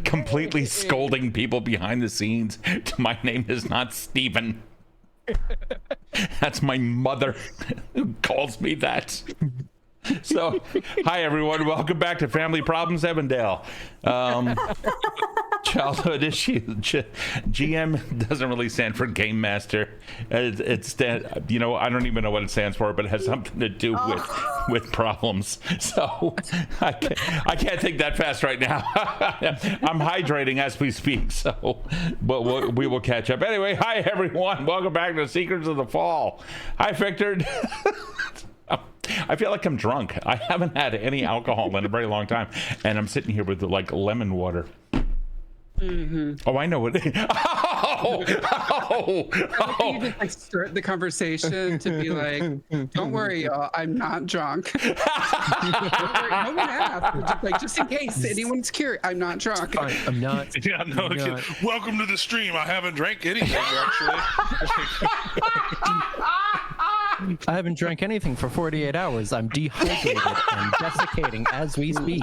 Completely scolding people behind the scenes. My name is not Steven. That's my mother who calls me that. So, hi everyone, welcome back to Family Problems Evandale. Childhood issues. GM doesn't really stand for Game Master. It's you know, I don't even know what it stands for, but it has something to do with problems. So I can't think that fast right now. I'm hydrating as we speak, so but we will catch up. Anyway, hi everyone, welcome back to Secrets of the Fall. Hi Victor. I feel like I'm drunk. I haven't had any alcohol in a very long time, and I'm sitting here with like lemon water. Mm-hmm. Oh, I know what. You just like start the conversation to be like, "Don't worry, y'all. I'm not drunk." Don't worry, no one asked. Just in case anyone's curious, I'm not drunk. I'm not. Yeah, no. Welcome to the stream. I haven't drank anything actually. I haven't drank anything for 48 hours. I'm dehydrated and desiccating as we speak.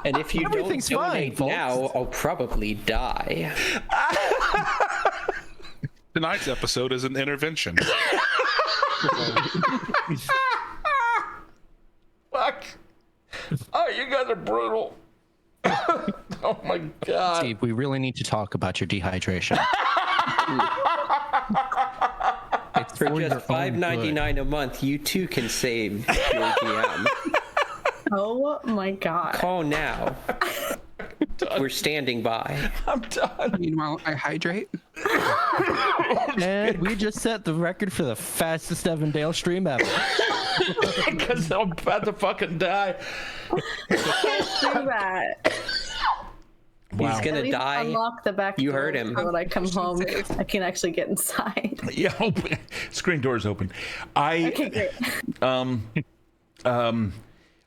And if you don't donate now, I'll probably die. Tonight's episode is an intervention. Fuck. Oh, you guys are brutal. Oh my god. Steve, we really need to talk about your dehydration. It's for just $5.99 a month, you too can save your GM. Oh my god. Call now. We're standing by. I'm done. Meanwhile, I hydrate. And we just set the record for the fastest Evandale stream ever. Because I'm about to fucking die. Can't do that. Wow. He's gonna die. Unlock the back You door heard him. So when I come home, I can actually get inside. Yeah, open. Screen door's open. Okay, great.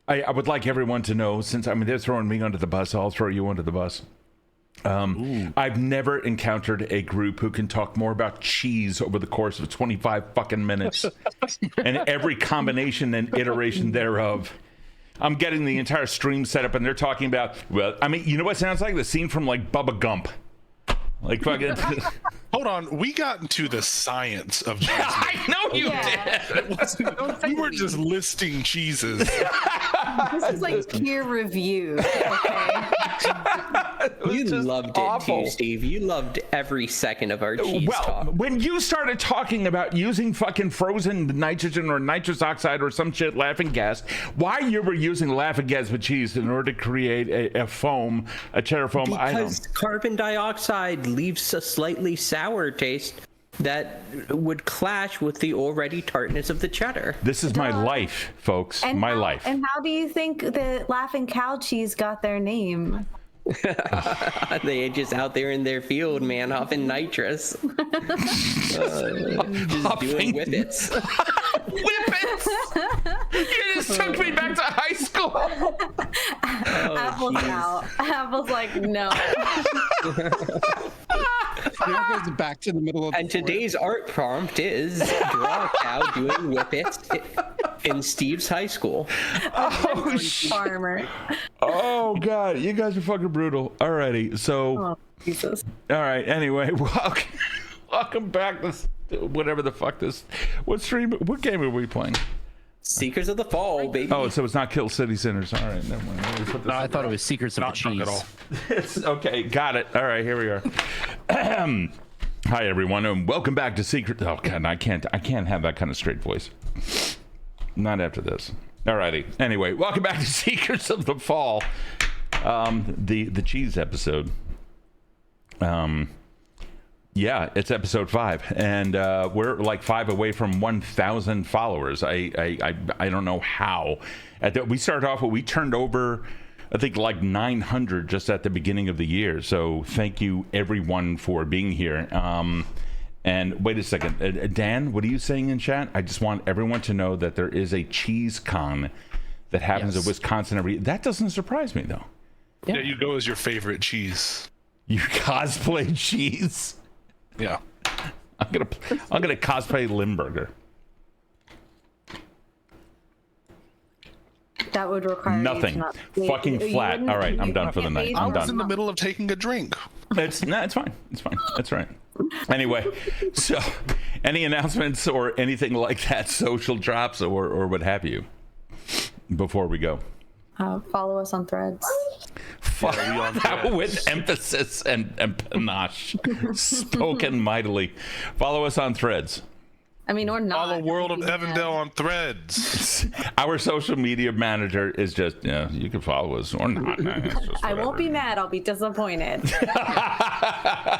I would like everyone to know, since they're throwing me under the bus, I'll throw you under the bus. I've never encountered a group who can talk more about cheese over the course of 25 fucking minutes and every combination and iteration thereof. I'm getting the entire stream set up and they're talking about, well, I mean, you know what it sounds like? The scene from like Bubba Gump. Like fucking. Hold on, we got into the science of cheese. I know you did. We were just listing cheeses. This is like peer review. Okay. You loved it too, Steve. You loved every second of our cheese talk. When you started talking about using fucking frozen nitrogen or nitrous oxide or some shit laughing gas, why you were using laughing gas with cheese in order to create a foam, a cheddar foam? Because carbon dioxide leaves a slightly sour taste that would clash with the already tartness of the cheddar. This is my life, folks. My life. And how do you think the Laughing Cow cheese got their name? They just out there in their field, man, huffing nitrous. Just doing whippets. Whippets! You just took me back to high school. Apple's out. Apple's like, no. Now goes back to the middle of. And today's art prompt is draw a cow doing whippets in Steve's high school. Oh, Farmer. Oh god, you guys are fucking brutal. Alrighty, so. Oh, Jesus. All right. Anyway, welcome back to whatever the fuck this. What game are we playing? Secrets of the Fall, baby. Oh, so it's not Kill City Sinners. All right, never mind. No, I thought it was Secrets of the Cheese. At all. It's okay. Got it. All right, here we are. Hi everyone, and welcome back to Secret. Oh god, I can't have that kind of straight voice. Not after this. Alrighty. Anyway, welcome back to Secrets of the Fall. The cheese episode. Yeah, it's episode 5, and we're like 5 away from 1,000 followers. I don't know how. We started off, we turned over, I think, like 900 just at the beginning of the year. So thank you everyone for being here. And wait a second, Dan, what are you saying in chat? I just want everyone to know that there is a cheese con that happens in Wisconsin every. That doesn't surprise me though. Yeah, you go as your favorite cheese. You cosplay cheese. Yeah. I'm gonna cosplay Limburger. That that would require you to Nothing. not- Fucking you flat. wouldn't- All right, I'm done for the you night. can't I'm be- I was done. in the middle of taking a drink. It's fine. It's fine. That's right. Anyway, so any announcements or anything like that, social drops or what have you, before we go? Follow us on Threads. With emphasis and panache, spoken mightily. Follow us on Threads. I mean, or not. Follow World of Yeah. Evandale on Threads. Our social media manager is just, you can follow us or not. I won't be mad. I'll be disappointed.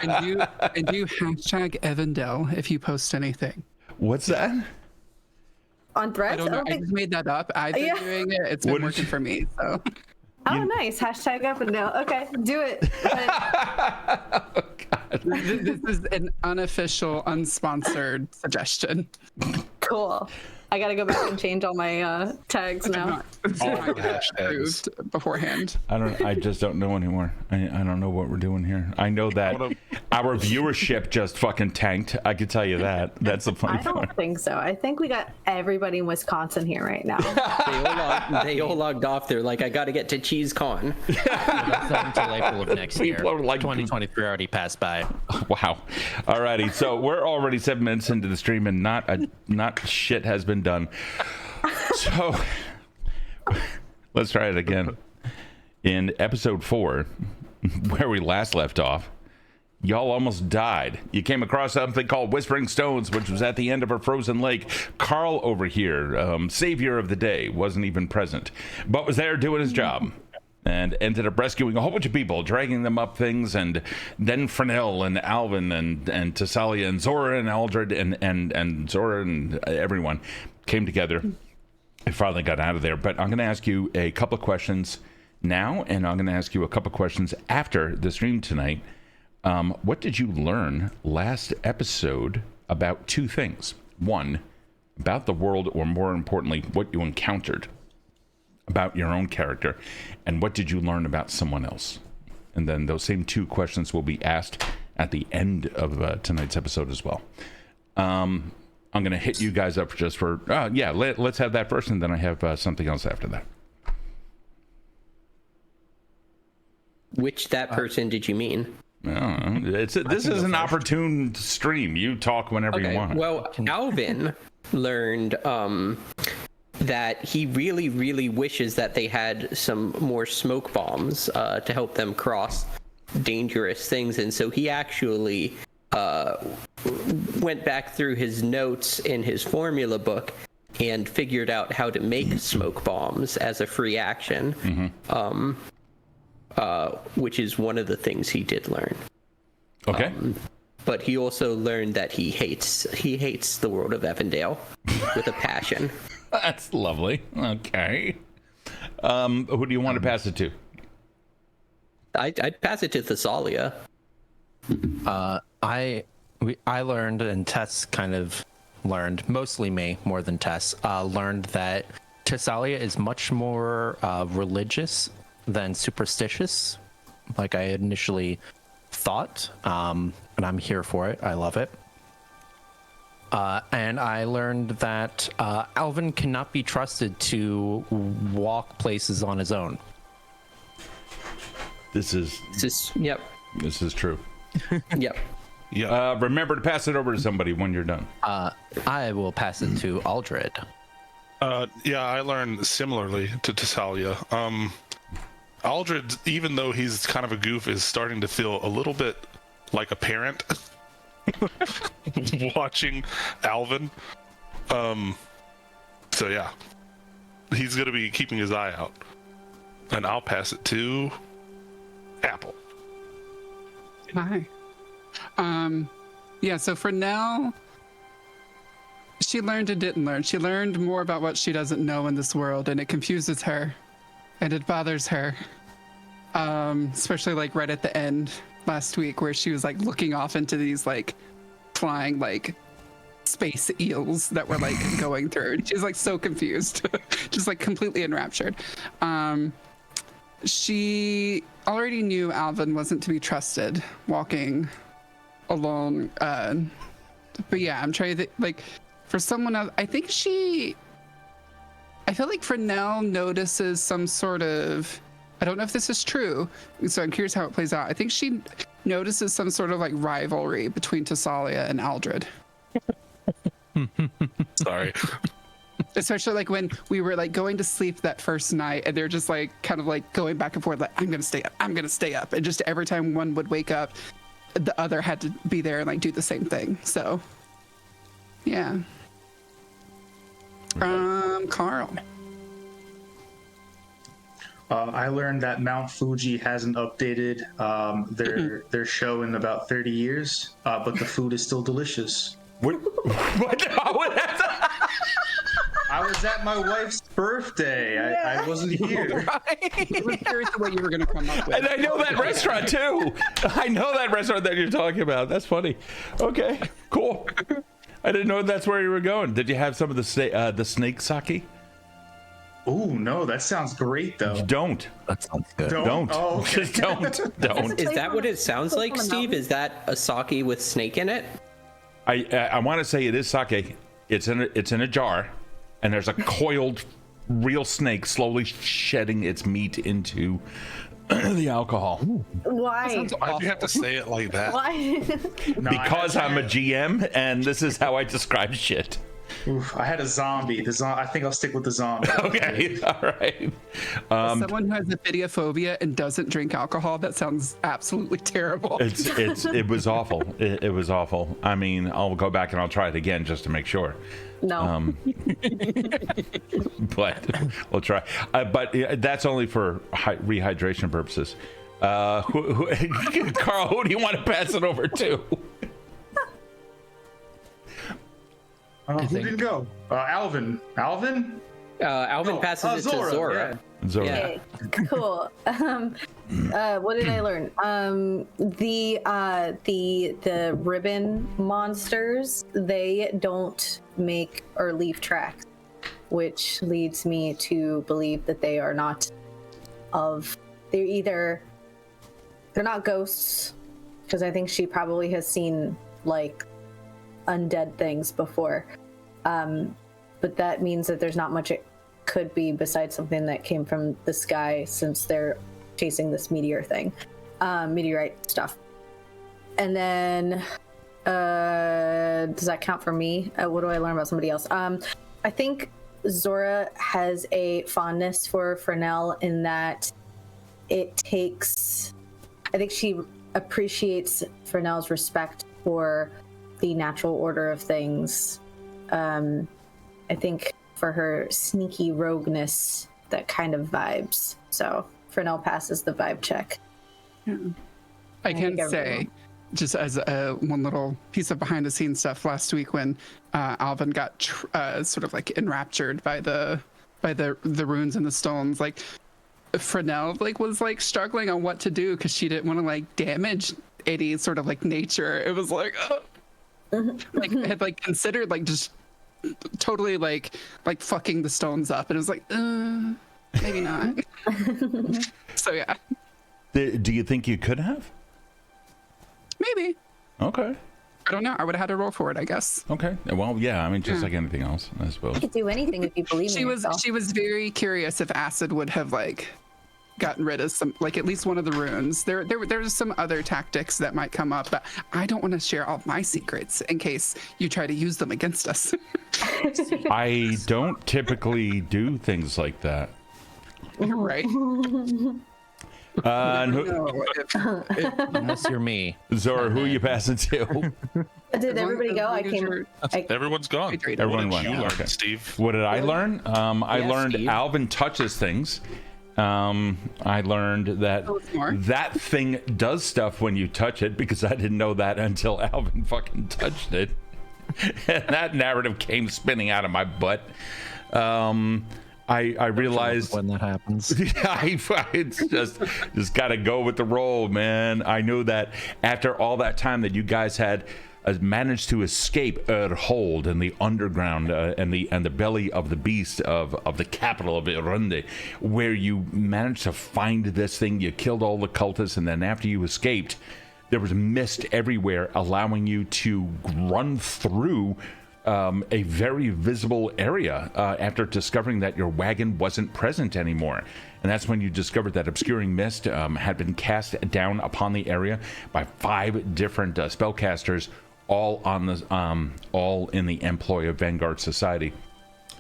And do hashtag Evandale if you post anything. What's that? On Threads? I don't know. I just made that up. I've been doing it. It's been What did working you- for me. So Oh, nice. Hashtag Evandale. Okay, do it. this is an unofficial, unsponsored suggestion. Cool. I gotta go back and change all my tags now. Approved beforehand. I just don't know anymore. I don't know what we're doing here. I know that our viewership just fucking tanked. I can tell you that. That's the funny I part. don't think so. I think we got everybody in Wisconsin here right now. They all logged off. They're like, I got to get to CheeseCon. That's not until April of next year. People are like- 2023 already passed by. Wow. Alrighty. So we're already 7 minutes into the stream and not shit has been done. So let's try it again. In episode 4, where we last left off, y'all almost died. You came across something called Whispering Stones, which was at the end of a frozen lake. Karl over here, savior of the day, wasn't even present, but was there doing his job. And ended up rescuing a whole bunch of people, dragging them up things, and then Frenell and Alvin and Thessalia and Zora and Aldred and Zora and everyone came together. I finally got out of there. But I'm going to ask you a couple of questions now, and I'm going to ask you a couple of questions after the stream tonight. What did you learn last episode about 2 things? 1, about the world, or more importantly, what you encountered about your own character, and what did you learn about someone else? And then those same 2 questions will be asked at the end of tonight's episode as well. I'm going to hit you guys up just for let's have that first, and then I have something else after that. Which that person did you mean? This is an opportune stream. You talk whenever you want. Well, Alvin learned that he really, really wishes that they had some more smoke bombs to help them cross dangerous things. And so he actually went back through his notes in his formula book and figured out how to make smoke bombs as a free action, which is one of the things he did learn. Okay. But he also learned that he hates the world of Evandale with a passion. That's lovely. Okay. Who do you want to pass it to? I'd pass it to Thessalia. I learned, and Tess kind of learned, mostly me more than Tess, learned that Thessalia is much more religious than superstitious, like I initially thought. And I'm here for it. I love it. And I learned that Alvin cannot be trusted to walk places on his own. This is Yep. true. Yep. Yeah. Remember to pass it over to somebody when you're done. I will pass it to Aldred. I learned similarly to Thessalia. Aldred, even though he's kind of a goof, is starting to feel a little bit like a parent watching Alvin. So yeah, he's gonna be keeping his eye out, and I'll pass it to Apple. Hi. So for now, she learned and didn't learn. She learned more about what she doesn't know in this world, and it confuses her, and it bothers her. Especially like right at the end last week, where she was like looking off into these like flying like space eels that were like going through. She's like so confused, just like completely enraptured. She already knew Alvin wasn't to be trusted walking alone. But yeah, I'm trying to like for someone else. I think she I feel like Frenell notices some sort of, I don't know if this is true, so I'm curious how it plays out. I think she notices some sort of like rivalry between Thessalia and Aldred. Sorry. Especially like when we were like going to sleep that first night and they're just like kind of like going back and forth like, I'm gonna stay up. And just every time one would wake up, the other had to be there and like do the same thing. So yeah. Karl. I learned that Mount Fuji hasn't updated their show in about 30 years, but the food is still delicious. What? I was at my wife's birthday. I wasn't here. I was curious what you were going to come up with. And I know that restaurant too. I know that restaurant that you're talking about. That's funny. Okay, cool. I didn't know that's where you were going. Did you have some of the snake sake? Ooh, no, that sounds great though. Don't. That sounds good. Don't. Oh, okay. Just don't. Is that what it sounds like, Steve? Is that a sake with snake in it? I want to say it is sake. It's in a jar, and there's a coiled real snake slowly shedding its meat into the alcohol. Why? Why'd you have to say it like that? Why? No, Because I'm a GM, and this is how I describe shit. Oof, I had a zombie. I think I'll stick with the zombie. Okay, all right. As someone who has aphidiophobia and doesn't drink alcohol, that sounds absolutely terrible. It was awful. It was awful. I mean, I'll go back and I'll try it again just to make sure. No. But we'll try. But that's only for rehydration purposes. Karl, who do you want to pass it over to? Who didn't go? Alvin. Alvin? Alvin passes it to Zora. Yeah. Zora. Okay, cool. What did I learn? The ribbon monsters, they don't make or leave tracks, which leads me to believe that they are not they're not ghosts, because I think she probably has seen like undead things before. But that means that there's not much it could be besides something that came from the sky, since they're chasing this meteorite stuff. And then does that count for me? What do I learn about somebody else? I think Zora has a fondness for Frenell in that I think she appreciates Frenell's respect for the natural order of things. I think for her sneaky rogueness, that kind of vibes. So Frenell passes the vibe check. I can say, just as one little piece of behind the scenes stuff, last week when Alvin got sort of like enraptured by the runes and the stones, like Frenell like was like struggling on what to do because she didn't want to like damage any sort of like nature. It was like like had like considered like just totally like fucking the stones up, and it was like maybe not. So yeah. Do you think you could have? Maybe. Okay. I don't know. I would have had to roll for it, I guess. Okay. Well, yeah. I mean, just like anything else, I suppose. You could do anything if you believe in yourself. She was very curious if acid would have like gotten rid of some, like at least one of the runes. There's some other tactics that might come up, but I don't want to share all my secrets in case you try to use them against us. I don't typically do things like that. Right. Unless you're me. Zora, who are you passing to? Did everybody go? Everyone's gone. Everyone What did went. you learn, Okay. Steve? What did I learn? I learned Steve. Alvin touches things. I learned that that thing does stuff when you touch it, because I didn't know that until Alvin fucking touched it. And that narrative came spinning out of my butt. I realized when that happens. it's just got to go with the roll, man. I knew that after all that time that you guys had managed to escape hold in the underground and the belly of the beast of the capital of Irunde, where you managed to find this thing, you killed all the cultists, and then after you escaped, there was mist everywhere, allowing you to run through a very visible area after discovering that your wagon wasn't present anymore. And that's when you discovered that obscuring mist had been cast down upon the area by 5 different spellcasters, all in the employ of Vanguard Society,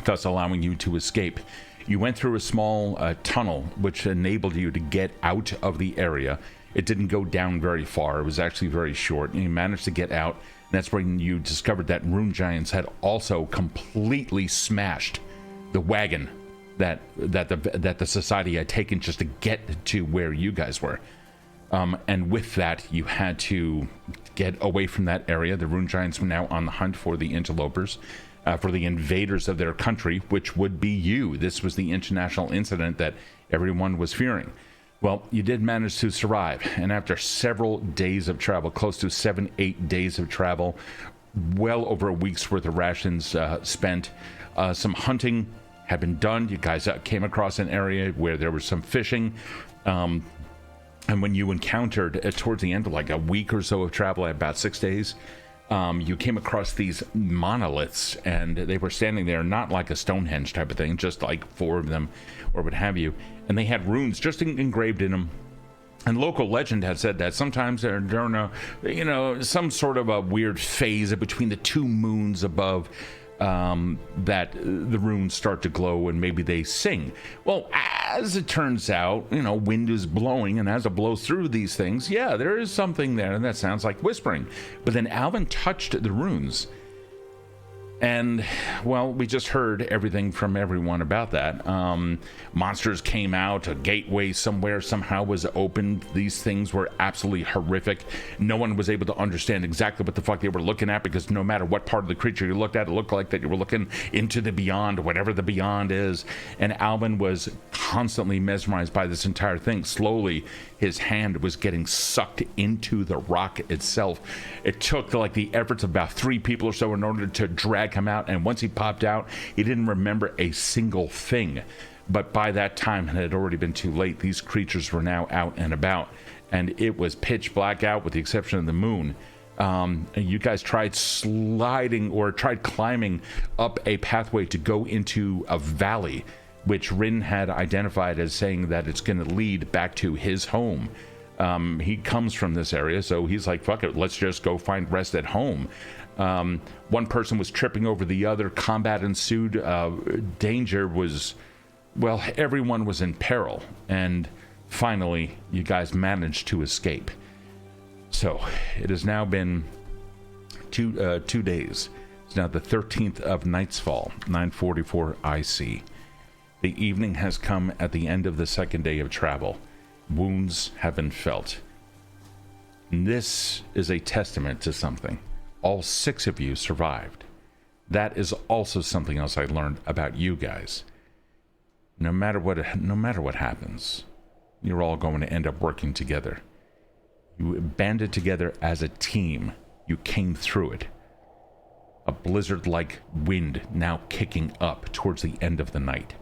thus allowing you to escape. You went through a small tunnel, which enabled you to get out of the area. It didn't go down very far. It was actually very short, and you managed to get out. And that's when you discovered that Rune Giants had also completely smashed the wagon that the Society had taken just to get to where you guys were. And with that, you had to get away from that area. The Rune Giants were now on the hunt for the interlopers, for the invaders of their country, which would be you. This was the international incident that everyone was fearing. Well, you did manage to survive, and after several days of travel, close to 7-8 days of travel, well over a week's worth of rations spent, some hunting had been done. You guys came across an area where there was some fishing, and when you encountered towards the end of like a week or so of travel, about 6 days, you came across these monoliths, and they were standing there not like a Stonehenge type of thing, just like 4 of them or what have you, and they had runes just engraved in them. And local legend had said that sometimes they're during some sort of a weird phase between the 2 moons above, that the runes start to glow and maybe they sing. Well, as it turns out, wind is blowing, and as it blows through these things, yeah, there is something there, and that sounds like whispering. But then Alvin touched the runes, and, well, we just heard everything from everyone about that. Monsters came out, a gateway somewhere somehow was opened. These things were absolutely horrific. No one was able to understand exactly what the fuck they were looking at, because no matter what part of the creature you looked at, it looked like that you were looking into the beyond, whatever the beyond is. And Alvin was constantly mesmerized by this entire thing. Slowly, his hand was getting sucked into the rock itself. It took like the efforts of about 3 people or so in order to drag him out, and once he popped out, he didn't remember a single thing. But by that time, it had already been too late. These creatures were now out and about, and it was pitch black out with the exception of the moon. And you guys tried climbing up a pathway to go into a valley, which Rin had identified as saying that it's going to lead back to his home. He comes from this area, so he's like, fuck it, let's just go find rest at home. One person was tripping over the other. Combat ensued. Danger was, well, everyone was in peril. And finally, you guys managed to escape. So it has now been 2 days. It's now the 13th of Night's Fall, 9:44 IC. The evening has come at the end of the 2nd day of travel. Wounds have been felt. And this is a testament to something. All 6 of you survived. That is also something else I learned about you guys. No matter what happens, you're all going to end up working together. You banded together as a team. You came through it. A blizzard-like wind now kicking up towards the end of the night.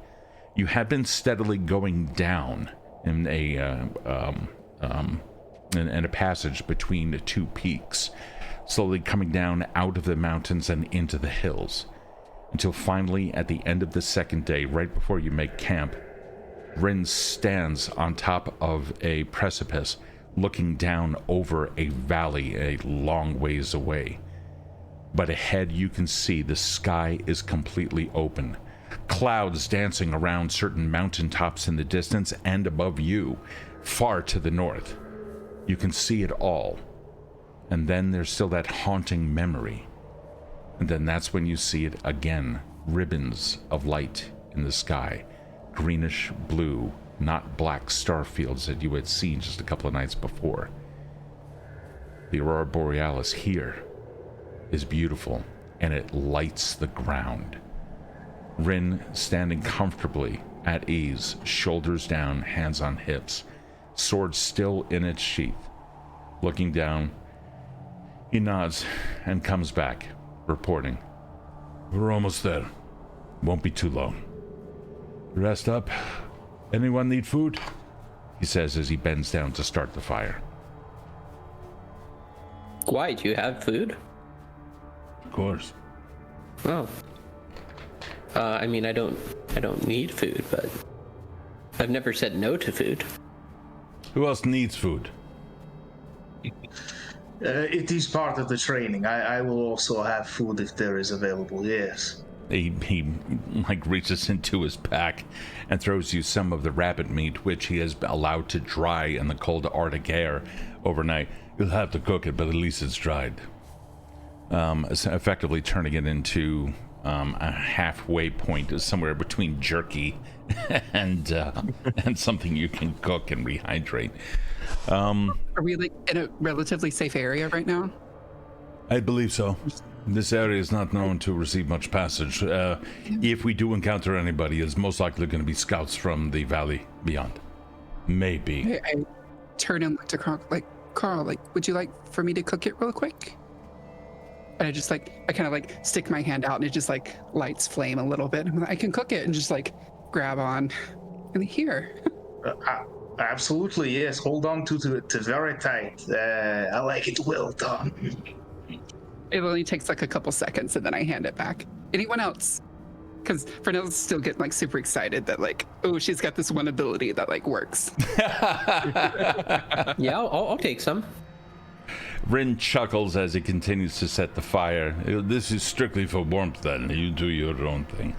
You had been steadily going down in a passage between the 2 peaks, slowly coming down out of the mountains and into the hills, until finally at the end of the 2nd day, right before you make camp, Rin stands on top of a precipice, looking down over a valley a long ways away. But ahead you can see the sky is completely open. Clouds dancing around certain mountaintops in the distance, and above you, far to the north. You can see it all. And then there's still that haunting memory. And then that's when you see it again. Ribbons of light in the sky. Greenish blue, not black star fields that you had seen just a couple of nights before. The Aurora Borealis here is beautiful, and it lights the ground. Rin standing comfortably at ease, shoulders down, hands on hips, sword still in its sheath. Looking down, he nods and comes back, reporting. We're almost there. Won't be too long. Rest up. Anyone need food? He says as he bends down to start the fire. Why, do you have food? Of course. Oh. I mean, I don't need food, but I've never said no to food. Who else needs food? It is part of the training. I will also have food if there is available, yes. He like reaches into his pack and throws you some of the rabbit meat, which he has allowed to dry in the cold Arctic air overnight. You'll have to cook it, but at least it's dried. Effectively turning it into a halfway point, somewhere between jerky and something you can cook and rehydrate. Are we like in a relatively safe area right now? I believe so. This area is not known to receive much passage. If we do encounter anybody, it's most likely going to be scouts from the valley beyond. Maybe. I turn and look to Carl, would you like for me to cook it real quick? And I just I kind of stick my hand out and it just lights flame a little bit. I'm like, I can cook it, and just grab on. And here. Absolutely, yes. Hold on to it very tight. I like it well done. It only takes a couple seconds, and then I hand it back. Anyone else? Because Frenell's still getting super excited that oh, she's got this one ability that works. Yeah, I'll take some. Rin chuckles as he continues to set the fire. This is strictly for warmth then. You do your own thing.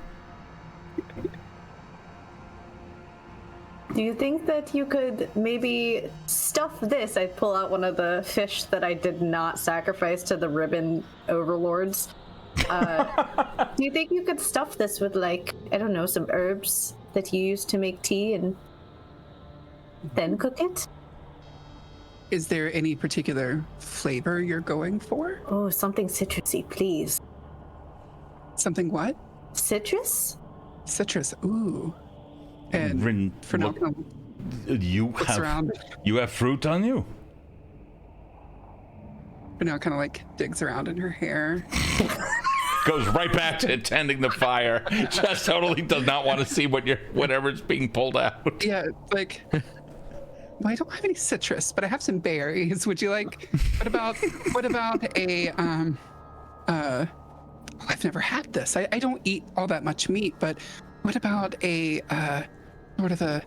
Do you think that you could maybe stuff this? I pull out one of the fish that I did not sacrifice to the ribbon overlords. Do you think you could stuff this with I don't know, some herbs that you use to make tea and then cook it? Is there any particular flavor you're going for? Oh, something citrusy, please. Something what? Citrus? Citrus. Ooh. And Rin, Frenell you have fruit on you? Frenell kind of digs around in her hair. Goes right back to tending the fire. Just totally does not want to see whatever's being pulled out. Yeah, well, I don't have any citrus, but I have some berries. Would you what about a I've never had this. I don't eat all that much meat, but what about a sort of a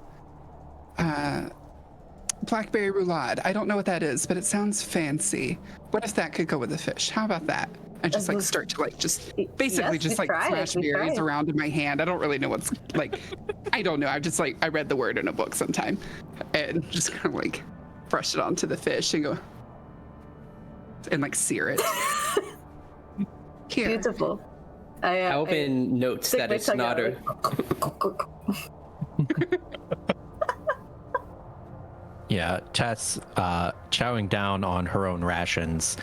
blackberry roulade? I don't know what that is, but it sounds fancy. What if that could go with the fish? How about that? I just start to basically smash berries around in my hand. I don't really know what's I don't know. I just I read the word in a book sometime and just kind of brush it onto the fish and go and sear it. Here. Beautiful. Alvin notes that it's not a. Yeah, Tess, chowing down on her own rations,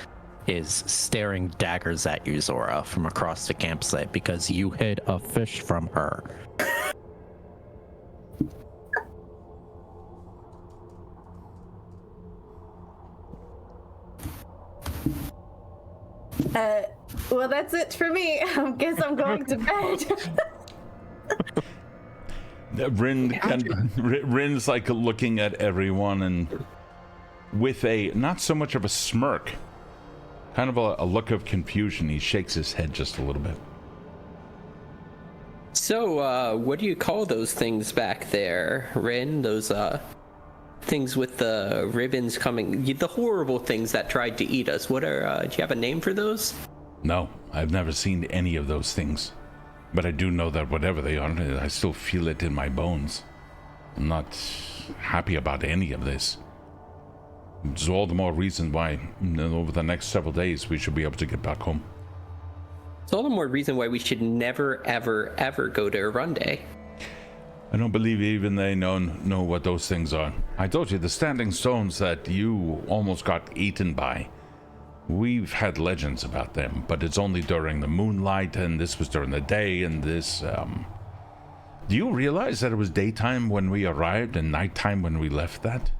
is staring daggers at you, Zora, from across the campsite because you hid a fish from her. Well, that's it for me. I guess I'm going to bed. Rin's looking at everyone and with not so much of a smirk, kind of a look of confusion. He shakes his head just a little bit. So, what do you call those things back there, Rin? Those things with the ribbons coming, the horrible things that tried to eat us. What are? Do you have a name for those? No, I've never seen any of those things. But I do know that whatever they are, I still feel it in my bones. I'm not happy about any of this. It's all the more reason why, over the next several days, we should be able to get back home. It's all the more reason why we should never, ever, ever go to Arunde. I don't believe even they know what those things are. I told you, the standing stones that you almost got eaten by. We've had legends about them, but it's only during the moonlight, and this was during the day, and this, Do you realize that it was daytime when we arrived and nighttime when we left that?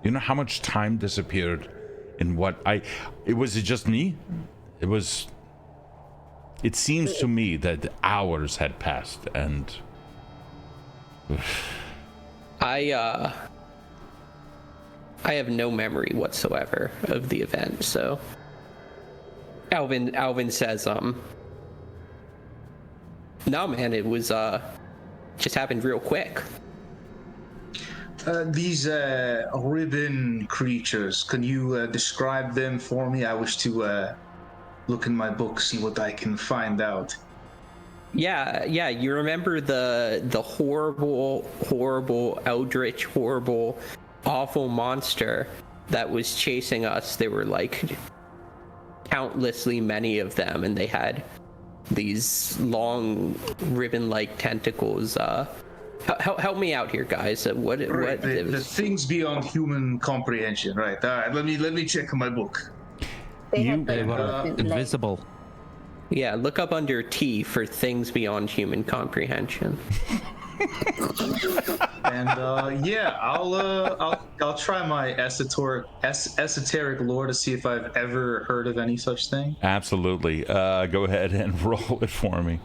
You know how much time disappeared in what was it just me? It seems to me that hours had passed, and... I have no memory whatsoever of the event, so... Alvin says, no, man, it was, just happened real quick. These ribbon creatures, can you describe them for me? I wish to look in my book, see what I can find out. Yeah, you remember the horrible, eldritch, horrible, awful monster that was chasing us? There were like countlessly many of them, and they had these long ribbon-like tentacles. Help me out here, guys. What the things beyond human comprehension, right? All right, let me check my book. They were invisible. Yeah, look up under T for things beyond human comprehension. And yeah, I'll try my esoteric lore to see if I've ever heard of any such thing. Absolutely. Go ahead and roll it for me.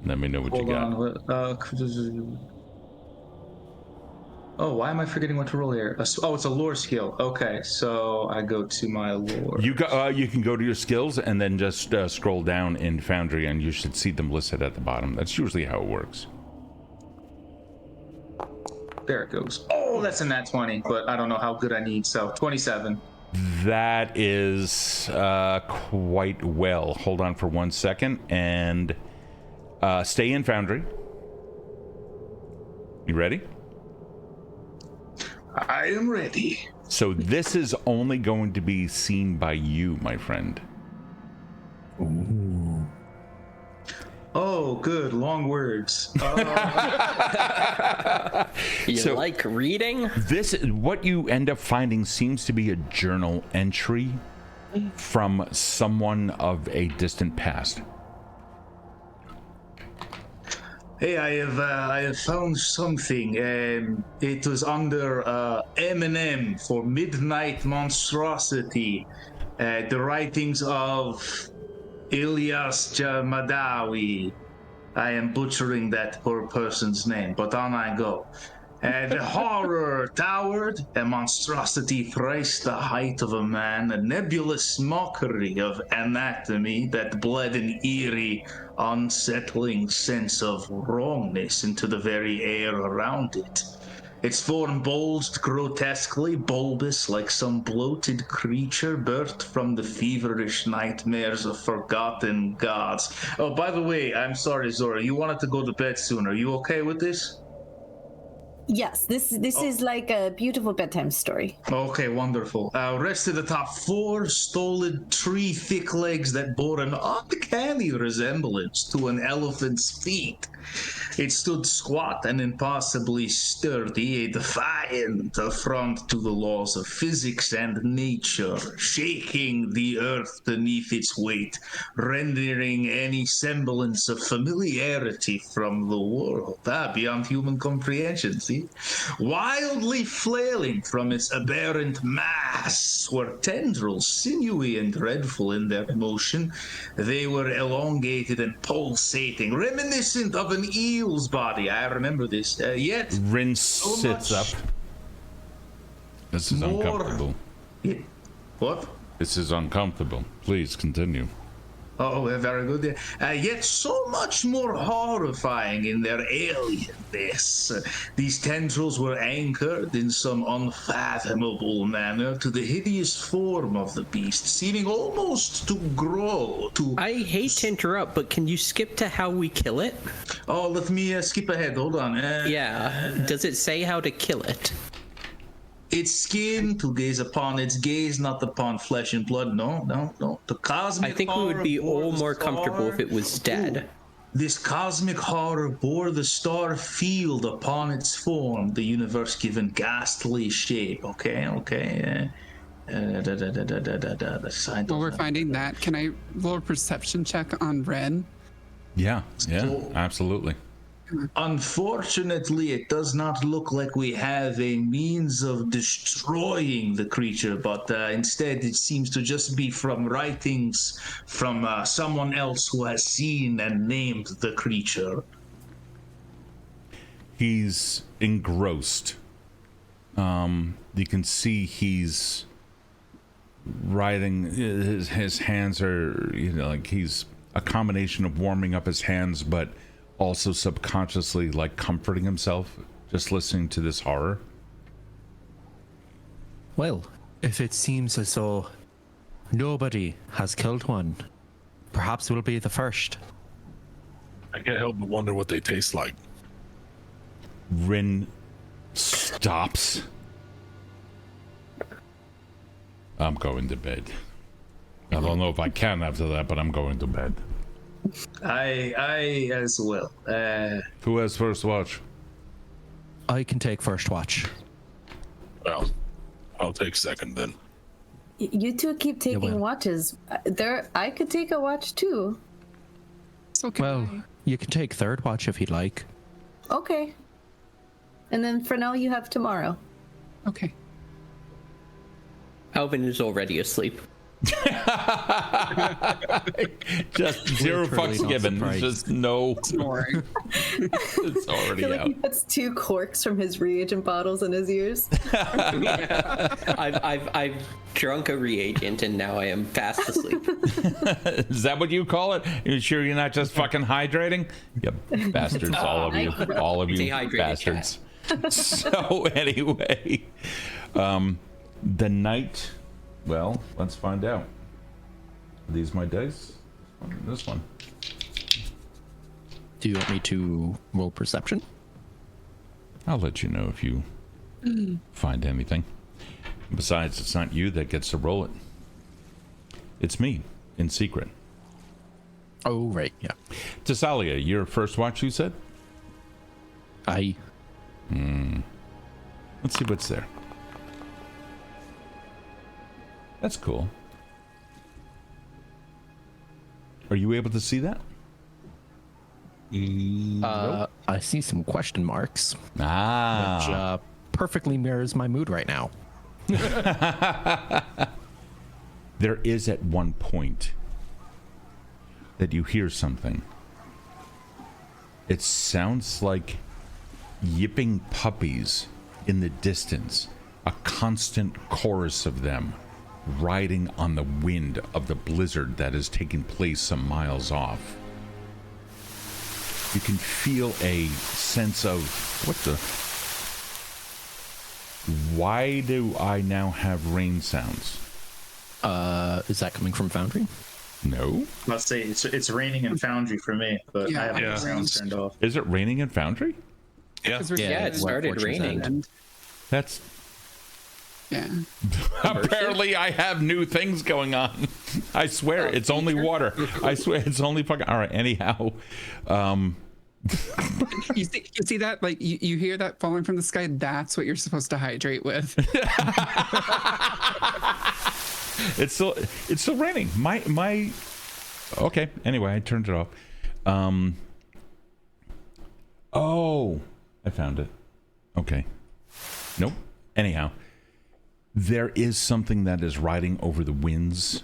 Let me know what you got. Oh, why am I forgetting what to roll here? Oh, it's a lore skill. Okay, so I go to my lore. You can go to your skills and then just scroll down in Foundry, and you should see them listed at the bottom. That's usually how it works. There it goes. Oh, that's a nat 20, but I don't know how good I need, so 27. That is quite well. Hold on for 1 second, and stay in Foundry. You ready? I am ready. So this is only going to be seen by you, my friend. Ooh. Oh, good. Long words. You like reading? What you end up finding seems to be a journal entry from someone of a distant past. Hey, I have found something. It was under M&M for Midnight Monstrosity. The writings of Ilyas Jamadawi. I am butchering that poor person's name, but on I go. The horror towered, a monstrosity thrice the height of a man, a nebulous mockery of anatomy that bled an eerie, unsettling sense of wrongness into the very air around it. Its form bulged grotesquely, bulbous like some bloated creature birthed from the feverish nightmares of forgotten gods. Oh, by the way, I'm sorry, Zora, you wanted to go to bed soon. Are you okay with this? Yes, this is like a beautiful bedtime story. Okay, wonderful. Rested atop 4 stolid tree thick legs that bore an uncanny resemblance to an elephant's feet. It stood squat and impossibly sturdy, a defiant affront to the laws of physics and nature, shaking the earth beneath its weight, rendering any semblance of familiarity from the world, beyond human comprehension, see? Wildly flailing from its aberrant mass were tendrils, sinewy and dreadful in their motion. They were elongated and pulsating, reminiscent of an eel's body. I remember this. Yet Rin sits up. This is uncomfortable. What? This is uncomfortable. Please continue. Oh, very good. Yet so much more horrifying in their alienness. These tendrils were anchored in some unfathomable manner to the hideous form of the beast, seeming almost to grow. I hate to interrupt, but can you skip to how we kill it? Oh, let me skip ahead. Hold on. Yeah. Does it say how to kill it? Its skin, to gaze upon its gaze, not upon flesh and blood. No. The cosmic I think we would be all more comfortable if it was dead. Ooh. This cosmic horror bore the star field upon its form, the universe given ghastly shape. Okay. While we're finding that, can I roll a perception check on Ren? Yeah, absolutely. Unfortunately, it does not look like we have a means of destroying the creature, but instead it seems to just be from writings from someone else who has seen and named the creature. He's engrossed You can see he's writing. His hands are, like he's a combination of warming up his hands, but also subconsciously like comforting himself, just listening to this horror. Well, if it seems as though nobody has killed one, perhaps we'll be the first. I can't help but wonder what they taste like. Rin stops. I'm going to bed. I don't know if I can after that, but I'm going to bed. I as well. Who has first watch? I can take first watch. Well, I'll take second then. You two keep taking well. watches. I could take a watch too. It's okay. Well, you can take third watch if you'd like. Okay. And then Frenell, you have tomorrow. Okay. Alvin is already asleep. Just zero Literally fucks not given. surprised. Just no. Snoring. It's I already feel like out. he puts 2 corks from his reagent bottles in his ears. I've drunk a reagent and now I am fast asleep. Is that what you call it? You sure you're not just fucking hydrating? Yep, bastards, all of you, all of you Dehydrated bastards. So anyway, the night. Well, let's find out. Are these my dice? This one. Do you want me to roll perception? I'll let you know if you find anything. Besides, it's not you that gets to roll it. It's me, in secret. Oh, right, yeah. Thessalia, your first watch, you said? I Let's see what's there. That's cool. Are you able to see that? I see some question marks, Ah. which perfectly mirrors my mood right now. There is at one point that you hear something. It sounds like yipping puppies in the distance, a constant chorus of them riding on the wind of the blizzard that is taking place some miles off. You can feel a sense of, what the? Why do I now have rain sounds? Is that coming from Foundry? No. Let's say it's raining in Foundry for me, but Yeah. I have Yeah. the sounds turned off. Is it raining in Foundry? Yeah. 'Cause we're Yeah, it seeing- started Fortune's raining. End. That's Yeah. apparently I have new things going on. I swear it's only water. I swear it's only fucking. All right. Anyhow, You see that? Like, you hear that falling from the sky? That's what you're supposed to hydrate with. it's still raining. My. Okay. Anyway, I turned it off. Oh, I found it. Okay. Nope. Anyhow, there is something that is riding over the winds,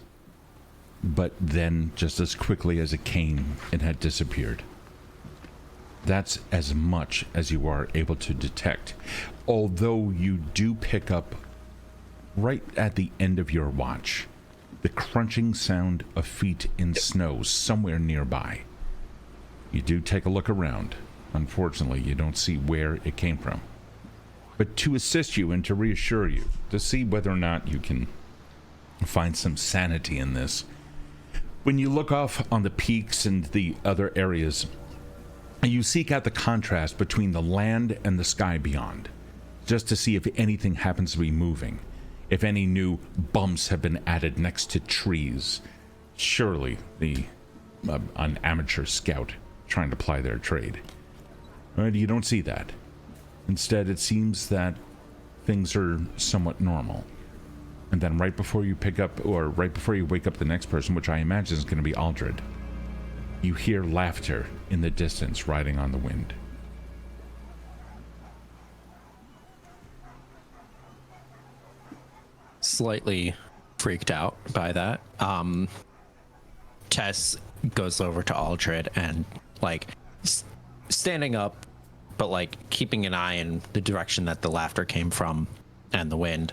but then just as quickly as it came, it had disappeared. That's as much as you are able to detect. Although you do pick up, right at the end of your watch, the crunching sound of feet in snow somewhere nearby. You do take a look around. Unfortunately, you don't see where it came from. But to assist you and to reassure you, to see whether or not you can find some sanity in this, when you look off on the peaks and the other areas, you seek out the contrast between the land and the sky beyond, just to see if anything happens to be moving, if any new bumps have been added next to trees. Surely an amateur scout trying to ply their trade. Right, you don't see that. Instead, it seems that things are somewhat normal. And then right before you pick up, or right before you wake up the next person, which I imagine is going to be Aldred, you hear laughter in the distance riding on the wind. Slightly freaked out by that. Tess goes over to Aldred and, like, standing up, but like keeping an eye in the direction that the laughter came from and the wind.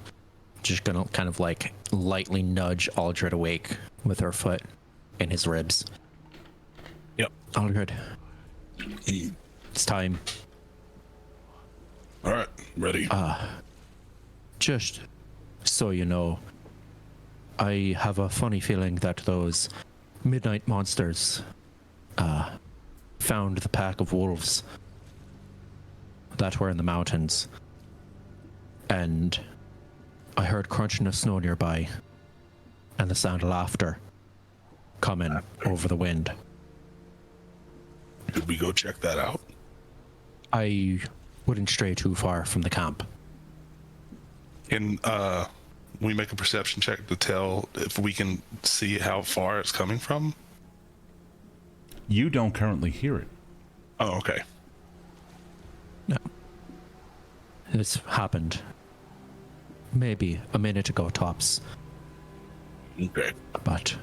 Just gonna kind of like lightly nudge Aldred awake with her foot in his ribs. Yep. Aldred, it's time. All right, ready. Just so you know, I have a funny feeling that those midnight monsters found the pack of wolves that were in the mountains, and I heard crunching of snow nearby and the sound of laughter coming over the wind. Did we go check that out? I wouldn't stray too far from the camp. Can we make a perception check to tell if we can see how far it's coming from? You don't currently hear it. Oh, okay. No. This happened maybe a minute ago tops. Okay. But,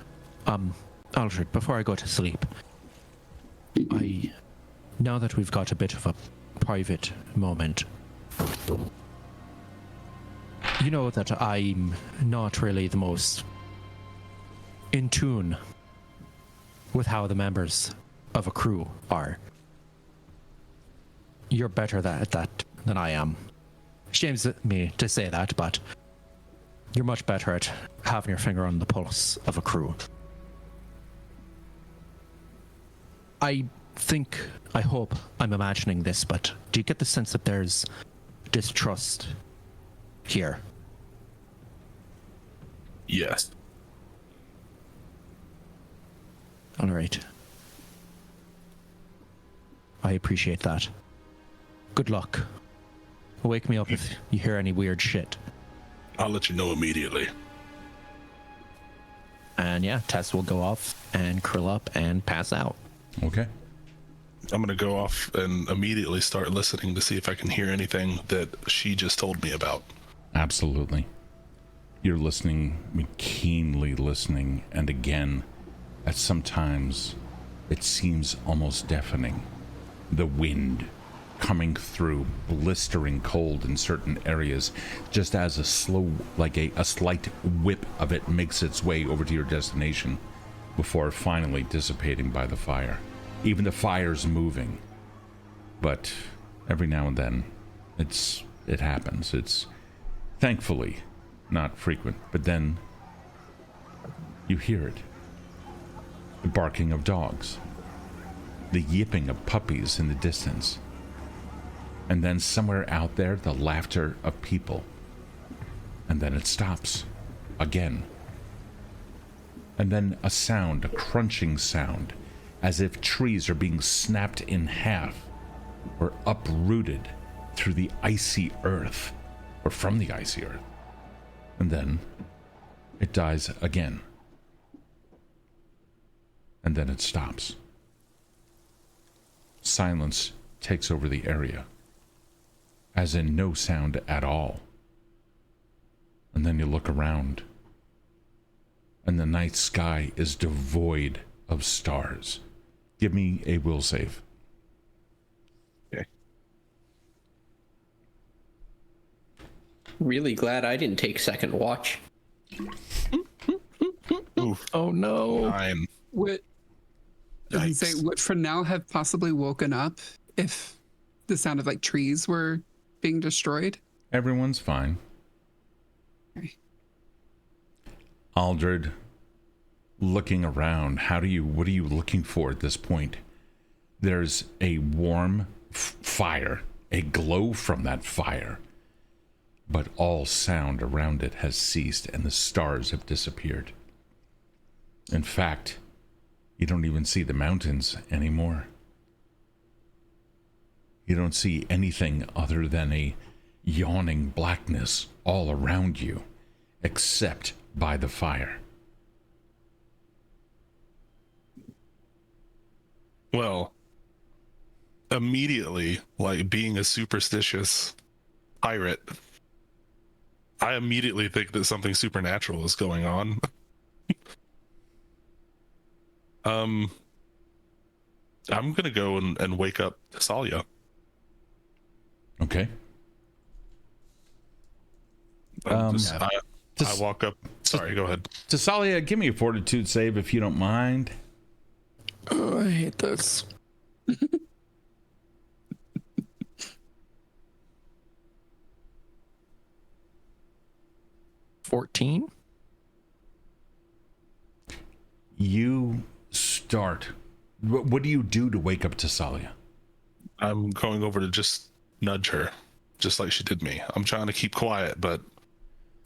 Aldred, before I go to sleep, now that we've got a bit of a private moment, you know that I'm not really the most in tune with how the members of a crew are. You're better at that than I am. Shames me to say that, but you're much better at having your finger on the pulse of a crew. I hope I'm imagining this, but do you get the sense that there's distrust here? Yes. All right. I appreciate that. Good luck. Wake me up if you hear any weird shit. I'll let you know immediately. And yeah, Tess will go off and curl up and pass out. Okay. I'm gonna go off and immediately start listening to see if I can hear anything that she just told me about. Absolutely. You're listening, keenly listening, and again, at sometimes it seems almost deafening. The wind coming through, blistering cold in certain areas, just as a slow, like a slight whip of it makes its way over to your destination before finally dissipating by the fire. Even the fire's moving, but every now and then it happens. It's thankfully not frequent, but then you hear it. The barking of dogs, the yipping of puppies in the distance, and then somewhere out there, the laughter of people. And then it stops again. And then a sound, a crunching sound, as if trees are being snapped in half or uprooted through the icy earth, or from the icy earth. And then it dies again. And then it stops. Silence takes over the area, as in no sound at all. And then you look around, and the night sky is devoid of stars. Give me a will save. Okay. Really glad I didn't take second watch. Oof. Oh no. 9. Would Frenell have possibly woken up if the sound of like trees were being destroyed? Everyone's fine. Okay. Aldred, looking around, what are you looking for at this point? There's a warm fire, a glow from that fire, but all sound around it has ceased and the stars have disappeared. In fact, you don't even see the mountains anymore. You don't see anything other than a yawning blackness all around you, except by the fire. Well, immediately, like being a superstitious pirate, I immediately think that something supernatural is going on. I'm gonna go and wake up Thessalia. Okay. I walk up. Sorry, go ahead. Thessalia, give me a fortitude save if you don't mind. Oh, I hate this. 14. You start. What do you do to wake up Thessalia? I'm going over to just nudge her, just like she did me. I'm trying to keep quiet, but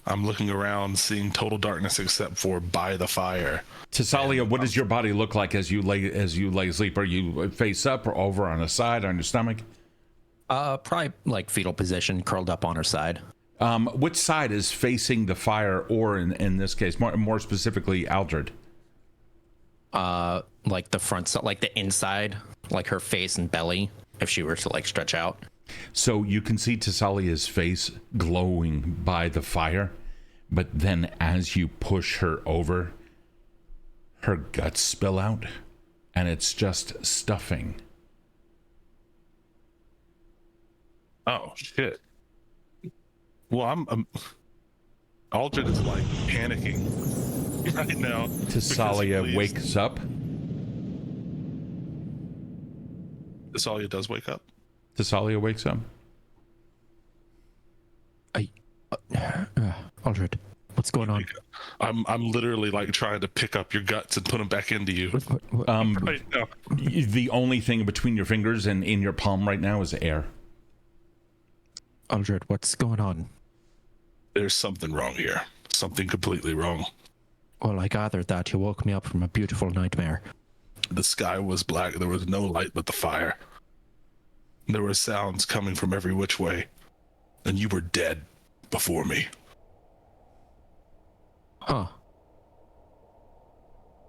I'm looking around, seeing total darkness except for by the fire. Thessalia, what does your body look like as you lay asleep? Are you face up or over on a side, on your stomach? Probably like fetal position, curled up on her side. Which side is facing the fire, or in this case, more specifically, Aldred? Like the front side, like the inside, like her face and belly, if she were to like stretch out. So you can see Thessalia's face glowing by the fire, but then as you push her over, her guts spill out, and it's just stuffing. Oh, shit. Well, I'm Aldred is like panicking right now. Thessalia wakes up. Thessalia does wake up. Thessalia wakes up. Aldred, what's going on? I'm literally like trying to pick up your guts and put them back into you right now. The only thing between your fingers and in your palm right now is air. Aldred, what's going on? There's something wrong here. Something completely wrong. Well, I gathered that you woke me up from a beautiful nightmare. The sky was black. There was no light but the fire. There were sounds coming from every which way. And you were dead before me. Huh.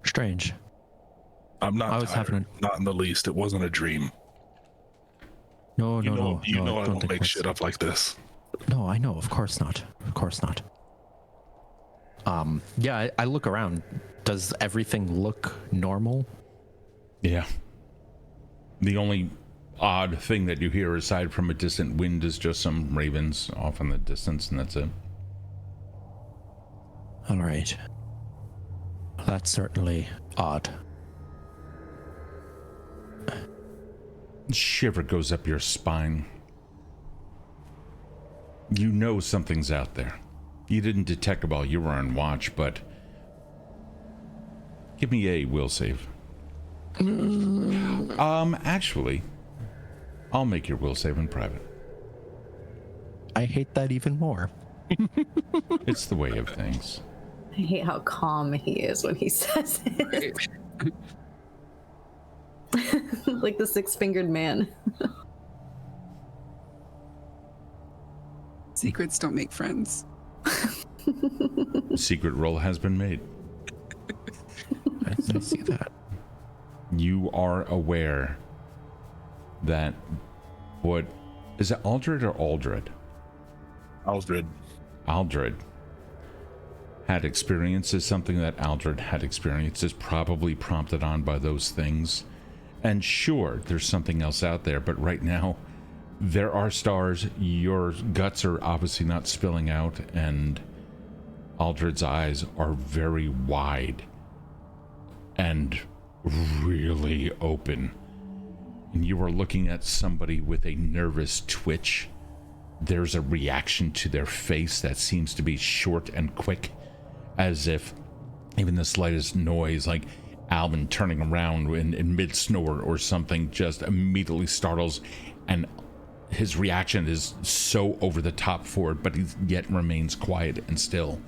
Strange. I'm not I was tired. having Not in the least. It wasn't a dream. No. You know I I don't don't think make that's- shit up like this. No, I know. Of course not. Of course not. Yeah, I look around. Does everything look normal? Yeah. The only odd thing that you hear aside from a distant wind is just some ravens off in the distance, and that's it. All right. That's certainly odd. Shiver goes up your spine. You know something's out there. You didn't detect it while you were on watch, but give me a will save. Actually, I'll make your will save in private. I hate that even more. It's the way of things. I hate how calm he is when he says it. Like the six-fingered man. Secrets don't make friends. Secret roll has been made. I see that. You are aware that what is it, Aldred or Aldred? Aldred. Aldred had experiences, something that Aldred had experiences, probably prompted on by those things. And sure, there's something else out there, but right now there are stars. Your guts are obviously not spilling out, and Aldred's eyes are very wide and really open. And you are looking at somebody with a nervous twitch. There's a reaction to their face that seems to be short and quick, as if even the slightest noise, like Alvin turning around in mid-snore or something, just immediately startles, and his reaction is so over the top for it, but he yet remains quiet and still.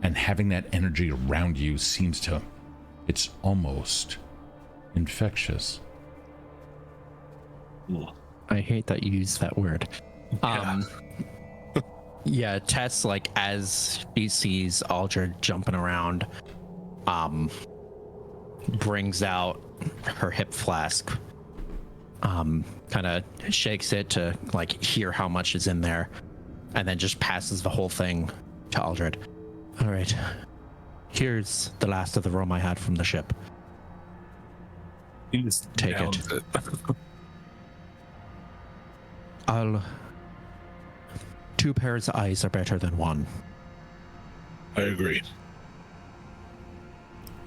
And having that energy around you seems to, it's almost infectious. I hate that you use that word. Yeah, Tess, like, as she sees Aldred jumping around, brings out her hip flask, kind of shakes it to, like, hear how much is in there, and then just passes the whole thing to Aldred. All right, here's the last of the rum I had from the ship. He's Take down it. with Two pairs of eyes are better than one. I agree.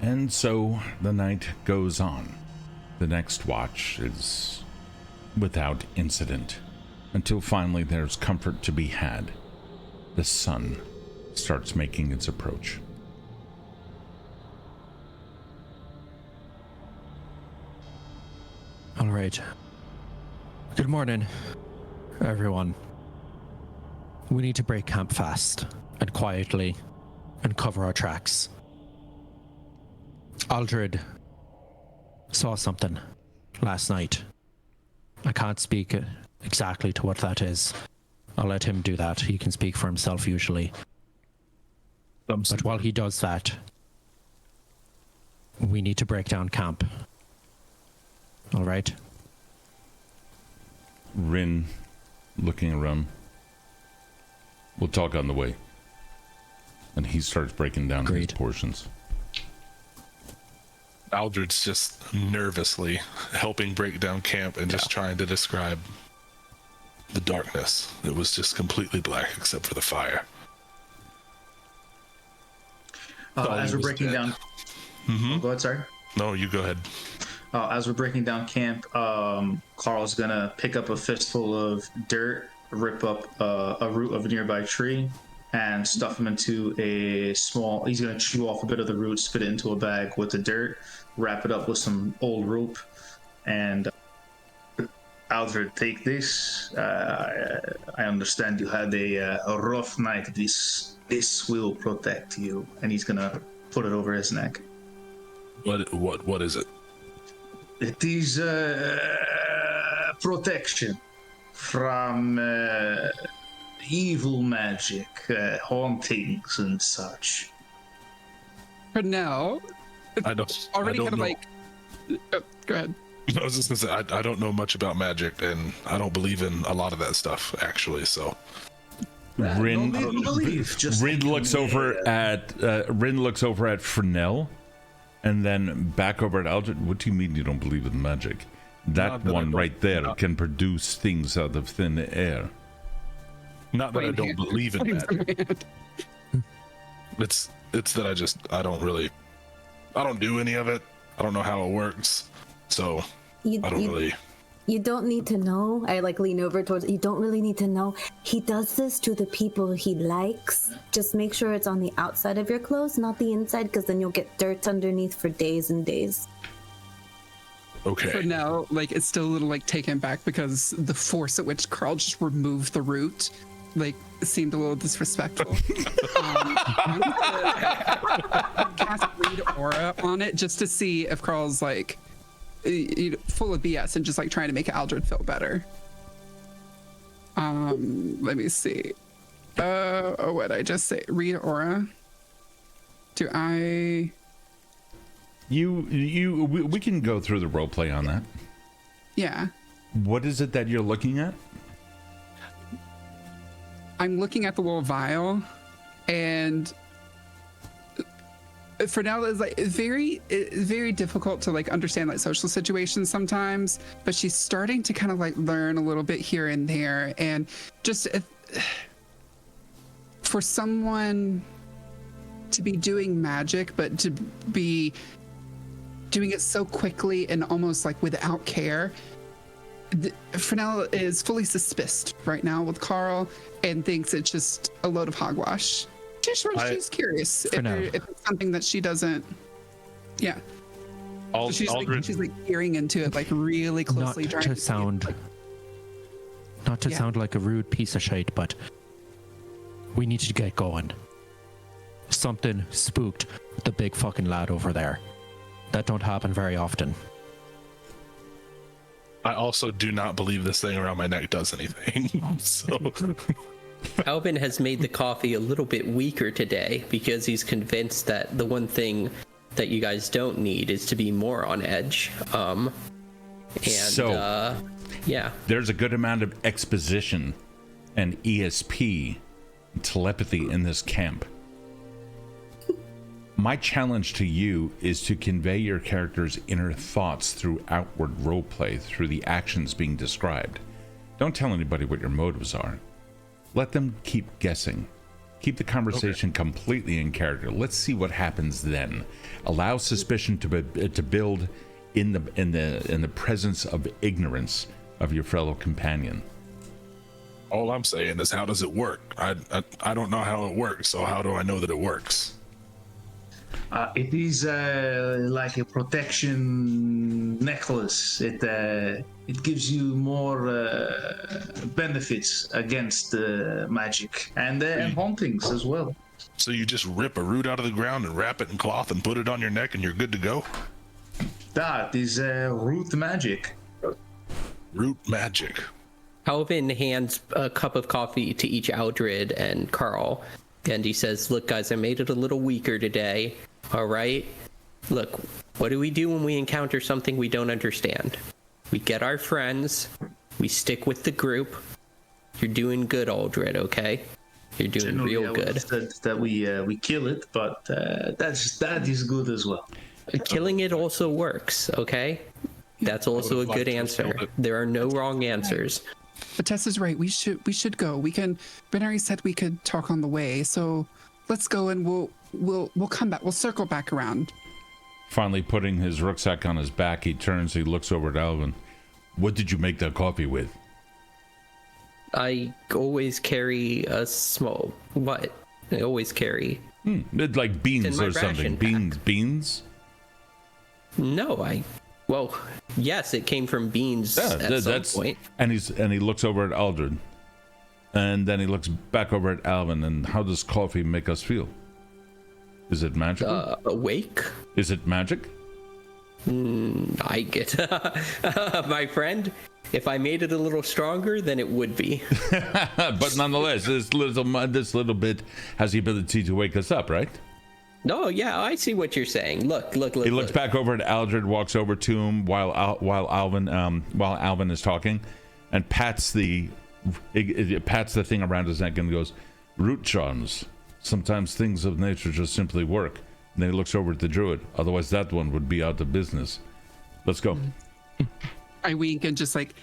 And so the night goes on. The next watch is without incident, until finally there's comfort to be had. The sun starts making its approach. All right. Good morning, everyone. We need to break camp fast and quietly and cover our tracks. Aldred saw something last night. I can't speak exactly to what that is. I'll let him do that. He can speak for himself usually. But while he does that, we need to break down camp. All right? Rin, looking around. We'll talk on the way. And he starts breaking down his portions. Aldred's just nervously helping break down camp and just trying to describe the darkness. It was just completely black except for the fire. As we're breaking down... Oh, go ahead, sorry. No, you go ahead. As we're breaking down camp, Carl's gonna pick up a fistful of dirt, rip up a root of a nearby tree, and stuff him into a small... He's gonna chew off a bit of the root, spit it into a bag with the dirt, wrap it up with some old rope, and Aldred, take this. I understand you had a rough night. This will protect you. And he's gonna put it over his neck. What is it? It is protection from evil magic, hauntings and such. For now, I don't already I don't kind of know. like. Oh, go ahead. I was just gonna say I don't know much about magic, and I don't believe in a lot of that stuff actually. So Rin looks over at Frenell, and then back over at Aldred. What do you mean you don't believe in magic? That one right there can produce things out of thin air. Not that I don't believe in magic. It's that I don't do any of it. I don't know how it works. So I don't really. You don't need to know. I like lean over towards. You don't really need to know. He does this to the people he likes. Just make sure it's on the outside of your clothes, not the inside, because then you'll get dirt underneath for days and days. Okay. For now, like it's still a little like taken back because the force at which Karl just removed the root, like seemed a little disrespectful. I'm gonna cast read aura on it just to see if Karl's like full of BS and just like trying to make Aldred feel better. Let me see. What did I just say? Read aura. Do I? We can go through the roleplay on that. Yeah. What is it that you're looking at? I'm looking at the little vial, and for now it's like very difficult to like understand like social situations sometimes, but she's starting to kind of like learn a little bit here and there, and just for someone to be doing magic but to be doing it so quickly and almost like without care, Frenell is fully suspicious right now with Karl and thinks it's just a load of hogwash. She's curious if it's something that she doesn't. Yeah. So she's like peering into it like really closely. Not to sound like a rude piece of shit, but we need to get going. Something spooked the big fucking lad over there. That don't happen very often. I also do not believe this thing around my neck does anything. So Alvin has made the coffee a little bit weaker today because he's convinced that the one thing that you guys don't need is to be more on edge. Yeah. There's a good amount of exposition and ESP, telepathy in this camp. My challenge to you is to convey your character's inner thoughts through outward roleplay, through the actions being described. Don't tell anybody what your motives are. Let them keep guessing. Keep the conversation completely in character. Let's see what happens then. Allow suspicion to build in the presence of ignorance of your fellow companion. All I'm saying is, how does it work? I don't know how it works, so how do I know that it works? It is like a protection necklace. It gives you more benefits against magic and hauntings as well. So you just rip a root out of the ground and wrap it in cloth and put it on your neck and you're good to go? That is root magic. Root magic. Alvin hands a cup of coffee to each Aldred and Karl, and he says, look, guys, I made it a little weaker today, all right? Look, what do we do when we encounter something we don't understand? We get our friends, we stick with the group. You're doing good, Aldred, okay? You're doing real good. That we kill it, but that is good as well. Killing it also works, okay? That's also a good answer. There are no wrong answers. But Tess is right. We should go. We can. Benari said we could talk on the way, so let's go and we'll come back. We'll circle back around. Finally, putting his rucksack on his back, he turns. He looks over at Alvin. What did you make that coffee with? I always carry a small. What? I always carry. Like beans or something. Beans. No, Well, yes, it came from beans at some point. And he looks over at Aldred, and then he looks back over at Alvin. And how does coffee make us feel? Is it magical? Awake. Is it magic? I get, my friend. If I made it a little stronger, then it would be. But nonetheless, this little bit has the ability to wake us up, right? No, yeah, I see what you're saying. Look. He looks back over at Aldred, walks over to him while Alvin is talking, and pats the thing around his neck and goes, "Root charms. Sometimes things of nature just simply work." And then he looks over at the druid. Otherwise, that one would be out of business. Let's go. I wink and just like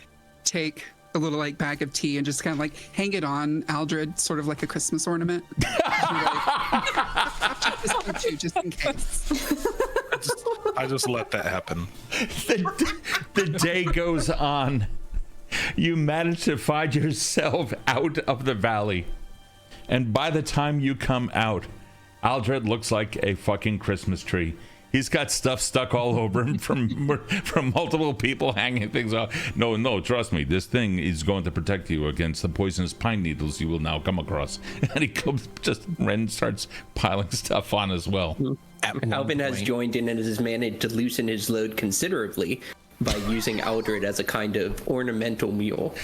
take a little like bag of tea and just kind of like hang it on Aldred, sort of like a Christmas ornament. Just in case. I just let that happen. The day goes on. You manage to find yourself out of the valley. And by the time you come out, Aldred looks like a fucking Christmas tree. He's got stuff stuck all over him from multiple people hanging things off. No, trust me. This thing is going to protect you against the poisonous pine needles you will now come across. And he starts piling stuff on as well. Alvin has joined in and has managed to loosen his load considerably by using Aldred as a kind of ornamental mule.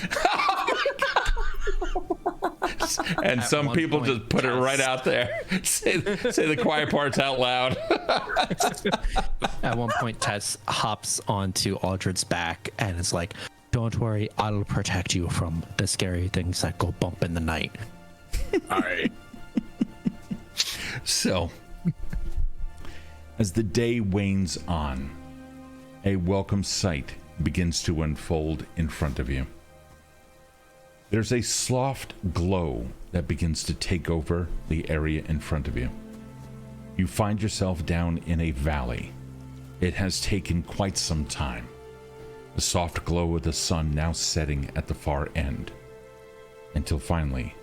And at some people just put it right out there. Say the quiet parts out loud. At one point, Tess hops onto Aldred's back and is like, "Don't worry, I'll protect you from the scary things that go bump in the night." All right. So, as the day wanes on, a welcome sight begins to unfold in front of you. There's a soft glow that begins to take over the area in front of you. You find yourself down in a valley. It has taken quite some time. The soft glow of the sun now setting at the far end. Until finally,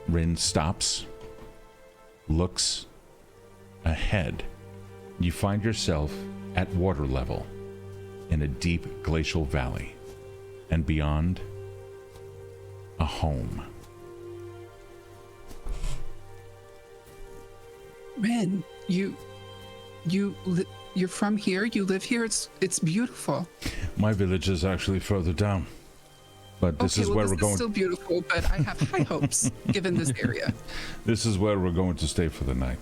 Rin stops, looks ahead. You find yourself at water level in a deep glacial valley. And beyond, a home. Rin, you're from here? You live here? It's beautiful. My village is actually further down. But this is where we're going. It's still beautiful, but I have high hopes given this area. This is where we're going to stay for the night.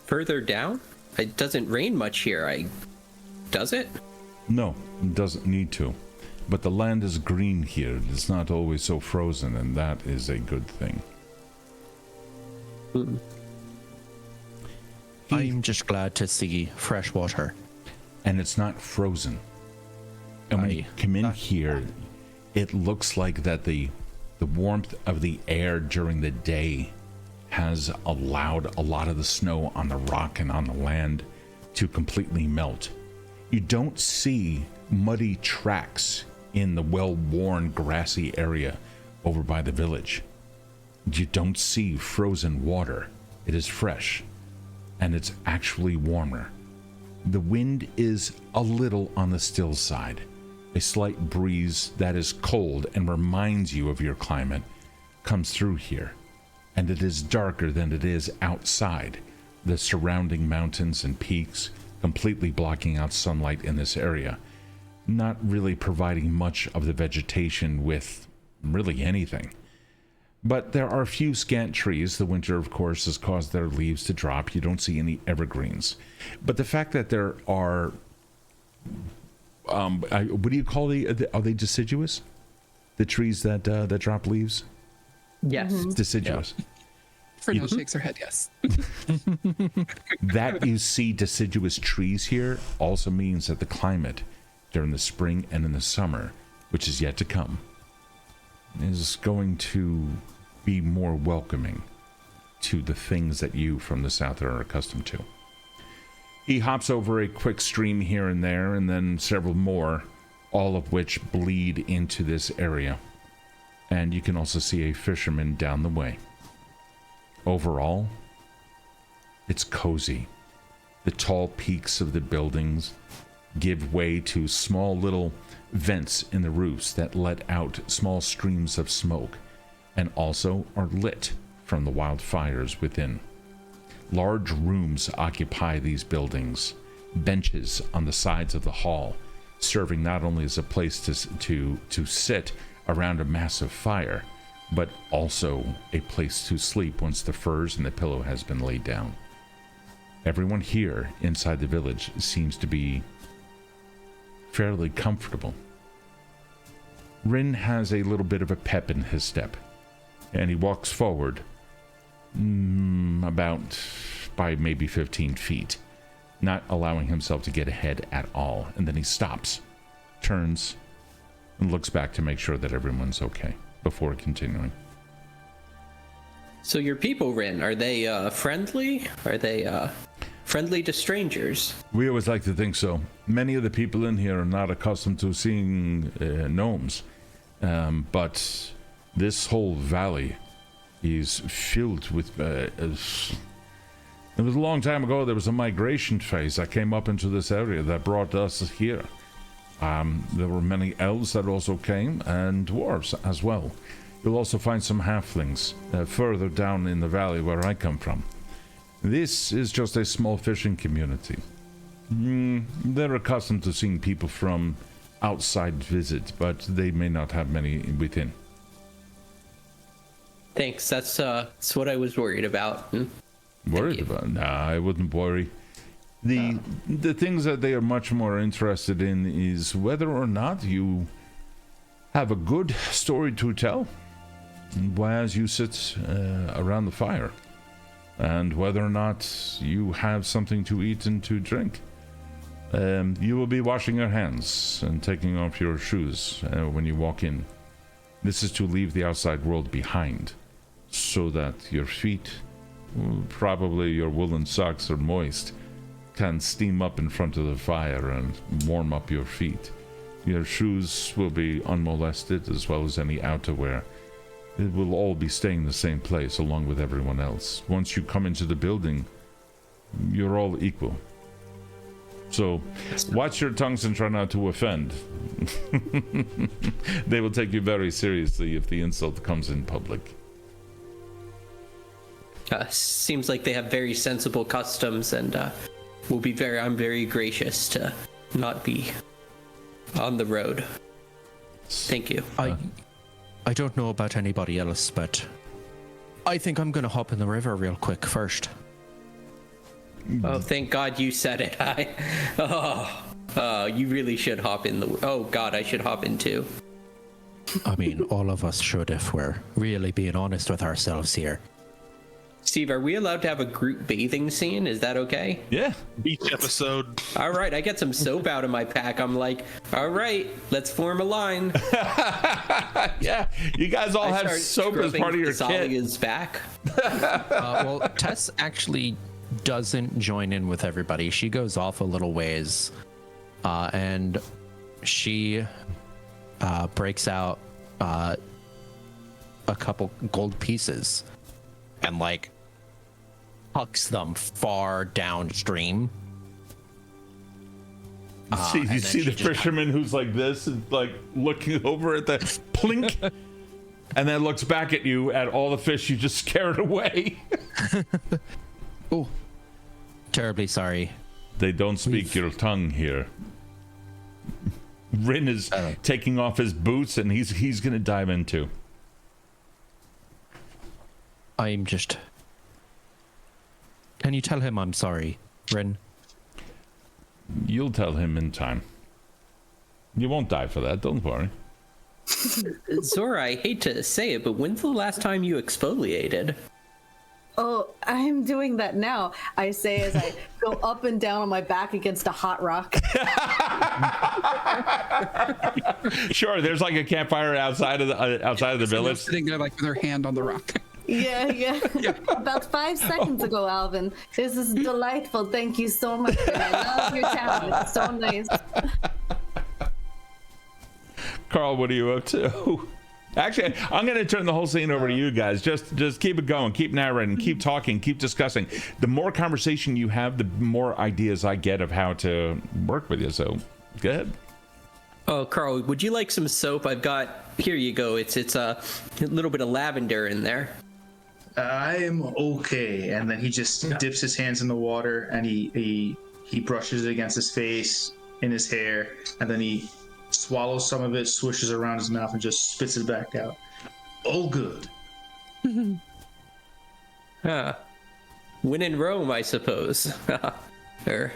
Further down? It doesn't rain much here. Does it? No, it doesn't need to. But the land is green here. It's not always so frozen, and that is a good thing. I'm just glad to see fresh water. And it's not frozen. And when you come in here, it looks like that the warmth of the air during the day has allowed a lot of the snow on the rock and on the land to completely melt. You don't see muddy tracks in the well-worn grassy area over by the village. You don't see frozen water. It is fresh, and it's actually warmer. The wind is a little on the still side. A slight breeze that is cold and reminds you of your climate comes through here, and it is darker than it is outside. The surrounding mountains and peaks completely blocking out sunlight in this area, not really providing much of the vegetation with really anything. But there are a few scant trees. The winter, of course, has caused their leaves to drop. You don't see any evergreens. But the fact that there are, what do you call are they deciduous? The trees that drop leaves? Yes. Deciduous. Yeah. Frenell shakes her head, yes. That you see deciduous trees here also means that the climate during the spring and in the summer, which is yet to come, is going to be more welcoming to the things that you from the south are accustomed to. He hops over a quick stream here and there, and then several more, all of which bleed into this area. And you can also see a fisherman down the way. Overall, it's cozy. The tall peaks of the buildings give way to small little vents in the roofs that let out small streams of smoke, and also are lit from the wildfires within. Large rooms occupy these buildings, benches on the sides of the hall, serving not only as a place to sit around a massive fire, but also a place to sleep once the furs and the pillow has been laid down. Everyone here inside the village seems to be fairly comfortable. Rin has a little bit of a pep in his step, and he walks forward about by maybe 15 feet, not allowing himself to get ahead at all. And then he stops, turns, and looks back to make sure that everyone's okay before continuing. So your people, Rin, are they friendly? Are they friendly to strangers? We always like to think so. Many of the people in here are not accustomed to seeing gnomes, but this whole valley is filled with... it was a long time ago, there was a migration phase that came up into this area that brought us here. There were many elves that also came, and dwarves as well. You'll also find some halflings further down in the valley where I come from. This is just a small fishing community. They're accustomed to seeing people from outside visit, but they may not have many within. Thanks, that's what I was worried about. Worried about? Nah, I wouldn't worry. The things that they are much more interested in is whether or not you have a good story to tell as you sit around the fire, and whether or not you have something to eat and to drink. You will be washing your hands and taking off your shoes when you walk in. This is to leave the outside world behind, so that your feet, probably your woolen socks are moist, can steam up in front of the fire and warm up your feet. Your shoes will be unmolested, as well as any outerwear. It will all be staying the same place along with everyone else. Once you come into the building, you're all equal. So watch your tongues and try not to offend. They will take you very seriously if the insult comes in public. Seems like they have very sensible customs, and I'm very gracious to not be on the road. Thank you. I don't know about anybody else, but I think I'm gonna hop in the river real quick first. Oh, thank God you said it. You really should hop in the... Oh God, I should hop in too. I mean, all of us should if we're really being honest with ourselves here. Steve, are we allowed to have a group bathing scene? Is that okay? Yeah. Beach episode. All right, I get some soap out of my pack. I'm like, all right, let's form a line. Yeah, you guys all have soap as part of your kit. Thessalia's back. Well, Tess actually doesn't join in with everybody. She goes off a little ways, and she breaks out a couple gold pieces and like hucks them far downstream. You see the fisherman who's like this, and like looking over at the plink, and then looks back at you at all the fish you just scared away. Oh, terribly sorry. They don't speak your tongue here. Rin is taking off his boots, and he's gonna dive in too. I'm just... Can you tell him I'm sorry, Rin? You'll tell him in time. You won't die for that, don't worry. Zora, I hate to say it, but when's the last time you exfoliated? Oh, I'm doing that now. I say as I go up and down on my back against a hot rock. Sure, there's like a campfire outside of the village. Sitting there like with her hand on the rock. Yeah. About 5 seconds ago, Alvin. This is delightful. Thank you so much. I love your town. It's so nice. Karl, what are you up to? Actually, I'm going to turn the whole scene over to you guys. Just keep it going, keep narrating, keep talking, keep discussing. The more conversation you have, the more ideas I get of how to work with you. So, go ahead. Oh, Karl, would you like some soap? I've got. Here you go. It's a little bit of lavender in there. I am okay. And then he just dips his hands in the water and he brushes it against his face, in his hair, and then he swallows some of it, swishes around his mouth, and just spits it back out. All good. When in Rome, I suppose. Or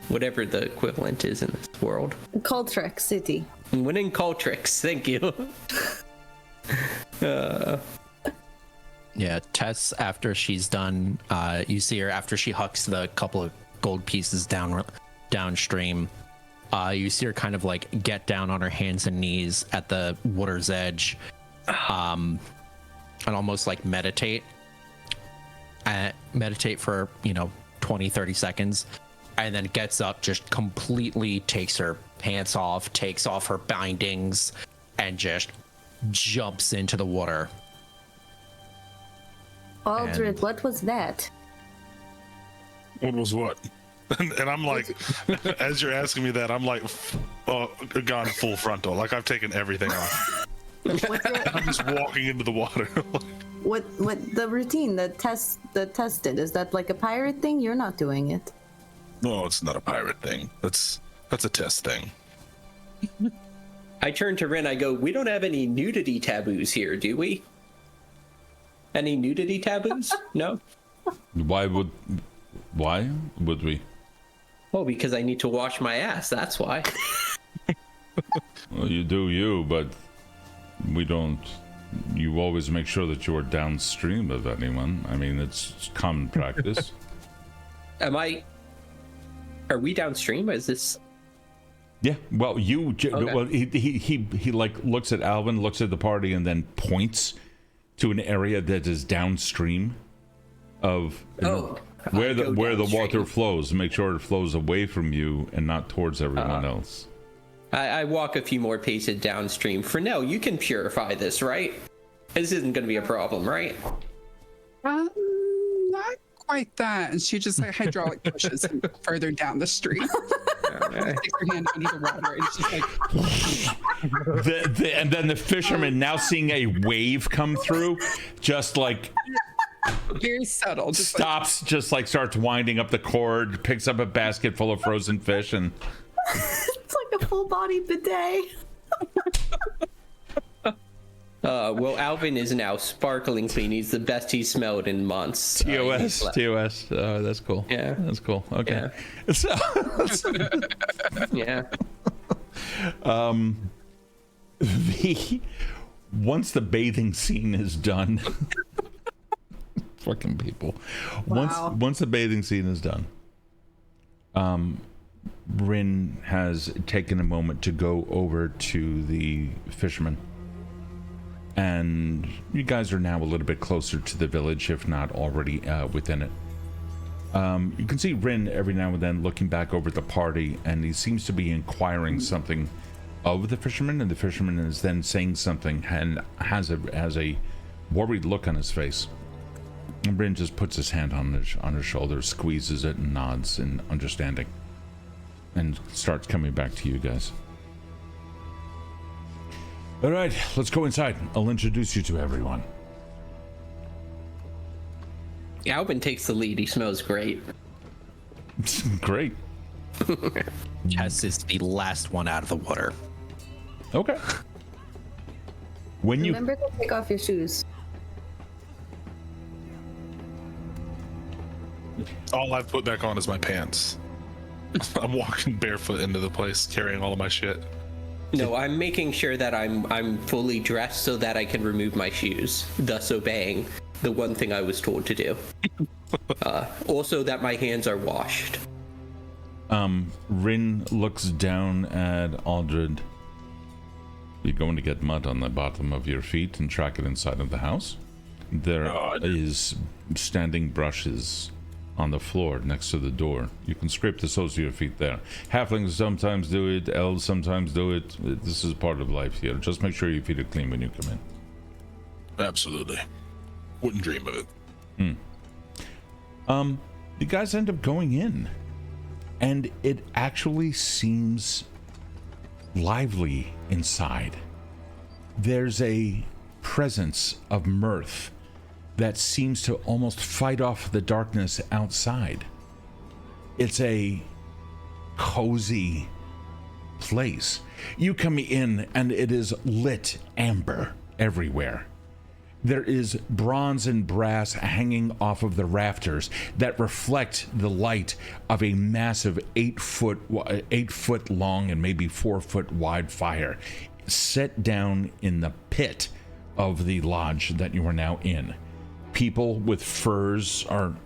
whatever the equivalent is in this world. Coltrek City. When in Coltrix, thank you. Yeah, Tess, after she's done, you see her after she hucks the couple of gold pieces downstream. You see her kind of like get down on her hands and knees at the water's edge, and almost like meditate for 20-30 seconds, and then gets up, just completely takes her pants off, takes off her bindings, and just jumps into the water. Aldred, what was that? What was what? And I'm like, as you're asking me that, I'm like, gone full frontal. Like I've taken everything off. I'm just walking into the water. What the routine, the test did, is that like a pirate thing? You're not doing it. No, it's not a pirate thing. That's a test thing. I turn to Rin, I go, we don't have any nudity taboos here, do we? Any nudity taboos? No? Why would we? Oh, because I need to wash my ass, that's why. Well, you do you, but we don't. You always make sure that you are downstream of anyone. I mean, it's common practice. Are we downstream? Is this... Yeah, well, Okay. Well, he like looks at Alvin, looks at the party, and then points to an area that is downstream of where the water flows. Make sure it flows away from you and not towards everyone else. I walk a few more paces downstream. Frenell, you can purify this, right? This isn't going to be a problem, right? Not quite that. And she just like hydraulic pushes him further down the street. Sticks her hand under the water and she's like. And then the fisherman, now seeing a wave come through, just like very subtle. Just stops, just like starts winding up the cord, picks up a basket full of frozen fish, and It's like a full body bidet. Well, Alvin is now sparkling clean. He's the best he's smelled in months. TOS. Oh, that's cool. Yeah. That's cool. Okay. Yeah. So, Yeah. once the bathing scene is done, Fucking people. Wow. Once the bathing scene is done, Rin has taken a moment to go over to the fisherman. And you guys are now a little bit closer to the village, if not already within it. You can see Rin every now and then looking back over the party, and he seems to be inquiring something of the fisherman, and the fisherman is then saying something and has a worried look on his face. And Rin just puts his hand on his shoulder, squeezes it, and nods in understanding, and starts coming back to you guys. All right, let's go inside. I'll introduce you to everyone. Alvin takes the lead. He smells great. Great. Tess is the last one out of the water. Okay. When you Remember to take off your shoes. All I've put back on is my pants. I'm walking barefoot into the place, carrying all of my shit. No, I'm making sure that I'm fully dressed so that I can remove my shoes, thus obeying the one thing I was told to do. Also that my hands are washed. Rin looks down at Aldred. You're going to get mud on the bottom of your feet and track it inside of the house. There is standing brushes on the floor next to the door. You can scrape the soles of your feet there. Halflings sometimes do it, elves sometimes do it. This is part of life here. Just make sure your feet are clean when you come in. Absolutely. Wouldn't dream of it. You guys end up going in, and it actually seems lively inside. There's a presence of mirth that seems to almost fight off the darkness outside. It's a cozy place. You come in and it is lit amber everywhere. There is bronze and brass hanging off of the rafters that reflect the light of a massive 8 foot long and maybe 4 foot wide fire set down in the pit of the lodge that you are now in. People with furs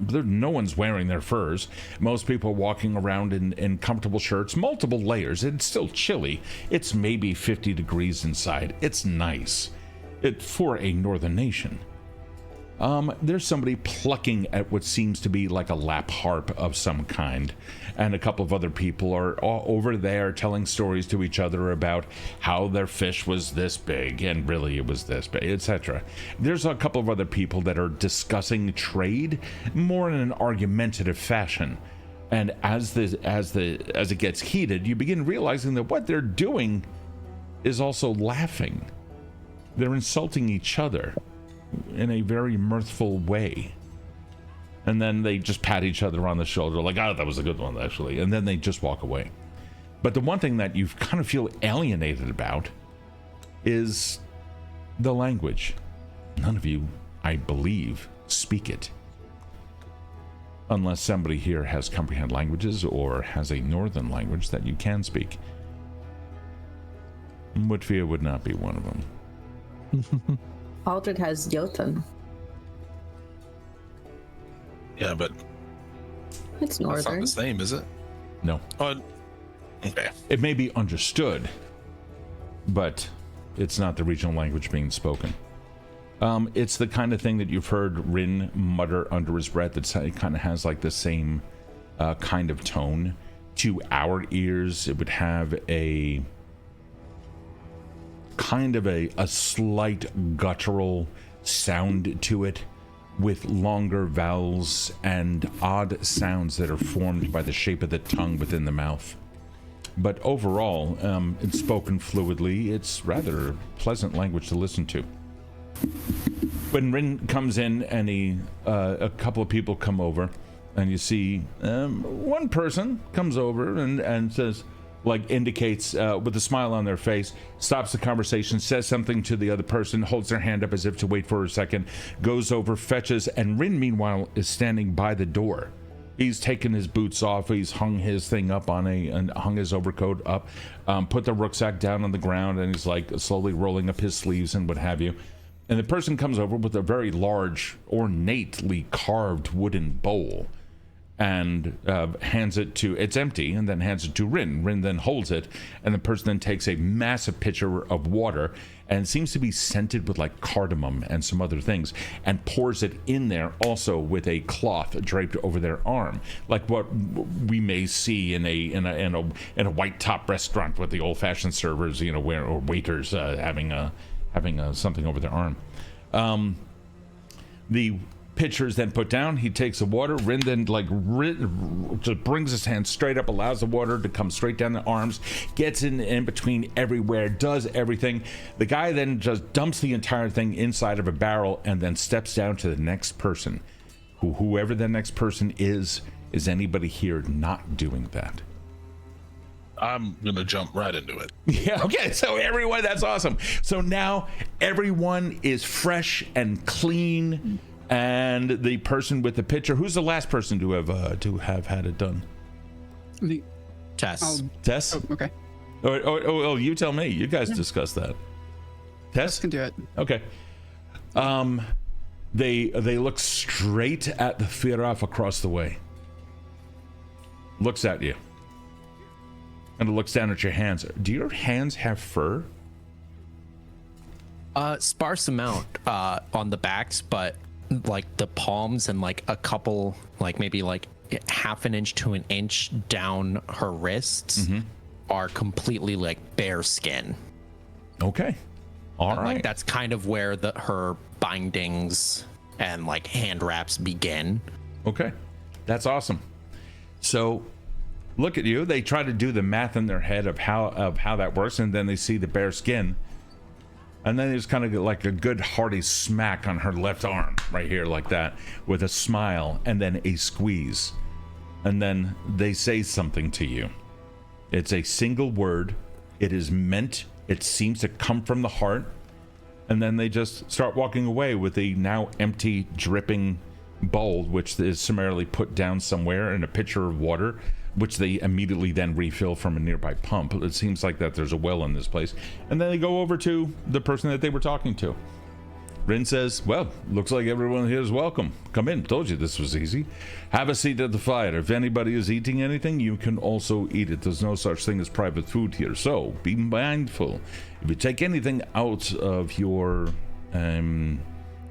no one's wearing their furs. Most people walking around in comfortable shirts, multiple layers. It's still chilly. It's maybe 50 degrees inside. It's nice. For a northern nation. There's somebody plucking at what seems to be like a lap harp of some kind, and a couple of other people are all over there telling stories to each other about how their fish was this big and really it was this big, etc. There's a couple of other people that are discussing trade more in an argumentative fashion, and as it gets heated, you begin realizing that what they're doing is also laughing. They're insulting each other in a very mirthful way. And then they just pat each other on the shoulder like, oh, that was a good one, actually. And then they just walk away. But the one thing that you kind of feel alienated about is the language. None of you, I believe, speak it. Unless somebody here has comprehend languages or has a northern language that you can speak. Woodfear would not be one of them. Aldred has Jotun. Yeah, but It's that's not northern. the same, is it? No. Okay. It may be understood, but it's not the regional language being spoken. It's the kind of thing that you've heard Rin mutter under his breath. It kind of has like the same kind of tone. To our ears, it would have a kind of a slight guttural sound to it, with longer vowels and odd sounds that are formed by the shape of the tongue within the mouth. But overall, it's spoken fluidly. It's rather pleasant language to listen to. When Rin comes in and a couple of people come over, and you see one person comes over and says, like indicates with a smile on their face, stops the conversation, says something to the other person, holds their hand up as if to wait for a second, goes over, fetches, and Rin meanwhile is standing by the door. He's taken his boots off, he's hung his thing up and hung his overcoat up, put the rucksack down on the ground, and he's like slowly rolling up his sleeves and what have you. And the person comes over with a very large, ornately carved wooden bowl and hands it to, it's empty, and then hands it to Rin. Rin then holds it, and the person then takes a massive pitcher of water, and it seems to be scented with like cardamom and some other things, and pours it in there also with a cloth draped over their arm, like what we may see in a white top restaurant with the old-fashioned servers, you know, or waiters having something over their arm. The pitcher is then put down. He takes the water. Rin then just brings his hand straight up, allows the water to come straight down the arms, gets in between everywhere, does everything. The guy then just dumps the entire thing inside of a barrel and then steps down to the next person. Whoever the next person is anybody here not doing that? I'm gonna jump right into it. Yeah, okay, so everyone, that's awesome. So now everyone is fresh and clean, and the person with the pitcher, who's the last person to have had it done? Tess. Tess? Oh, okay. Oh, you tell me. You guys discuss that. Tess can do it. Okay. They look straight at the Firaf across the way. Looks at you. And it looks down at your hands. Do your hands have fur? Sparse amount on the backs, but like the palms and like a couple, like maybe like half an inch to an inch down her wrists are completely like bare skin. Okay. All right. Like that's kind of where her bindings and like hand wraps begin. Okay. That's awesome. So look at you. They try to do the math in their head of how that works, and then they see the bare skin, and then there's kind of like a good hearty smack on her left arm right here, like that, with a smile, and then a squeeze, and then they say something to you. It's a single word. It is meant. It seems to come from the heart, and then they just start walking away with a now empty, dripping bowl, which is summarily put down somewhere, in a pitcher of water, which they immediately then refill from a nearby pump. It seems like that there's a well in this place. And then they go over to the person that they were talking to. Rin says, well, looks like everyone here is welcome. Come in. Told you this was easy. Have a seat at the fire. If anybody is eating anything, you can also eat it. There's no such thing as private food here. So be mindful. If you take anything out of your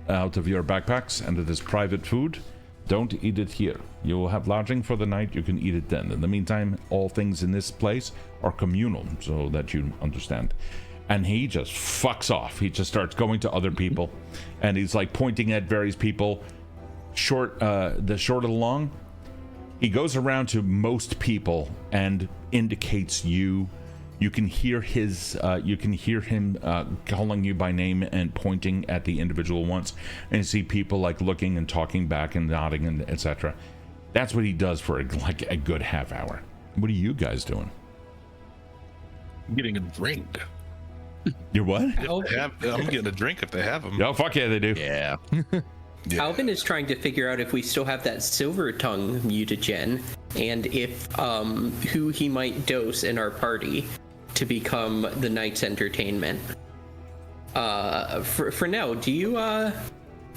backpacks and it is private food, don't eat it here. You will have lodging for the night. You can eat it then. In the meantime, all things in this place are communal, so that you understand. And he just fucks off. He just starts going to other people, and he's like pointing at various people. The short of the long, he goes around to most people and indicates you. You can hear him calling you by name and pointing at the individual ones, and you see people like looking and talking back and nodding and etc. That's what he does for like a good half hour. What are you guys doing? I'm getting a drink. You're what? I'm getting a drink if they have them. Oh, fuck yeah, they do. Yeah. Yeah. Alvin is trying to figure out if we still have that silver tongue mutagen, and if who he might dose in our party to become the night's entertainment. For now, do you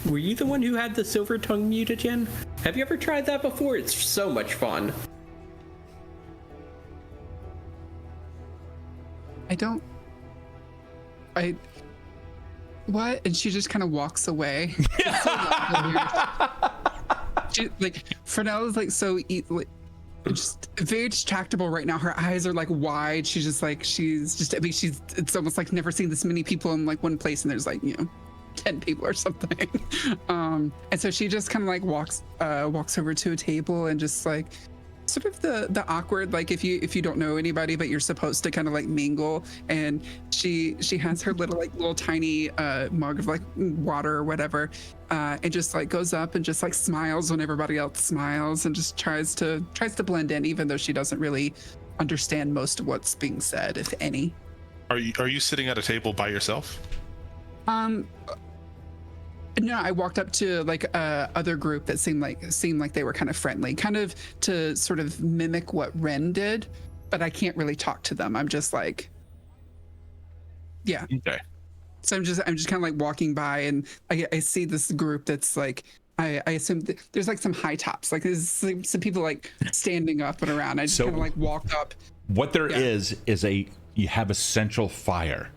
were you the one who had the silver tongue mutagen? Have you ever tried that before? It's so much fun. What? And she just kind of walks away. She, like, Frenell is like just very distractible right now. Her eyes are like wide. She's just like, it's almost like never seen this many people in like one place, and there's like, 10 people or something. And so she just kind of like walks over to a table and just like sort of the awkward, like if you don't know anybody but you're supposed to kind of like mingle, and she has her little tiny mug of like water or whatever, and just like goes up and just like smiles when everybody else smiles, and just tries to blend in, even though she doesn't really understand most of what's being said, if any. Are you sitting at a table by yourself? No, I walked up to like other group that seemed like they were kind of friendly, kind of to sort of mimic what Ren did, but I can't really talk to them. I'm just like, yeah. Okay. So I'm just kind of like walking by, and I see this group that's like, I assume there's like some high tops, like there's some people like standing up and around. I just kind of like walk up. What there is you have a central fire,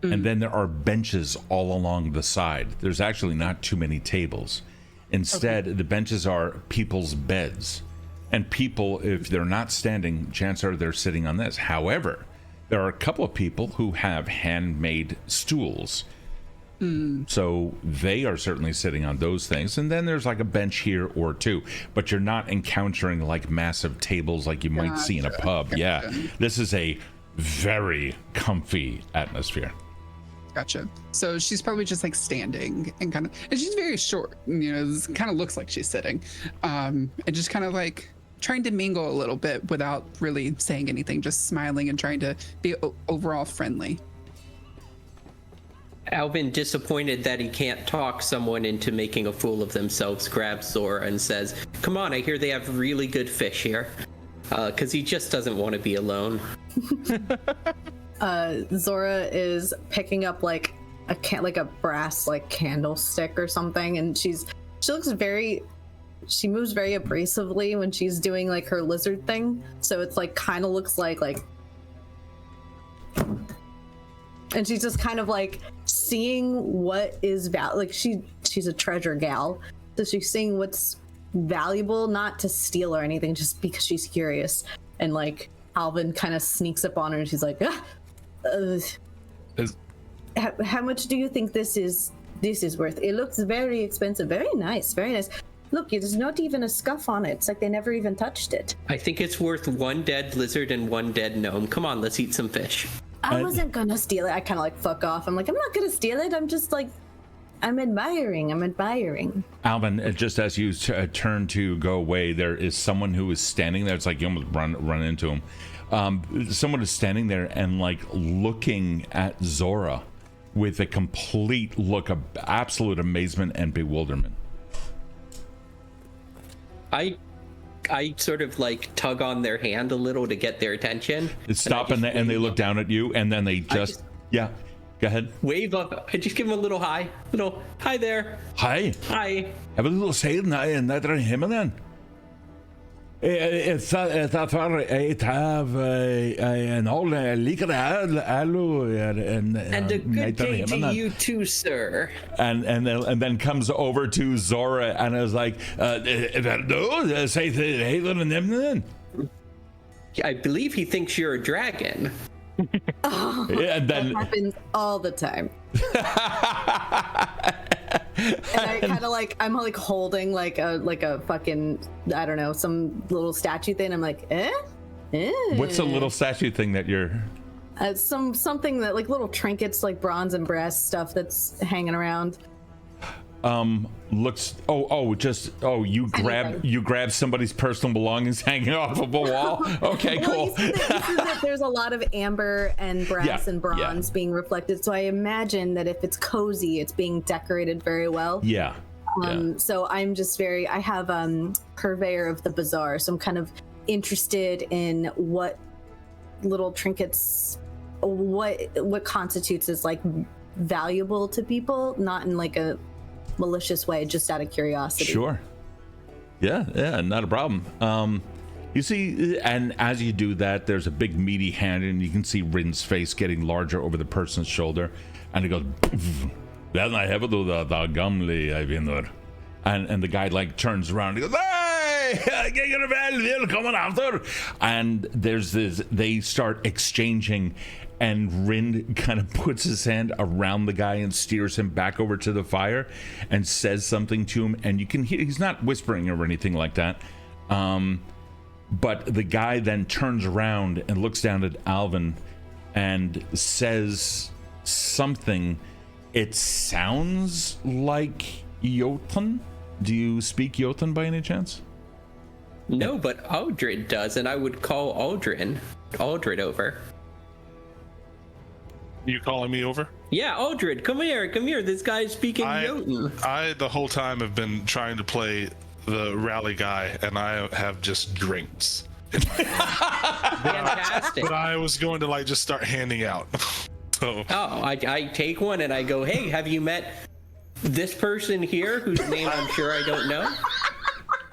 and then there are benches all along the side. There's actually not too many tables. Instead, the benches are people's beds, and people, if they're not standing, chances are they're sitting on this. However, there are a couple of people who have handmade stools. So they are certainly sitting on those things. And then there's like a bench here or two, but you're not encountering like massive tables like you might see in a pub. Gotcha. Yeah, this is a very comfy atmosphere. Gotcha. So she's probably just like standing and and she's very short, this kind of looks like she's sitting, and just kind of like trying to mingle a little bit without really saying anything, just smiling and trying to be overall friendly. Alvin, disappointed that he can't talk someone into making a fool of themselves, grabs Zora and says, "Come on, I hear they have really good fish here." Because he just doesn't want to be alone. Zora is picking up like a brass like candlestick or something, and she moves very abrasively when she's doing like her lizard thing. So it's like kind of looks like, and she's just kind of like seeing what is she's a treasure gal, so she's seeing what's valuable, not to steal or anything, just because she's curious. And like Alvin kind of sneaks up on her, and she's like, how much do you think this is worth? It looks very expensive. Very nice. Look, there's not even a scuff on it. It's like they never even touched it. I think it's worth one dead lizard and one dead gnome. Come on, let's eat some fish. I wasn't gonna steal it. I kind of like fuck off. I'm like, I'm not gonna steal it. I'm just like, I'm admiring. Alvin, just as you turn to go away, there is someone who is standing there. It's like you almost run into him. Someone is standing there and like looking at Zora with a complete look of absolute amazement and bewilderment. I sort of like tug on their hand a little to get their attention. Stop and they look down at you, and then they just go ahead. Wave up. I just give them a little hi there. Hi. Have a little say in that himmelen. It's for it have an old leaker and a good day to you too, sir. And then comes over to Zora and is like, say I believe he thinks you're a dragon. And then that happens all the time. And I kind of like, I'm like holding like a fucking, I don't know, some little statue thing. I'm like, What's a little statue thing that you're? Something that like little trinkets, like bronze and brass stuff that's hanging around. Looks. You grab somebody's personal belongings hanging off of a wall. Okay, cool. You see that there's a lot of amber and brass and bronze being reflected, so I imagine that if it's cozy, it's being decorated very well. Yeah. So I'm just I have purveyor of the bazaar, so I'm kind of interested in what little trinkets, what constitutes as like valuable to people, not in like a malicious way, just out of curiosity. Sure. Yeah, not a problem. You see, and as you do that, there's a big meaty hand, and you can see Rin's face getting larger over the person's shoulder, and he goes, "Then I have to do the gamle I vinner." And the guy like turns around and he goes, "Hey, welcome after." And there's this, they start exchanging, and Rin kind of puts his hand around the guy and steers him back over to the fire and says something to him, and you can hear, he's not whispering or anything like that, but the guy then turns around and looks down at Alvin and says something. It sounds like Jotun. Do you speak Jotun by any chance? No, but Aldred does, and I would call Aldred over. You calling me over? Yeah, Aldred, come here. This guy's speaking Jotun. I the whole time have been trying to play the rally guy, and I have just drinks. Fantastic. But I was going to like just start handing out. So I take one and I go, hey, have you met this person here whose name I'm sure I don't know?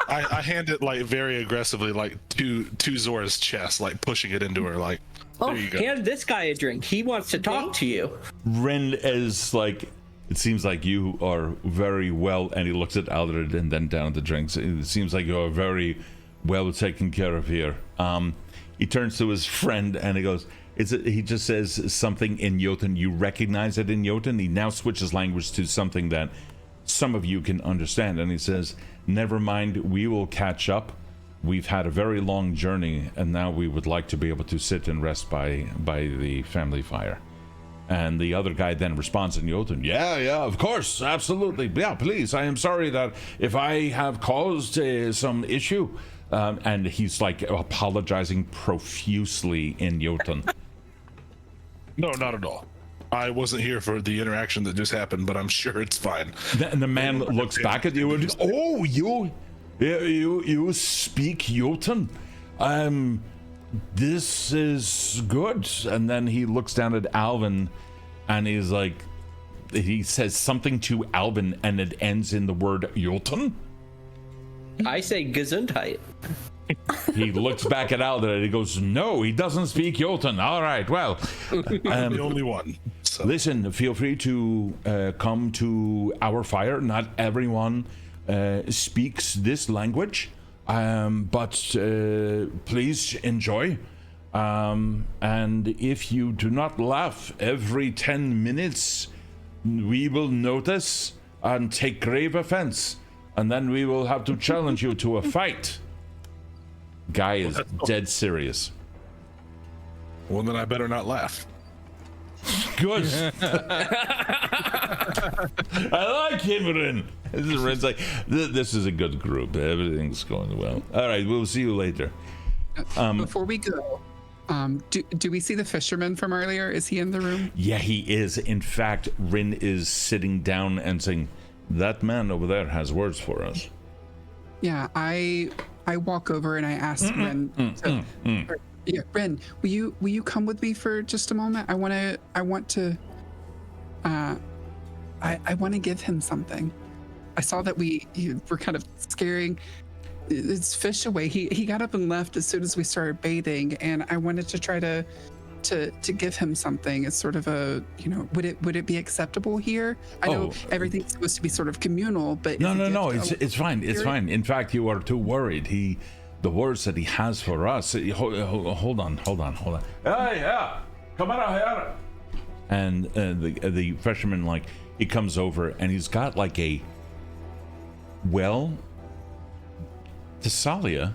I hand it like very aggressively, like to Zora's chest, like pushing it into her, like, there you go. Hand this guy a drink. He wants to talk to you. Rin is like, it seems like you are very well, and he looks at Aldred and then down at the drinks. It seems like you are very well taken care of here. He turns to his friend and he goes, he just says something in Jotun. You recognize it in Jotun. He now switches language to something that some of you can understand. And he says, never mind, we will catch up. We've had a very long journey, and now we would like to be able to sit and rest by the family fire. And the other guy then responds in Jotun, yeah, of course, absolutely. Yeah, please, I am sorry that if I have caused some issue. And he's like apologizing profusely in Jotun. No, not at all. I wasn't here for the interaction that just happened, but I'm sure it's fine. And the man looks back at you and, oh, you speak Jotun? This is good. And then he looks down at Alvin and he's like, he says something to Alvin and it ends in the word Jotun. I say Gesundheit. He looks back at Aldred and he goes, no, he doesn't speak Jotun. All right, well. I'm the only one. So. Listen, feel free to come to our fire. Not everyone speaks this language, but please enjoy. And if you do not laugh every 10 minutes, we will notice and take grave offense. And then we will have to challenge you to a fight. Guy is dead serious. Well, then I better not laugh. Good. I like him, Rin. Rin's like, this is a good group. Everything's going well. All right, we'll see you later. Before we go, do we see the fisherman from earlier? Is he in the room? Yeah, he is. In fact, Rin is sitting down and saying, that man over there has words for us. Yeah, I walk over and I ask Rin. Yeah, Rin, will you come with me for just a moment? I want to give him something. I saw that we were kind of scaring his fish away. He got up and left as soon as we started bathing, and I wanted to try to give him something as sort of a, would it be acceptable here? I know everything's supposed to be sort of communal, but no, it's fine. It's fine. In fact, you are too worried. The words that he has for us. Hold on. Hey, yeah, come out here. And the fisherman, he comes over and he's got Thessalia,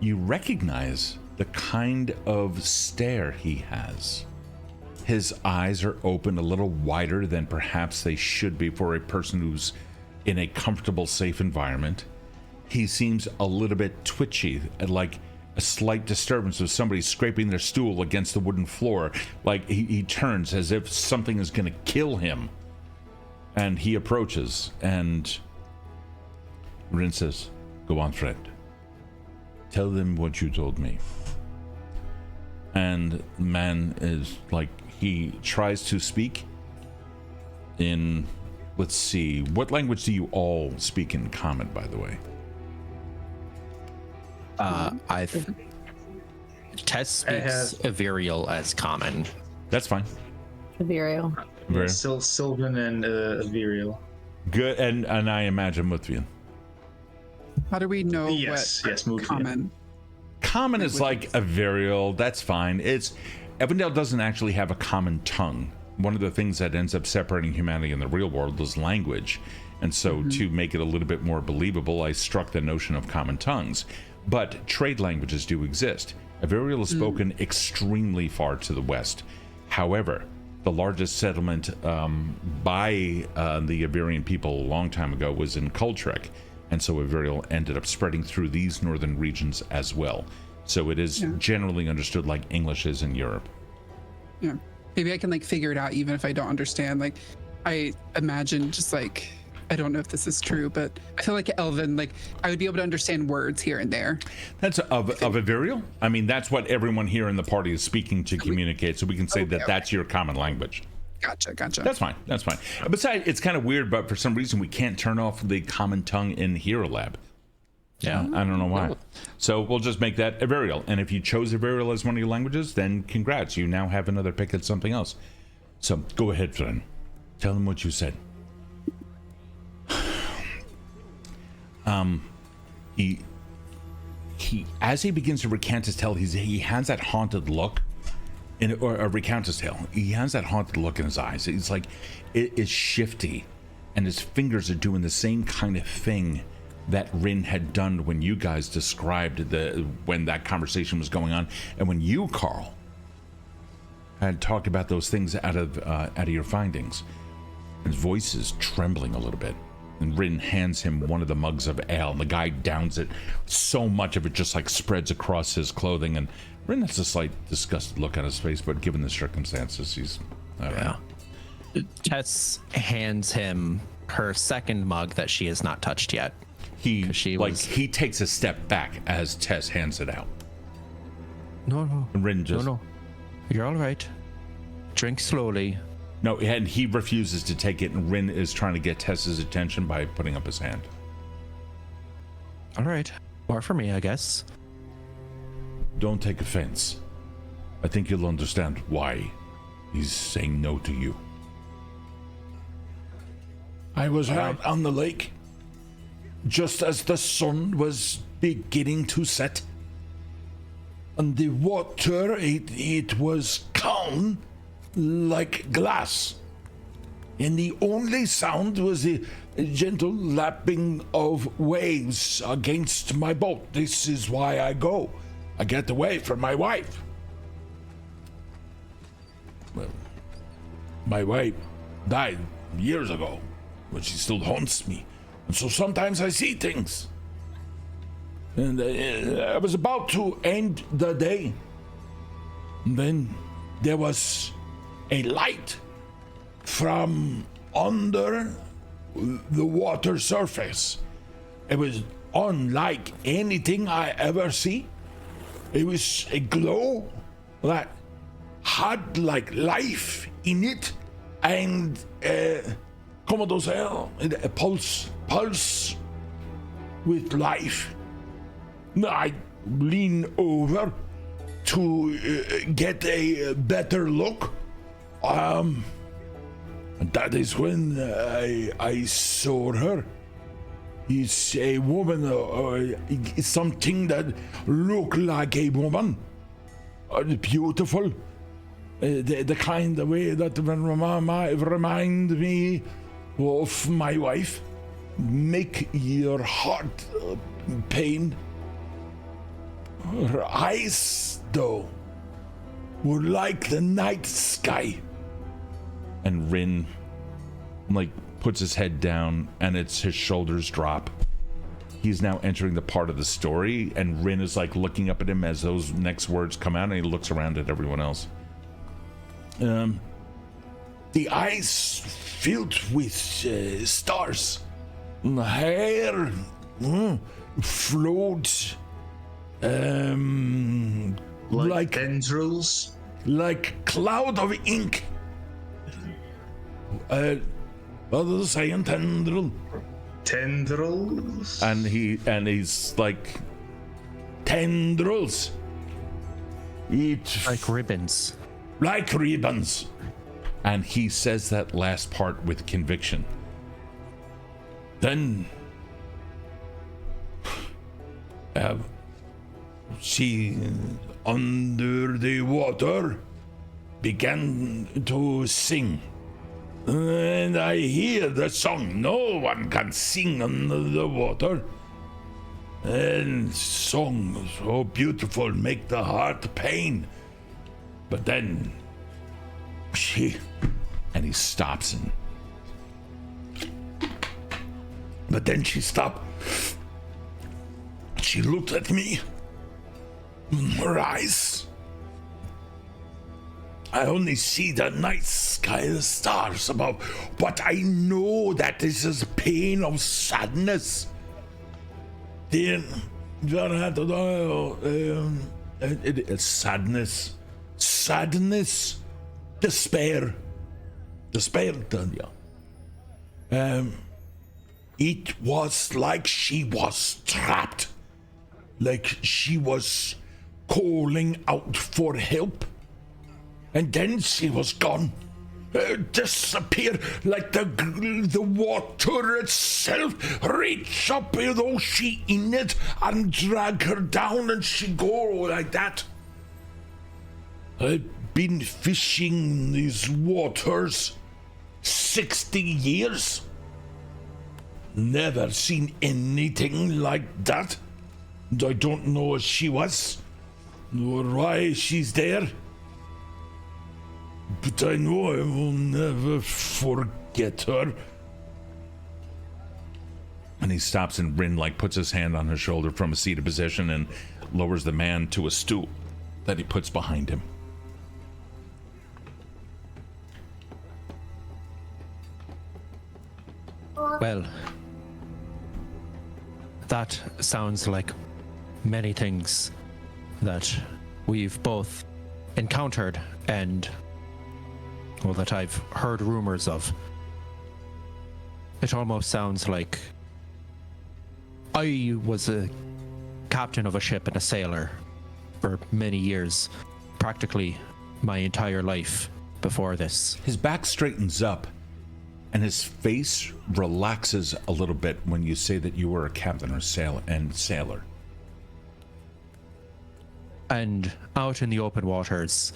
you recognize the kind of stare he has. His eyes are open a little wider than perhaps they should be for a person who's in a comfortable, safe environment. He seems a little bit twitchy, like a slight disturbance of somebody scraping their stool against the wooden floor. Like he turns as if something is going to kill him. And he approaches, and Rin says, go on, friend. Tell them what you told me. And the man is he tries to speak in, let's see, what language do you all speak in common, by the way? Tess speaks Avirial as common. That's fine. Avirial. Sylvan and Avirial. Good, and I imagine Mutvian. How do we know yes, what common? Common is like Avirial. That's fine. Evandale doesn't actually have a common tongue. One of the things that ends up separating humanity in the real world is language. And so to make it a little bit more believable, I struck the notion of common tongues. But trade languages do exist. Avirial is spoken extremely far to the west. However, the largest settlement by the Avirian people a long time ago was in Kultrek. And so Avirial ended up spreading through these northern regions as well. So it is generally understood like English is in Europe. Yeah. Maybe I can figure it out even if I don't understand. I imagine just I don't know if this is true, but I feel like Elven, like I would be able to understand words here and there. That's of a Virial. I mean, that's what everyone here in the party is speaking to communicate. So we can say that's your common language. Gotcha. That's fine. Besides, it's kind of weird, but for some reason we can't turn off the common tongue in Hero Lab. Yeah, I don't know why. So we'll just make that a Virial. And if you chose a Virial as one of your languages, then congrats. You now have another pick at something else. So go ahead, friend. Tell them what you said. He as he begins to recant his tale, he has that haunted look, or recount his tale. He has that haunted look in his eyes. It's like it is shifty, and his fingers are doing the same kind of thing that Rin had done when you guys described when that conversation was going on, and when you, Karl, had talked about those things out of your findings. His voice is trembling a little bit. And Rin hands him one of the mugs of ale, and the guy downs it. So much of it just like spreads across his clothing, and Rin has a slight disgusted look on his face, but given the circumstances, he's... Tess hands him her second mug that she has not touched yet. He takes a step back as Tess hands it out. No. And Rin just... No. You're all right. Drink slowly. No, and he refuses to take it, and Rin is trying to get Tess's attention by putting up his hand. All right. More for me, I guess. Don't take offense. I think you'll understand why he's saying no to you. I was out on the lake just as the sun was beginning to set. And the water, it was calm like glass. And the only sound was the gentle lapping of waves against my boat. This is why I go. I get away from my wife. Well, my wife died years ago, but she still haunts me. And so sometimes I see things. And I was about to end the day. And then there was a light from under the water surface. It was unlike anything I ever see. It was a glow that had like life in it, and como do a pulse with life. I lean over to get a better look. And that is when I saw her. It's a woman, something that looked like a woman. Beautiful. The kind of way that remind me of my wife. Make your heart pain. Her eyes, though, were like the night sky. And Rin, puts his head down, and his shoulders drop. He's now entering the part of the story, and Rin is looking up at him as those next words come out, and he looks around at everyone else. The eyes filled with stars. The hair flowed like tendrils, like cloud of ink. Others saying tendrils, and he's like tendrils. It's like ribbons. Like ribbons. And he says that last part with conviction. Then she, under the water, began to sing. And I hear the song. No one can sing under the water. And song so beautiful, make the heart pain. But then and he stops and... But then she stopped. She looked at me. Her eyes I only see the night sky, the stars above, but I know that this is pain of sadness. Then, it's sadness, despair, Tanya. It was like she was trapped, like she was calling out for help. And then she was gone. Disappear like the water itself. Reach up with all she in it and drag her down, and she go like that. I've been fishing these waters 60 years. Never seen anything like that. And I don't know what she was, nor why she's there. But I know I will never forget her. And he stops, and Rin puts his hand on her shoulder from a seated position and lowers the man to a stool that he puts behind him. Well, that sounds like many things that we've both encountered and, well, that I've heard rumors of. It almost sounds like I was a captain of a ship and a sailor for many years, practically my entire life before this. His back straightens up, and his face relaxes a little bit when you say that you were a captain or sailor. And out in the open waters,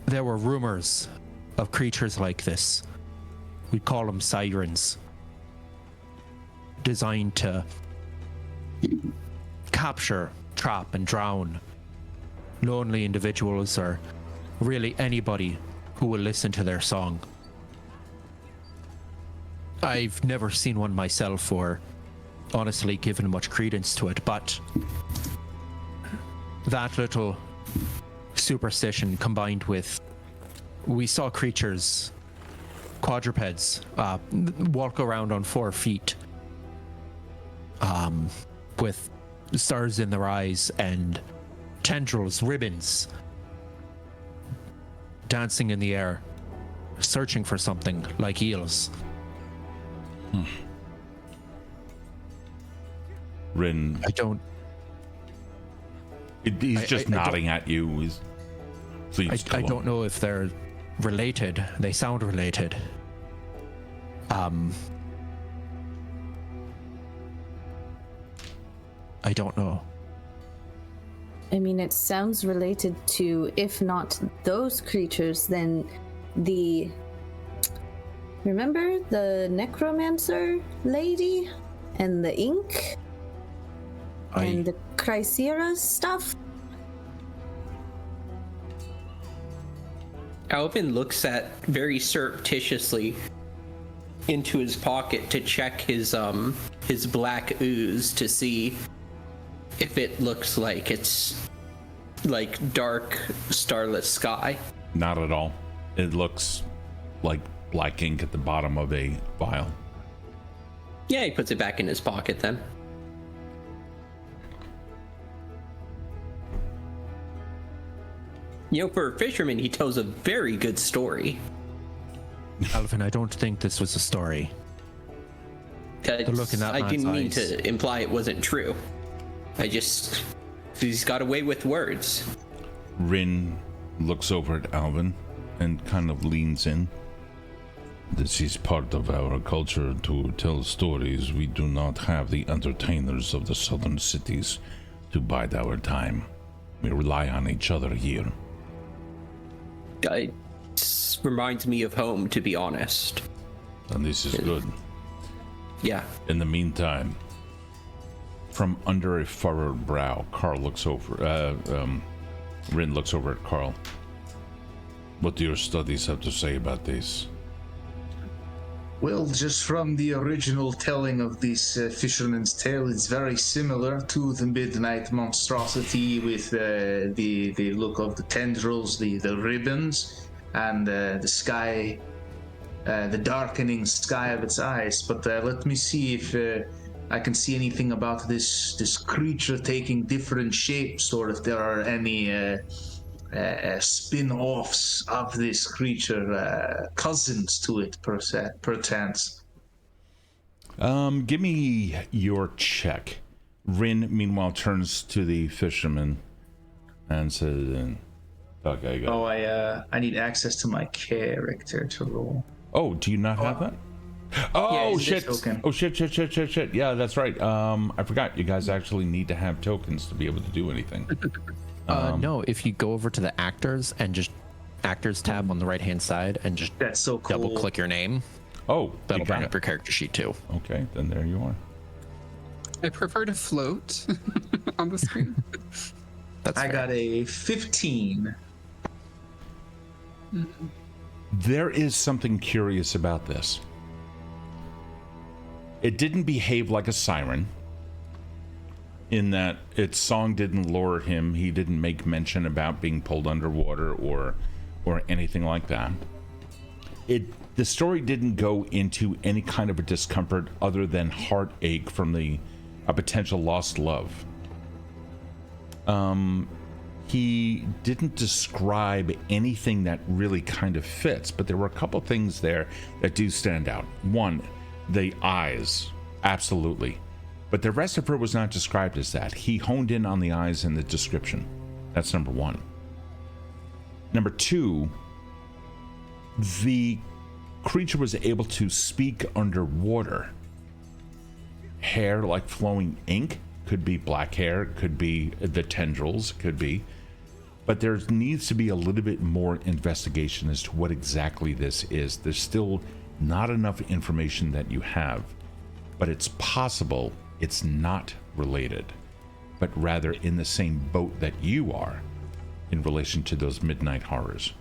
there were rumors of creatures like this. We call them sirens, designed to capture, trap, and drown lonely individuals, or really anybody who will listen to their song. I've never seen one myself or honestly given much credence to it, but that little superstition combined with, we saw creatures, quadrupeds, walk around on 4 feet, with stars in their eyes and tendrils, ribbons, dancing in the air, searching for something like eels. Rin, he's just nodding at you. Please I don't know if they're related. They sound related. I don't know. I mean, it sounds related to, if not those creatures, then the... Remember the necromancer lady? And the ink? And the Chrysera stuff? Alvin looks at very surreptitiously into his pocket to check his black ooze to see if it looks like it's like dark starless sky. Not at all. It looks like black ink at the bottom of a vial. Yeah, he puts it back in his pocket then. You know, for a fisherman, he tells a very good story. Alvin, I don't think this was a story. Look in that I didn't mean eyes. to imply it wasn't true. He's got away with words. Rin looks over at Alvin and kind of leans in. This is part of our culture to tell stories. We do not have the entertainers of the southern cities to bide our time. We rely on each other here. It reminds me of home, to be honest. And this is good. Yeah. In the meantime, from under a furrowed brow, Rin looks over at Karl. What do your studies have to say about this? Well, just from the original telling of this fisherman's tale, it's very similar to the midnight monstrosity with the look of the tendrils, the ribbons, and the sky, the darkening sky of its eyes. But let me see if I can see anything about this creature taking different shapes, or if there are any spin-offs of this creature, cousins to it, perchance. Give me your check. Rin, meanwhile, turns to the fisherman and says, "Okay, go." Oh, I need access to my character to roll. Oh, do you not have that? Oh, Yeah, shit. token. Oh, shit. Yeah, that's right. I forgot. You guys actually need to have tokens to be able to do anything. No, if you go over to the actors and just actors tab on the right hand side and just That's so cool. double click your name, Oh, that'll you bring got up your character sheet too. it. Okay, then there you are. I prefer to float on the screen. That's I fair. got a 15. There is something curious about this. It didn't behave like a siren, in that its song didn't lure him. He didn't make mention about being pulled underwater or anything like that. The story didn't go into any kind of a discomfort other than heartache from a potential lost love. He didn't describe anything that really kind of fits, but there were a couple things there that do stand out. One, the eyes, absolutely. But the rest of her was not described as that. He honed in on the eyes in the description. That's number one. Number two, the creature was able to speak underwater. Hair like flowing ink, could be black hair, could be the tendrils, could be. But there needs to be a little bit more investigation as to what exactly this is. There's still not enough information that you have, but it's possible it's not related, but rather in the same boat that you are in relation to those midnight horrors.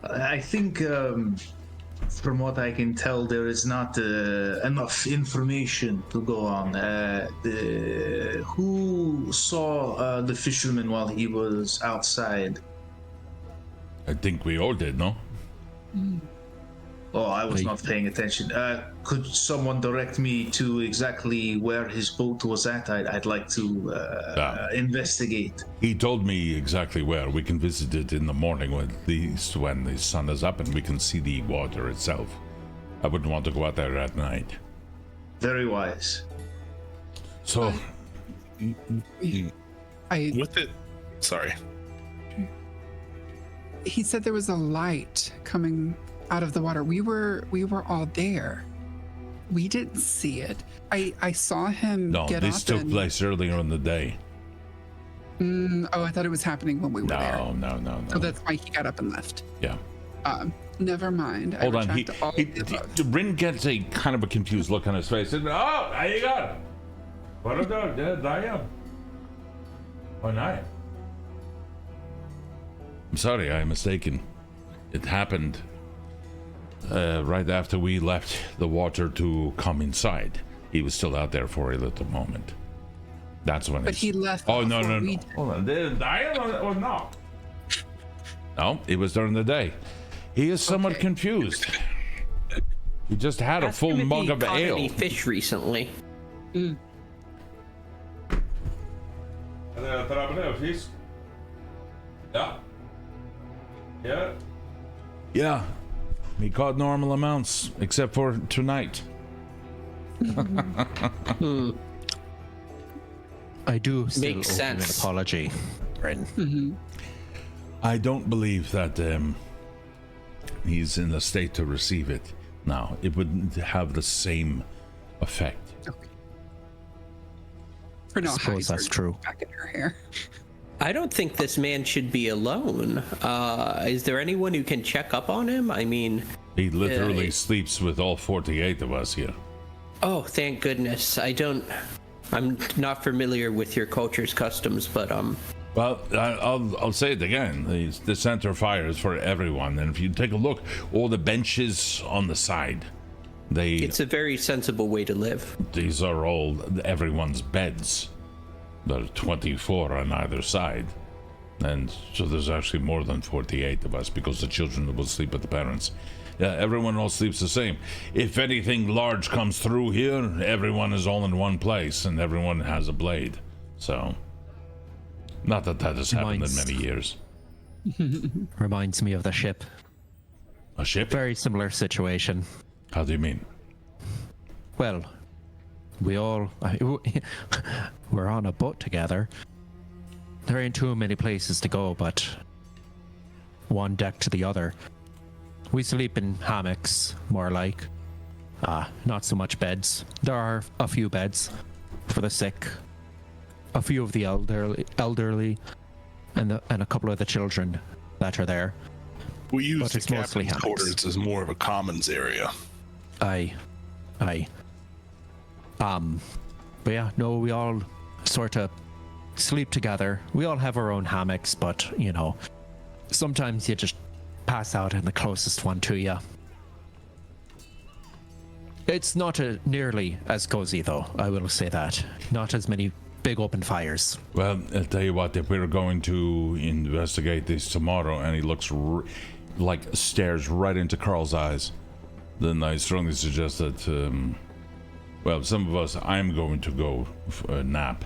I think, from what I can tell, there is not enough information to go on. Who saw the fisherman while he was outside? I think we all did, no? Oh, I was not paying attention. Could someone direct me to exactly where his boat was at? I'd like to investigate. He told me exactly where. We can visit it in the morning when the sun is up and we can see the water itself. I wouldn't want to go out there at night. Very wise. So, With it, sorry. He said there was a light coming out of the water. We were all there. We didn't see it. I saw him no, get this up took and... place earlier in the day. Oh, I thought it was happening when we were there. No. So that's why he got up and left. Yeah. Never mind. Hold on. Rin gets a kind of a confused look on his face. Oh, there you go. What are I am. Oh, no. I'm sorry, I'm mistaken. It happened right after we left the water to come inside. He was still out there for a little moment. That's when. But he left. Oh no! before we did. Hold on. Did I or no? No, it was during the day. He is somewhat confused. He just had a full mug of ale. Any fish recently? Yeah. He caught normal amounts, except for tonight. I do still Makes owe you an sense. apology, Ren. I don't believe that he's in the state to receive it now. It wouldn't have the same effect. For no Suppose that's true. Back in her hair. I don't think this man should be alone. Is there anyone who can check up on him? I mean, He literally sleeps with all 48 of us here. oh, thank goodness. I'm not familiar with your culture's customs, but Well, I'll say it again. The center fire is for everyone, and if you take a look, all the benches on the side, It's a very sensible way to live. these are all everyone's beds. There are 24 on either side, and so there's actually more than 48 of us because the children will sleep with the parents. Yeah, everyone all sleeps the same. If anything large comes through here, everyone is all in one place, and everyone has a blade. So. Not that has happened in many years. Reminds me of the ship. A ship? Very similar situation. How do you mean? Well, we're on a boat together. There ain't too many places to go, but one deck to the other. We sleep in hammocks, more like. Not so much beds. There are a few beds for the sick. A few of the elderly, and a couple of the children that are there. We use But the it's mostly captain's hammocks. quarters as more of a commons area. Aye. But yeah, no, we all sort of sleep together. We all have our own hammocks, but you know, sometimes you just pass out in the closest one to you. It's not nearly as cozy, though. I will say that. Not as many big open fires. Well, I'll tell you what, if we're going to investigate this tomorrow, and he looks stares right into Carl's eyes, then I strongly suggest that, well, some of us, I'm going to go for a nap,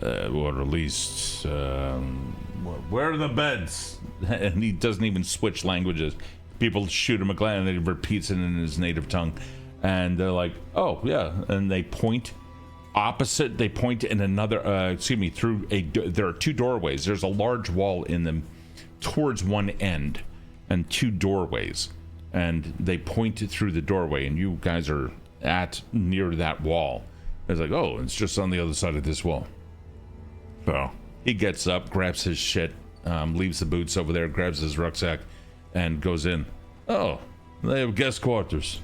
or at least, where are the beds? And he doesn't even switch languages. People shoot him a glance, and he repeats it in his native tongue, and they're like, oh, yeah, and they point opposite, they point in another, through there are two doorways. There's a large wall in them towards one end, and two doorways, and they point it through the doorway, and you guys are near that wall. It's like, oh, it's just on the other side of this wall. So he gets up, grabs his shit, leaves the boots over there, grabs his rucksack, and goes in. Oh, they have guest quarters.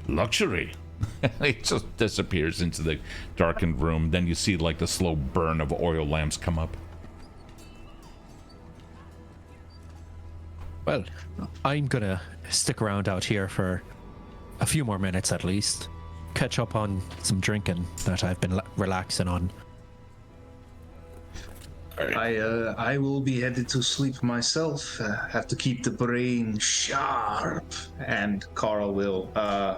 Luxury. He just disappears into the darkened room. Then you see like the slow burn of oil lamps come up. Well, I'm gonna stick around out here for a few more minutes at least. Catch up on some drinking that I've been relaxing on. I will be headed to sleep myself. Have to keep the brain sharp. And Karl will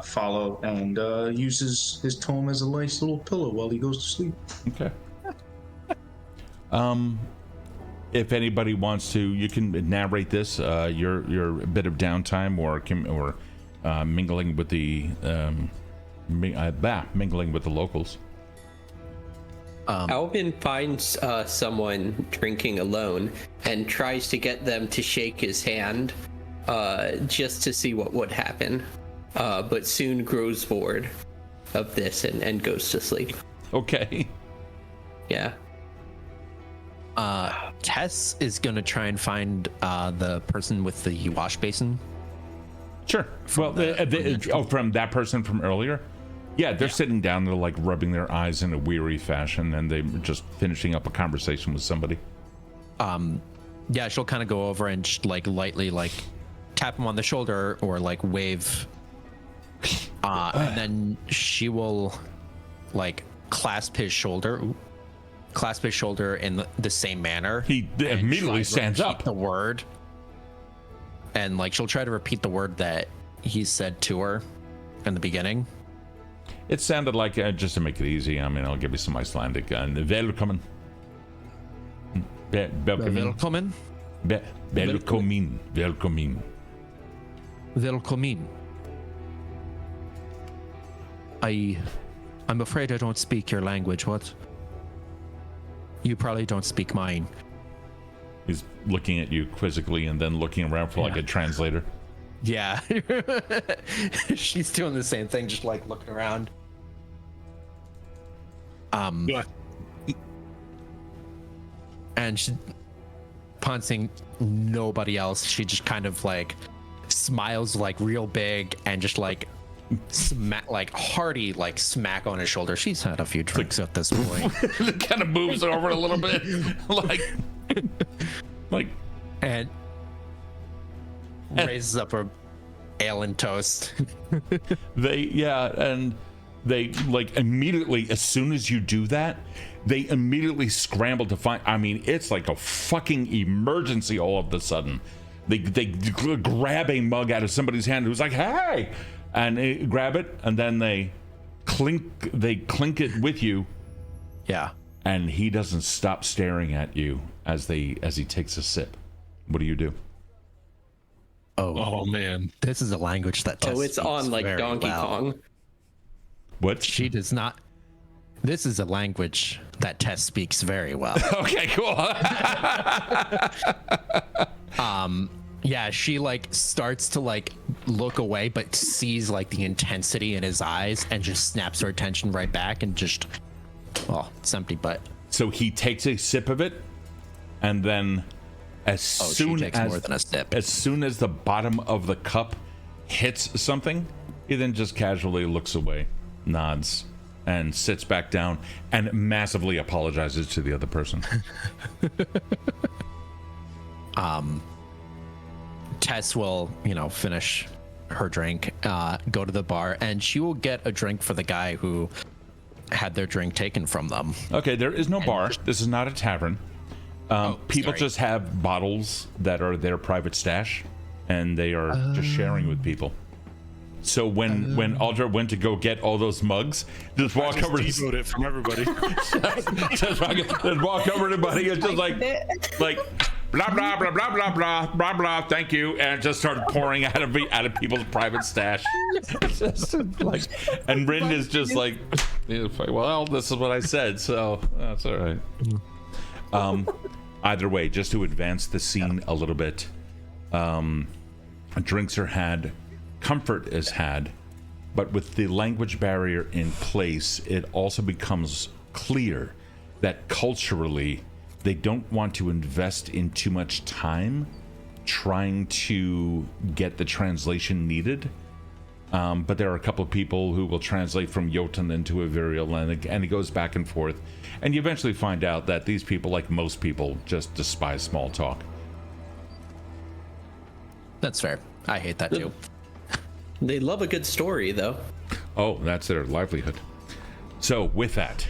follow and uses his tome as a nice little pillow while he goes to sleep. Okay. If anybody wants to, you can narrate this. Your bit of downtime or mingling with the mingling with the locals. Alvin finds someone drinking alone and tries to get them to shake his hand just to see what would happen, but soon grows bored of this and goes to sleep. Okay. Yeah. Tess is gonna try and find the person with the wash basin. Sure. From that person from earlier? Yeah, they're sitting down, they're like rubbing their eyes in a weary fashion, and they're just finishing up a conversation with somebody. Yeah, she'll kind of go over and just, like lightly like tap him on the shoulder or like wave. And then she will like clasp his shoulder in the same manner. He immediately stands up. The word. And like she'll try to repeat the word that he said to her in the beginning. It sounded like, just to make it easy, I mean, I'll give you some Icelandic. Velkomin. Velkomin. Velkomin. Velkomin. Velkomin. I'm afraid I don't speak your language. What? You probably don't speak mine. He's looking at you quizzically and then looking around for like a translator. Yeah. She's doing the same thing, just like looking around. And she, upon seeing nobody else, she just kind of like smiles like real big and just like hearty smack on his shoulder. She's had a few drinks at this point. It kind of moves over a little bit, and raises up her ale and toast. And they immediately, as soon as you do that, they immediately scramble to find. I mean, it's like a fucking emergency all of a sudden. They grab a mug out of somebody's hand who's like, "Hey!" and they grab it, and then they clink it with you. Yeah. And he doesn't stop staring at you as he takes a sip. What do you do? Oh man, this is a language that Tess it's on like Donkey Kong. What? She does not. This is a language that Tess speaks very well. Okay, cool. Yeah, she starts to look away, but sees the intensity in his eyes and just snaps her attention right back and just, it's empty. But so he takes a sip of it, and then as soon as the bottom of the cup hits something, he then just casually looks away, nods, and sits back down and massively apologizes to the other person. Tess will, finish her drink, go to the bar, and she will get a drink for the guy who had their drink taken from them. Okay, there is no bar. This is not a tavern. People just have bottles that are their private stash, and they are just sharing with people. So when Aldred went to go get all those mugs, just walk over to it from everybody. just walk over to Buddy and just like blah blah blah blah blah blah blah blah. Thank you, and just started pouring out of people's private stash. And Rin is just like, well, this is what I said, so that's all right. Either way, just to advance the scene a little bit, drinks are had. Comfort is had, but with the language barrier in place, it also becomes clear that culturally they don't want to invest in too much time trying to get the translation needed. But there are a couple of people who will translate from Jotun into Avirial, and it goes back and forth. And you eventually find out that these people, like most people, just despise small talk. That's fair. I hate that too. They love a good story, though. Oh, that's their livelihood. So with that,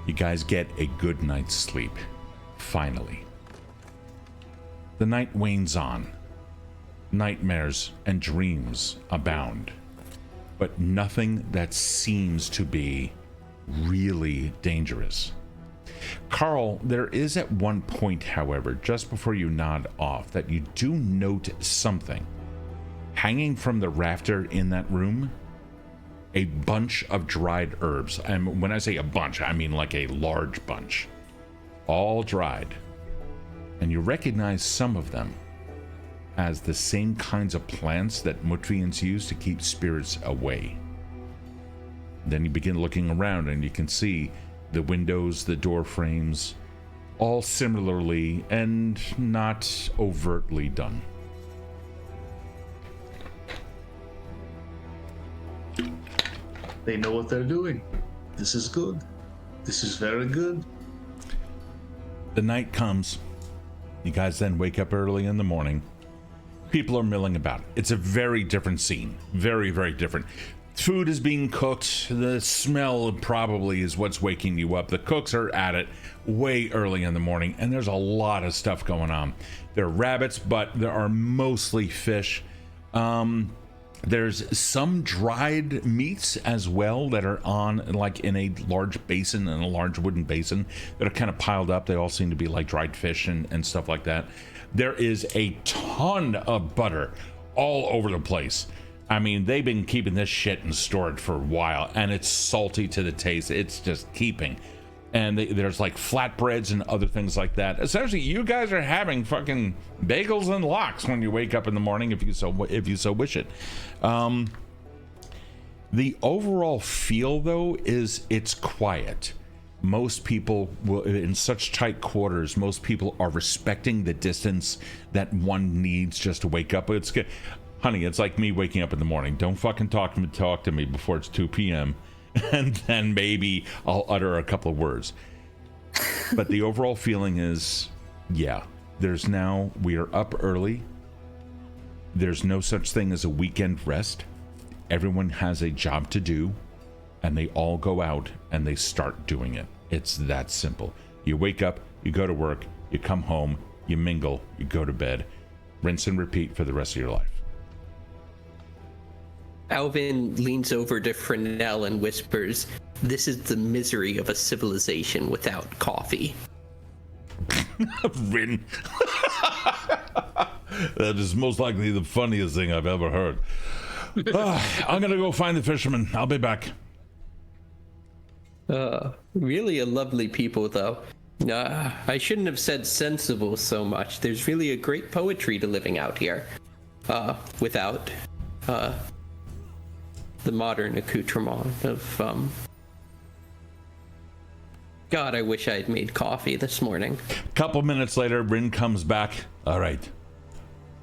you guys get a good night's sleep. Finally. The night wanes on. Nightmares and dreams abound. But nothing that seems to be really dangerous. Karl, there is at one point, however, just before you nod off, that you do note something. Hanging from the rafter in that room, a bunch of dried herbs. And when I say a bunch, I mean like a large bunch. All dried. And you recognize some of them as the same kinds of plants that Mutvians use to keep spirits away. Then you begin looking around and you can see the windows, the door frames, all similarly and not overtly done. They know what they're doing. This is good. This is very good. The night comes. You guys then wake up early in the morning. People are milling about. It's a very different scene. Very, very different. Food is being cooked. The smell probably is what's waking you up. The cooks are at it way early in the morning, and there's a lot of stuff going on. There are rabbits, but there are mostly fish. There's some dried meats as well that are on like in a large basin, in a large wooden basin that are kind of piled up. They all seem to be like dried fish and stuff like that. There is a ton of butter all over the place. I mean, they've been keeping this shit in storage for a while, and it's salty to the taste. It's just keeping. And there's like flatbreads and other things like that. Essentially, you guys are having fucking bagels and lox when you wake up in the morning, if you so wish it. The overall feel, though, is it's quiet. Most people will, in such tight quarters, most people are respecting the distance that one needs just to wake up. It's good. honey, it's like me waking up in the morning. Don't fucking talk to me before it's 2 p.m. and then maybe I'll utter a couple of words. But the overall feeling is, yeah, we are up early. There's no such thing as a weekend rest. Everyone has a job to do, and they all go out and they start doing it. It's that simple. You wake up, you go to work, you come home, you mingle, you go to bed, rinse and repeat for the rest of your life. Alvin leans over to Frenell and whispers, "This is the misery of a civilization without coffee." Rin. That is most likely the funniest thing I've ever heard. I'm gonna go find the fisherman. I'll be back. Really a lovely people, though. I shouldn't have said sensible so much. There's really a great poetry to living out here. Without the modern accoutrement of God, I wish I had made coffee this morning. Couple minutes later, Rin comes back. All right.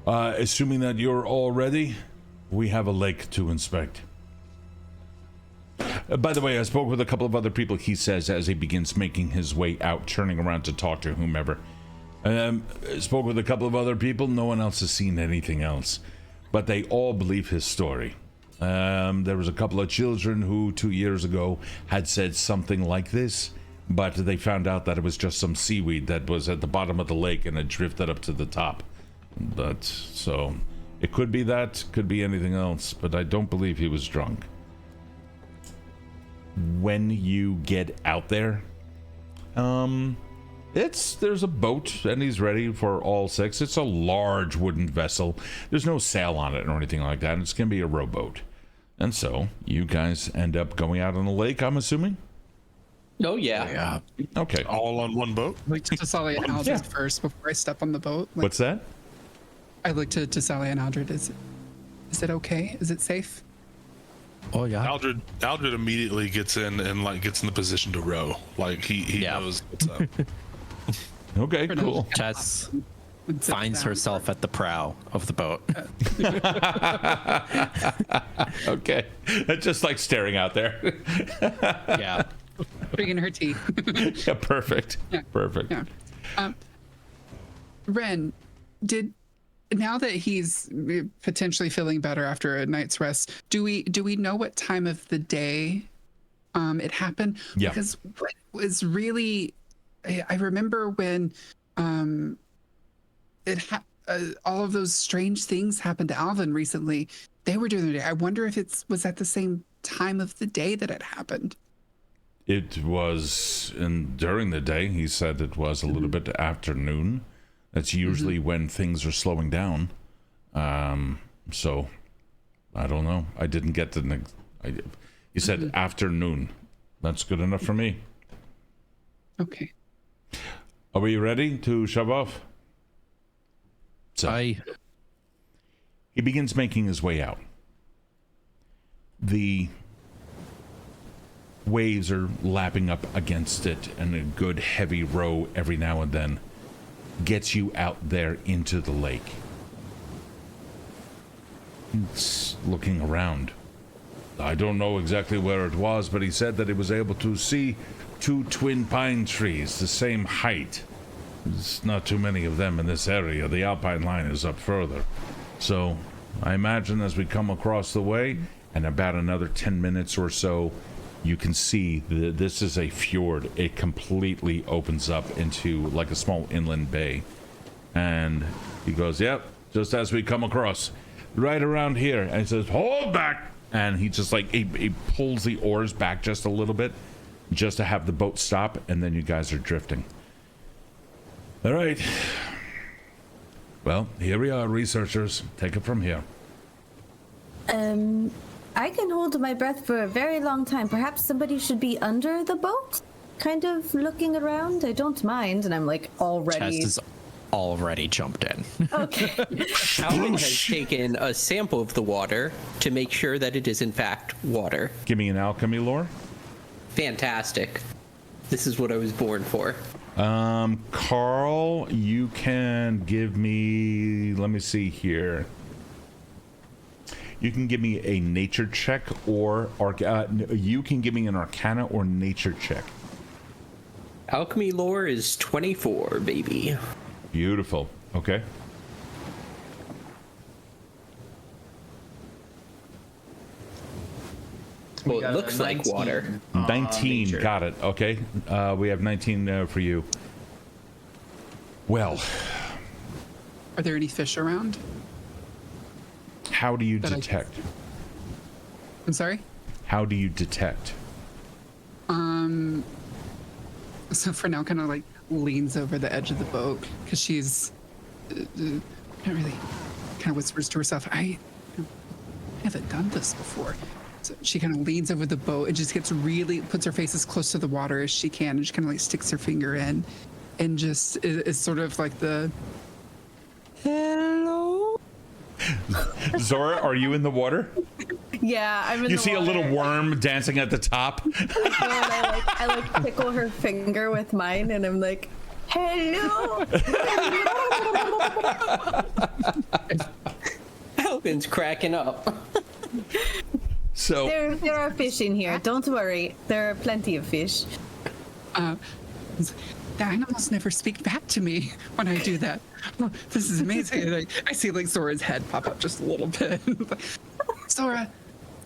Assuming that you're all ready, we have a lake to inspect. By the way, I spoke with a couple of other people, he says, as he begins making his way out, turning around to talk to whomever. Spoke with a couple of other people. No one else has seen anything else. But they all believe his story. There was a couple of children who 2 years ago had said something like this, but they found out that it was just some seaweed that was at the bottom of the lake and had drifted up to the top. But, so, it could be that, could be anything else, but I don't believe he was drunk. When you get out there, there's a boat and he's ready for all six. It's a large wooden vessel. There's no sail on it or anything like that. It's gonna be a rowboat. And so you guys end up going out on the lake, I'm assuming? Oh yeah. Okay. All on one boat? I looked to Thessalia and Aldred first before I step on the boat. What's that? I looked to Thessalia and Aldred. Is it okay? Is it safe? Oh yeah. Aldred immediately gets in and gets in the position to row. Like he knows what's up. Okay, cool. Tess finds herself at the prow of the boat. Okay. Just like staring out there. Yeah. Drinking her tea. Yeah, perfect. Yeah. Perfect. Yeah. Ren, now that he's potentially feeling better after a night's rest, do we know what time of the day it happened? Yeah. Because what was really, I remember when all of those strange things happened to Alvin recently. They were during the day. I wonder if was at the same time of the day that it happened. It was during the day. He said it was a little bit afternoon. That's usually when things are slowing down. So, I don't know. I didn't get the... He said afternoon. That's good enough for me. Okay. Are we ready to shove off? So, he begins making his way out. The waves are lapping up against it, and a good heavy row every now and then gets you out there into the lake. It's looking around. I don't know exactly where it was, but he said that he was able to see 2 twin pine trees, the same height. There's not too many of them in this area. The alpine line is up further. So I imagine as we come across the way, and about another 10 minutes or so, you can see this is a fjord. It completely opens up into like a small inland bay. And he goes, yep, just as we come across, right around here. And he says, hold back. And he just he pulls the oars back just a little bit, just to have the boat stop. And then you guys are drifting. All right. Well, here we are, researchers. Take it from here. I can hold my breath for a very long time. Perhaps somebody should be under the boat, kind of looking around. I don't mind, and I'm already... Tess is already jumped in. Okay. Alvin has taken a sample of the water to make sure that it is in fact water. Give me an alchemy lore. Fantastic. This is what I was born for. Karl, you can give me, let me see here. You can give me a nature check, or you can give me an arcana or nature check. Alchemy lore is 24, baby. Beautiful. Okay. Well, it looks like water. 19. nature. Got it. Okay. We have 19 for you. Well, Are there any fish around? how do you That I- detect? I'm sorry? How do you detect? So for now, kind of like leans over the edge of the boat because she's not really, kind of whispers to herself, I haven't done this before. So she kind of leans over the boat and just puts her face as close to the water as she can, and just kind of like sticks her finger in and just is sort of like the, hello? Zora, are you in the water? Yeah, I'm in You the see a little water. worm dancing at the top. I like tickle her finger with mine, and I'm like, hello. Alvin's cracking up. So There are fish in here. Don't worry. There are plenty of fish. The animals never speak back to me when I do that. Oh, this is amazing. And I see like Zora's head pop up just a little bit. Zora,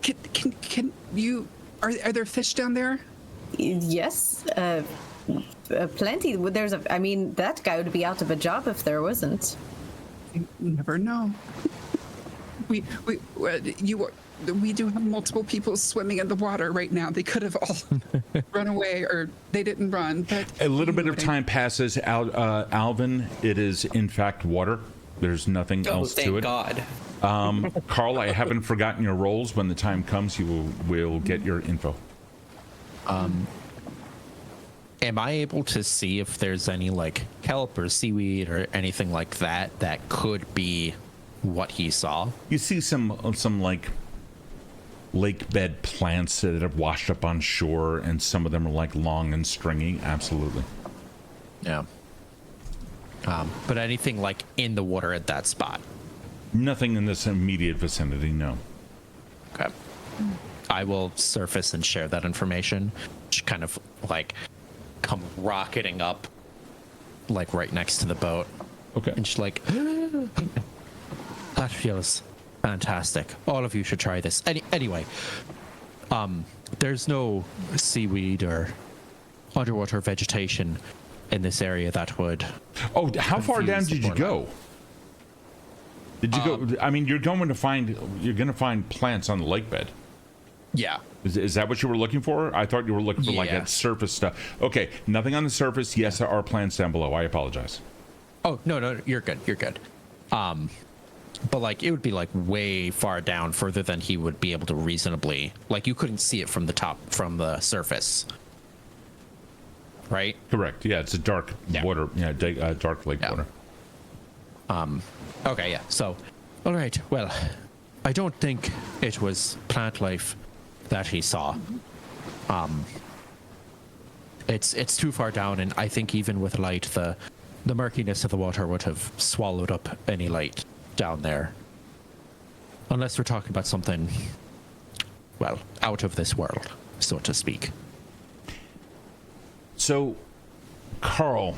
can you? Are there fish down there? Yes, plenty. I mean, that guy would be out of a job if there wasn't. You never know. We do have multiple people swimming in the water right now. They could have all run away, or they didn't run. But a little bit of time passes. Alvin, it is in fact water. There's nothing Oh, else thank to it. God. Karl, I haven't forgotten your roles. When the time comes, you will get your info. Am I able to see if there's any like kelp or seaweed or anything like that that could be what he saw? You see some like lake bed plants that have washed up on shore, and some of them are like long and stringy. Absolutely. Yeah. But anything like in the water at that spot? Nothing in this immediate vicinity, no. Okay. I will surface and share that information. Just kind of like come rocketing up, like right next to the boat. Okay. And she's like, that feels fantastic. All of you should try this. Anyway, there's no seaweed or underwater vegetation in this area that would. Oh, how far down confuse did you the go? Did you go? I mean, you're going to find plants on the lake bed. Yeah. Is that what you were looking for? I thought you were looking for like Yeah. that surface stuff. Okay, nothing on the surface. Yes, there are plants down below. I apologize. Oh, no, you're good. You're good. But like it would be like way far down, further than he would be able to reasonably, like you couldn't see it from the top, from the surface. Right? Correct. Yeah, it's a dark water. Yeah, dark lake water. Okay, yeah. So, all right. Well, I don't think it was plant life that he saw. It's too far down, and I think even with light, the murkiness of the water would have swallowed up any light down there. Unless we're talking about something, well, out of this world, so to speak. So, Karl,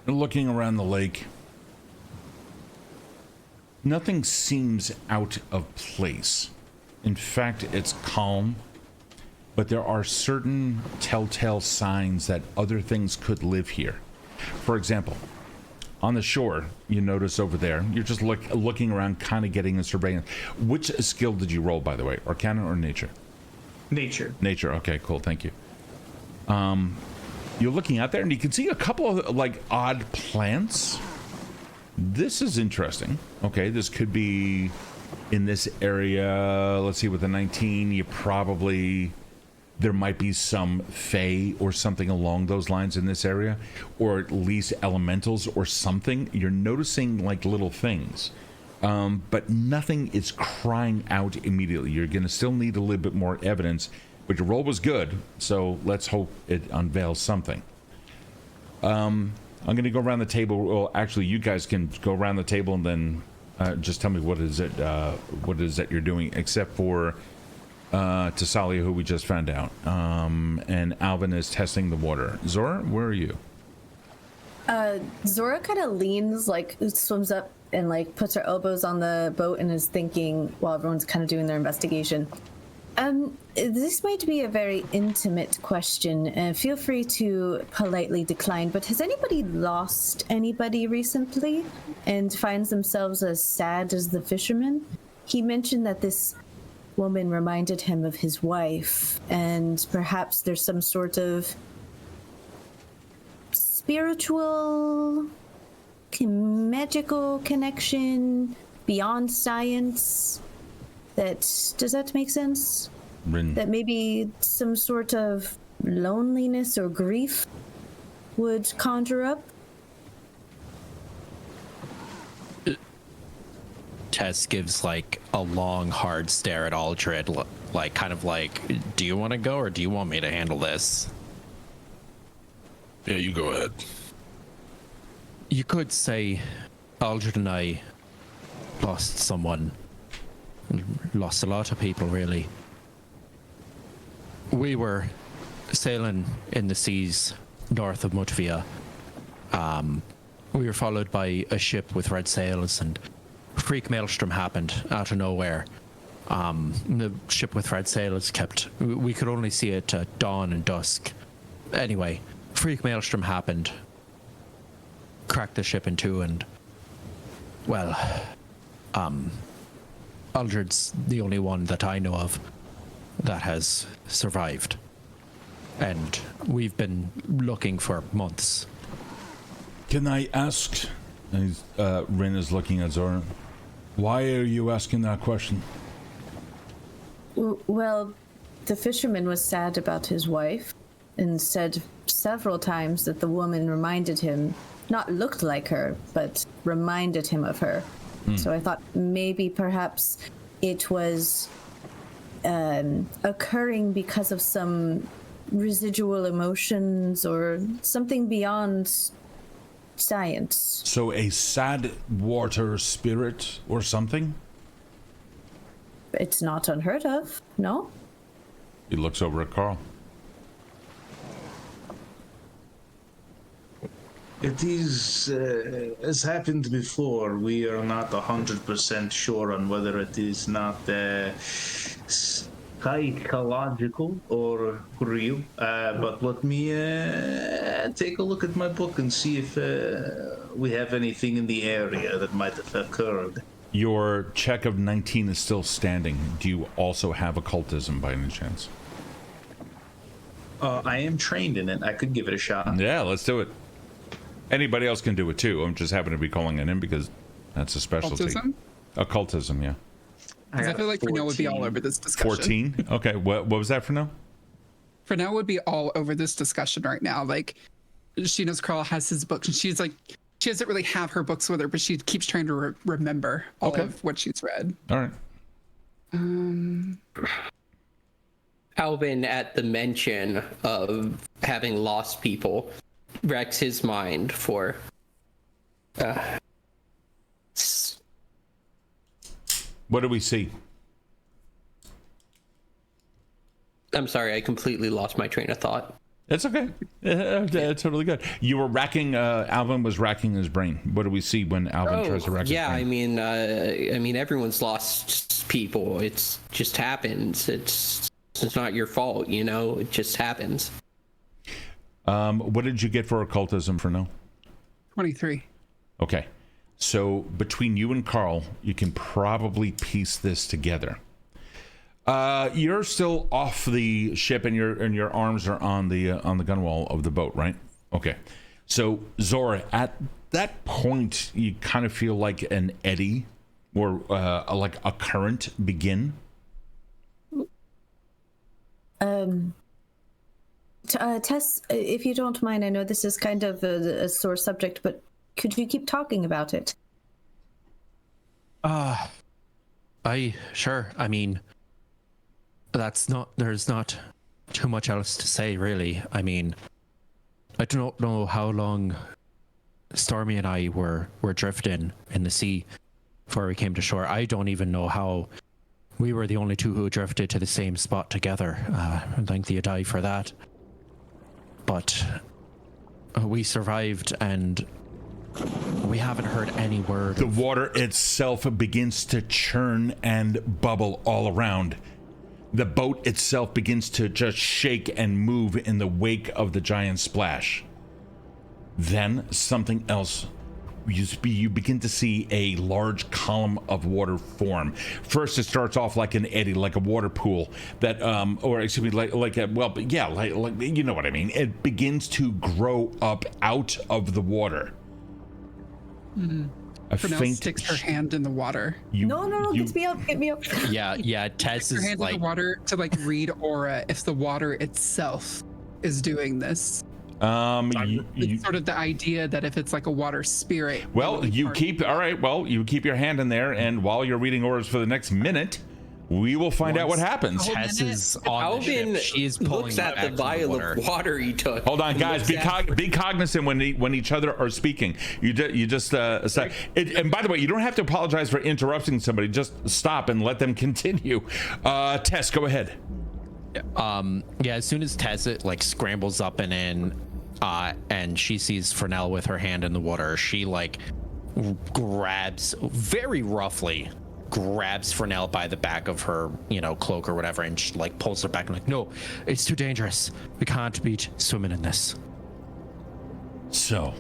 looking around the lake, nothing seems out of place. In fact, it's calm, but there are certain telltale signs that other things could live here. For example, on the shore, you notice over there, you're just looking around, kind of getting a surveillance. Which skill did you roll, by the way? Arcana or nature? Nature. Nature. Okay, cool. Thank you. You're looking out there, and you can see a couple of like odd plants. This is interesting. Okay, this could be in this area. Let's see, with the 19, there might be some fae or something along those lines in this area, or at least elementals or something. You're noticing like little things, but nothing is crying out immediately. You're going to still need a little bit more evidence, but your roll was good, so let's hope it unveils something. I'm going to go around the table. Well, actually, you guys can go around the table, and then Just tell me what is it that you're doing, except for Thessalia, who we just found out. And Alvin is testing the water. Zora, where are you? Zora kind of leans, like swims up and like puts her elbows on the boat and is thinking while everyone's kind of doing their investigation. This might be a very intimate question. Feel free to politely decline, but has anybody lost anybody recently and finds themselves as sad as the fisherman? He mentioned that this woman reminded him of his wife, and perhaps there's some sort of spiritual, magical connection beyond science. Does that make sense? That maybe some sort of loneliness or grief would conjure up? Tess gives like a long, hard stare at Aldred, like kind of like, do you want to go or do you want me to handle this? Yeah, you go ahead. You could say Aldred and I lost someone. Lost a lot of people, really. We were sailing in the seas north of Mutvia. We were followed by a ship with red sails, and freak maelstrom happened out of nowhere. The ship with red sails we could only see it at dawn and dusk. Anyway, freak maelstrom happened, cracked the ship in two, and well, Aldred's the only one that I know of that has survived. And we've been looking for months. Can I ask? Rin is looking at Zora. Why are you asking that question? Well, the fisherman was sad about his wife and said several times that the woman reminded him, not looked like her, but reminded him of her. So I thought maybe perhaps it was occurring because of some residual emotions or something beyond science. So a sad water spirit or something? It's not unheard of, no? He looks over at Karl. It is, as happened before, we are not 100% sure on whether it is not psychological or real. But let me take a look at my book and see if we have anything in the area that might have occurred. Your check of 19 is still standing. Do you also have occultism by any chance? I am trained in it. I could give it a shot. Yeah, let's do it. Anybody else can do it too. I'm just happen to be calling it in because that's a specialty. Occultism? Occultism, yeah. Because I feel like Frenell would be all over this discussion. 14? Okay, what was that for now? Frenell would be all over this discussion right now. Like, she knows Karl has his books, and she's like, she doesn't really have her books with her, but she keeps trying to remember all of what she's read. All right. Alvin, at the mention of having lost people, wrecks his mind for what do we see? I'm sorry, I completely lost my train of thought. It's okay. Totally good. You were racking. Alvin was racking his brain. What do we see when Alvin tries to rack his brain? I mean, everyone's lost people. It's just happens. It's not your fault, you know. It just happens. What did you get for occultism for now? 23. Okay. So between you and Karl, you can probably piece this together. You're still off the ship, and your arms are on the gunwale of the boat, right? Okay. So Zora, at that point, you kind of feel like an eddy or like a current begin. Tess, if you don't mind, I know this is kind of a sore subject, but could you keep talking about it? Sure. I mean, there's not too much else to say, really. I mean, I don't know how long Stormy and I were drifting in the sea before we came to shore. I don't even know how we were the only two who drifted to the same spot together. Thank the Adai for that. But we survived, and we haven't heard any word. The water itself begins to churn and bubble all around. The boat itself begins to just shake and move in the wake of the giant splash. Then something else. You begin to see a large column of water form. First, it starts off like an eddy, like a water pool that, or excuse me, like you know what I mean. It begins to grow up out of the water. Mm-hmm. A Frenell faint sticks her hand in the water. No, get me up, get me up. Yeah, Tess Her is hand in like, the water to like read aura if the water itself is doing this. It's sort of the idea that if it's like a water spirit. Well, you keep your hand in there, and while you're reading auras for the next minute, we will find out what happens. Tess is on the Alvin ship. She's pulling looks at back the from vial water. of water he took. Hold on, and guys. looks Be cognizant when each other are speaking. You just say. And by the way, you don't have to apologize for interrupting somebody. Just stop and let them continue. Tess, go ahead. As soon as Tess like scrambles up and in, and she sees Frenell with her hand in the water, she like grabs very roughly Frenell by the back of her, cloak or whatever, and she like pulls her back and like, no, it's too dangerous. We can't be swimming in this. So,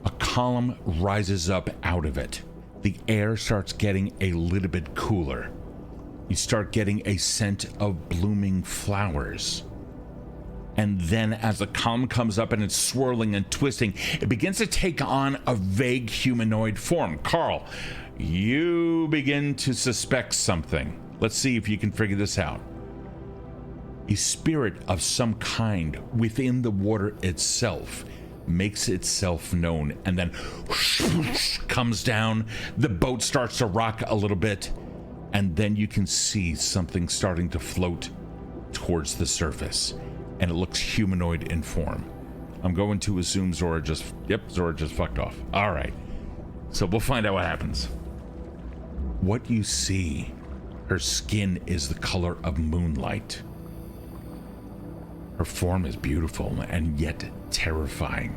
a column rises up out of it. The air starts getting a little bit cooler. You start getting a scent of blooming flowers. And then as the column comes up and it's swirling and twisting, it begins to take on a vague humanoid form. Karl, you begin to suspect something. Let's see if you can figure this out. A spirit of some kind within the water itself makes itself known and then whoosh, comes down. The boat starts to rock a little bit, and then you can see something starting to float towards the surface, and it looks humanoid in form. I'm going to assume Zora just fucked off. All right, so we'll find out what happens. What you see, her skin is the color of moonlight. Her form is beautiful and yet terrifying.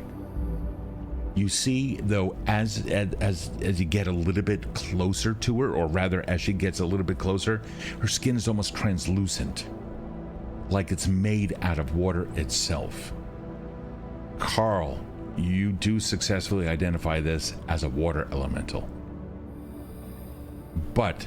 You see, though, as you get a little bit closer to her, or rather as she gets a little bit closer, her skin is almost translucent, like it's made out of water itself. Karl, you do successfully identify this as a water elemental. But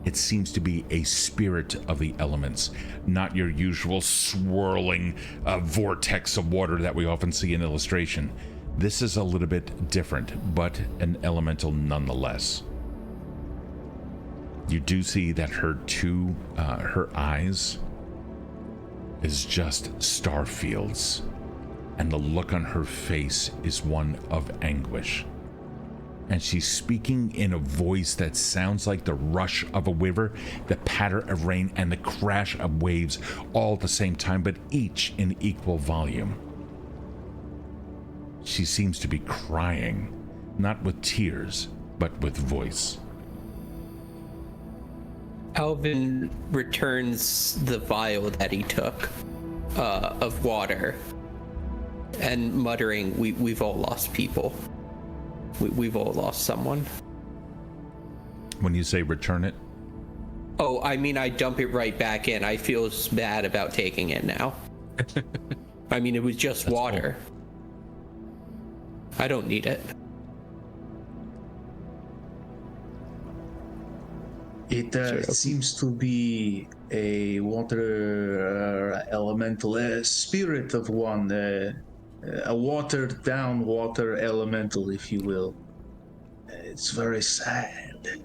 it seems to be a spirit of the elements, not your usual swirling vortex of water that we often see in illustration. This is a little bit different, but an elemental nonetheless. You do see that her eyes is just star fields, and the look on her face is one of anguish. And she's speaking in a voice that sounds like the rush of a river, the patter of rain, and the crash of waves all at the same time, but each in equal volume. She seems to be crying, not with tears, but with voice. Alvin returns the vial that he took of water, and muttering, we've all lost people. We've all lost someone. When you say return it? Oh, I mean, I dump it right back in. I feel bad about taking it now. I mean, it was just water. Cool. I don't need it. It seems to be a water elemental, a spirit of one, a watered down water elemental, if you will. It's very sad.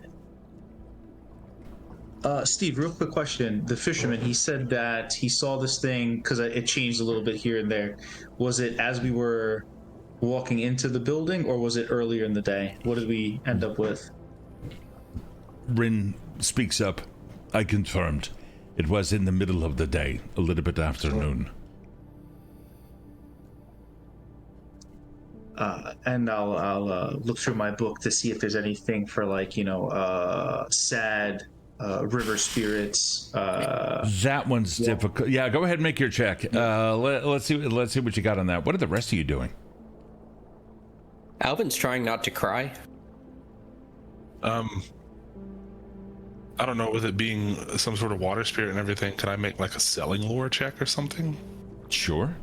Steve, real quick question. The fisherman, he said that he saw this thing, because it changed a little bit here and there. Was it as we were walking into the building, or was it earlier in the day? What did we end up with? Rin speaks up. I confirmed. It was in the middle of the day, a little bit after noon. and I'll look through my book to see if there's anything for like sad river spirits. That one's difficult. Yeah, go ahead and make your check. Let's see what you got on that. What are the rest of you doing? Alvin's trying not to cry. I don't know, with it being some sort of water spirit and everything, can I make like a selling lore check or something? Sure.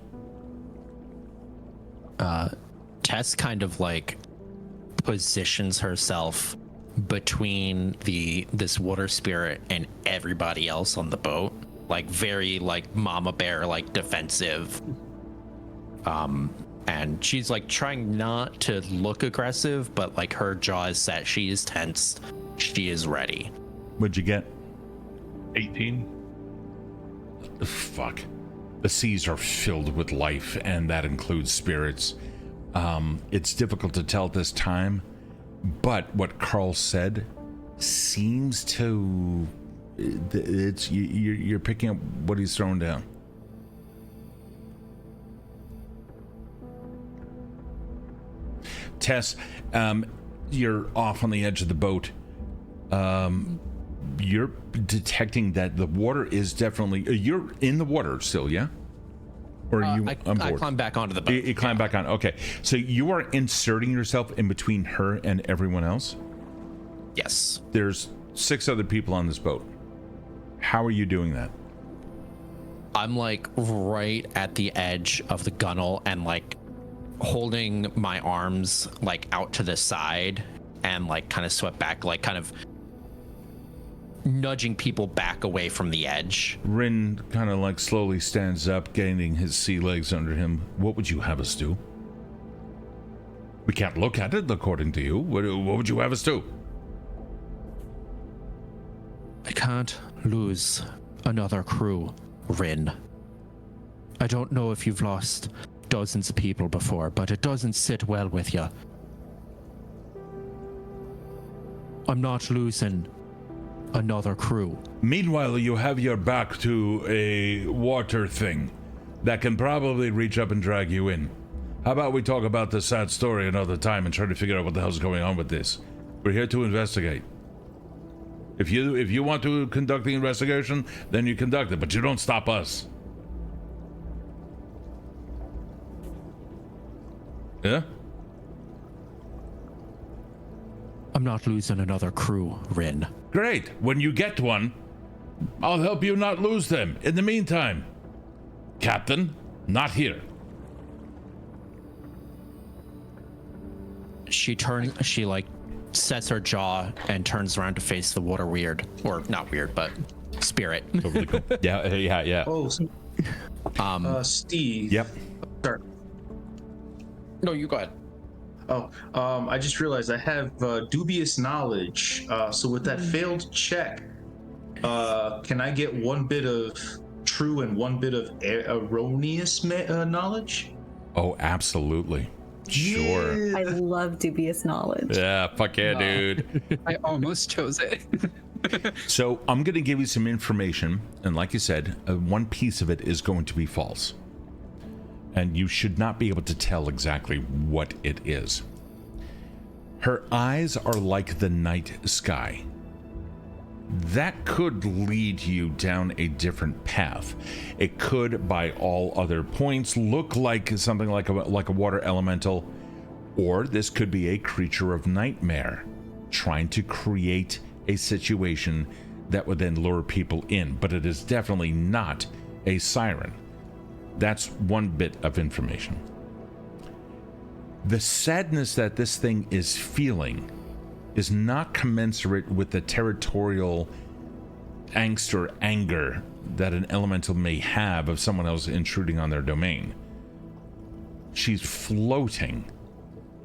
Tess kind of like positions herself between this water spirit and everybody else on the boat, like very like mama bear, like defensive. And she's like trying not to look aggressive, but like her jaw is set. She is tensed. She is ready. What'd you get? 18. Fuck. The seas are filled with life, and that includes spirits. It's difficult to tell at this time, but what Karl said seems to... You're picking up what he's throwing down. Tess, you're off on the edge of the boat. You're detecting that the water is definitely... You're in the water still, yeah? Or are you on board? I climb back onto the boat. You climb back on. Okay. So you are inserting yourself in between her and everyone else? Yes. There's 6 other people on this boat. How are you doing that? I'm like right at the edge of the gunnel and like holding my arms like out to the side and like kind of swept back, like kind of nudging people back away from the edge. Rin kind of like slowly stands up, gaining his sea legs under him. What would you have us do? We can't look at it according to you. What would you have us do? I can't lose another crew, Rin. I don't know if you've lost dozens of people before, but it doesn't sit well with you. I'm not losing another crew. Meanwhile, you have your back to a water thing that can probably reach up and drag you in. How about we talk about the sad story another time and try to figure out what the hell's going on with this? We're here to investigate. If you want to conduct the investigation, then you conduct it, but you don't stop us. Yeah? I'm not losing another crew, Rin. Great. When you get one, I'll help you not lose them. In the meantime, Captain, not here. She like sets her jaw and turns around to face the water weird, or not weird, but spirit. Totally cool. Yeah. Oh, Steve. Yep. Sorry. No, you go ahead. Oh, I just realized I have dubious knowledge. So with that failed check, can I get one bit of true and one bit of erroneous knowledge? Oh, absolutely. Sure. I love dubious knowledge. Yeah, fuck yeah, dude. I almost chose it. So I'm going to give you some information, and like you said, one piece of it is going to be false. And you should not be able to tell exactly what it is. Her eyes are like the night sky. That could lead you down a different path. It could, by all other points, look like something like a water elemental, or this could be a creature of nightmare, trying to create a situation that would then lure people in. But it is definitely not a siren. That's one bit of information. The sadness that this thing is feeling is not commensurate with the territorial angst or anger that an elemental may have of someone else intruding on their domain. She's floating,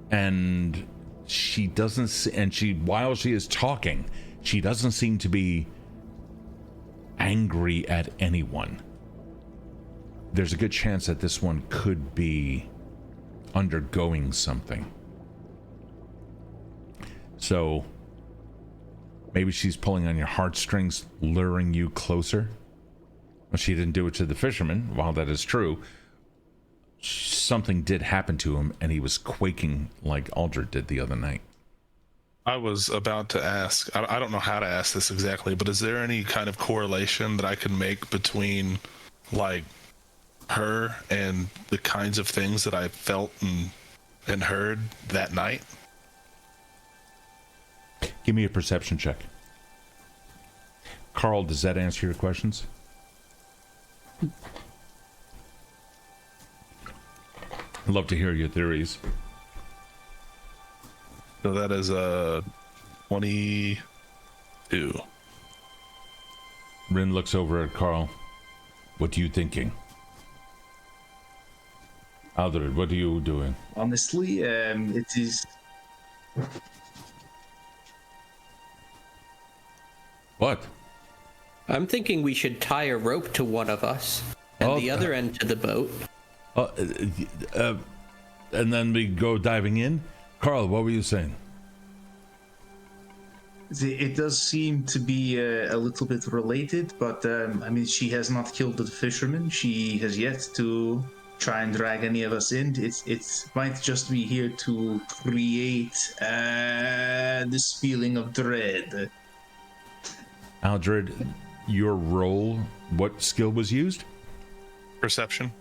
and she doesn't, while she is talking, she doesn't seem to be angry at anyone. There's a good chance that this one could be undergoing something. So maybe she's pulling on your heartstrings, luring you closer. Well, she didn't do it to the fisherman, while that is true. something did happen to him and he was quaking like Aldred did the other night. I was about to ask, I don't know how to ask this exactly, but is there any kind of correlation that I can make between like her and the kinds of things that I felt and heard that night? Give me a perception check. Karl, does that answer your questions? I'd love to hear your theories. So that is 22. Rin looks over at Karl. What are you thinking? Aldred, what are you doing? Honestly, it is. What? I'm thinking we should tie a rope to one of us and the other end to the boat. And then we go diving in? Karl, what were you saying? It does seem to be a little bit related, but I mean, she has not killed the fisherman. She has yet to try and drag any of us in. It might just be here to create this feeling of dread. Aldred, your role, what skill was used? Perception.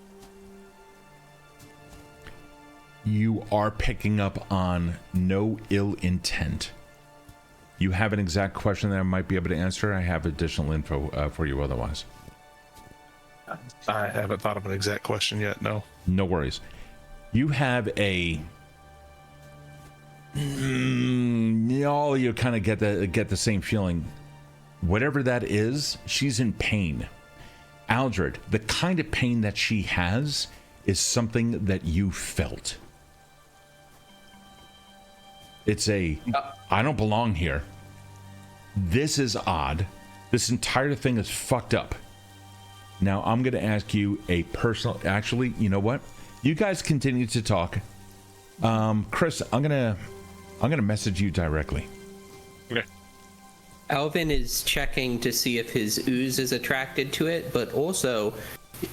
You are picking up on no ill intent. You have an exact question that I might be able to answer. I have additional info for you otherwise. I haven't thought of an exact question yet, no. No worries. You have a... you kind of get the same feeling. Whatever that is, she's in pain. Aldred, the kind of pain that she has is something that you felt. It's a, I don't belong here. This is odd. This entire thing is fucked up. Now I'm going to ask you a personal, actually, you know what? You guys continue to talk. Chris, I'm going to message you directly. Okay. Alvin is checking to see if his ooze is attracted to it, but also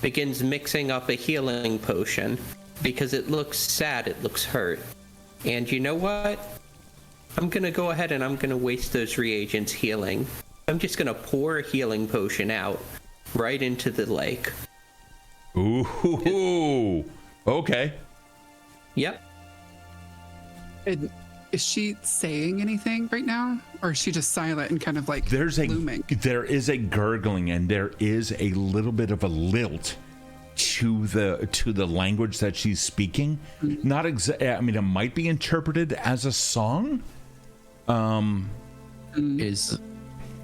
begins mixing up a healing potion because it looks sad, it looks hurt. And you know what? I'm going to go ahead and I'm going to waste those reagents healing. I'm just going to pour a healing potion out right into the lake. Ooh, okay. Yep. And is she saying anything right now? Or is she just silent and kind of like looming? There is a gurgling and there is a little bit of a lilt to the language that she's speaking. Not I mean, it might be interpreted as a song. Is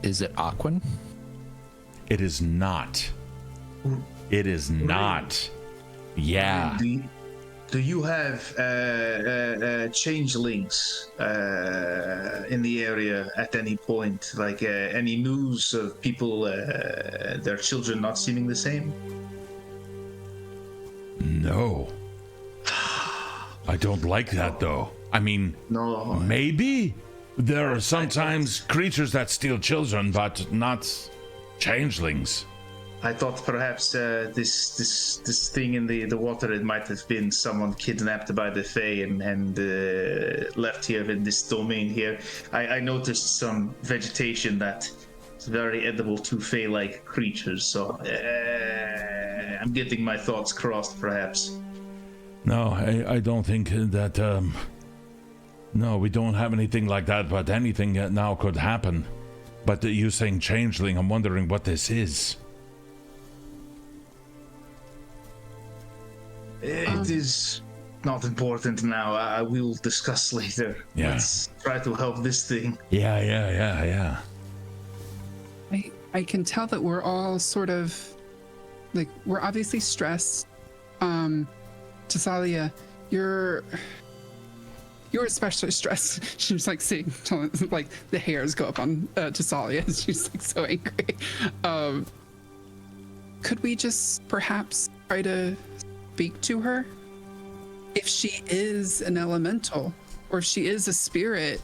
it Aquan? It is not. It is not. Yeah. Do you have changelings in the area at any point? Like any news of people, their children not seeming the same? No. I don't like that, though. I mean, no. Maybe there are sometimes creatures that steal children, but not changelings. I thought perhaps this thing in the water, it might have been someone kidnapped by the Fae and left here in this domain here. I noticed some vegetation that is very edible to Fae-like creatures, so I'm getting my thoughts crossed, perhaps. No, I don't think that, no, we don't have anything like that, but anything now could happen. But you saying changeling, I'm wondering what this is. It is not important now. I will discuss later. Yeah. Let's try to help this thing. Yeah. I can tell that we're all sort of, like, we're obviously stressed. Thessalia, you're especially stressed. She's like seeing, like, the hairs go up on Thessalia. She's like so angry. Could we just perhaps try to speak to her? If she is an elemental, or if she is a spirit,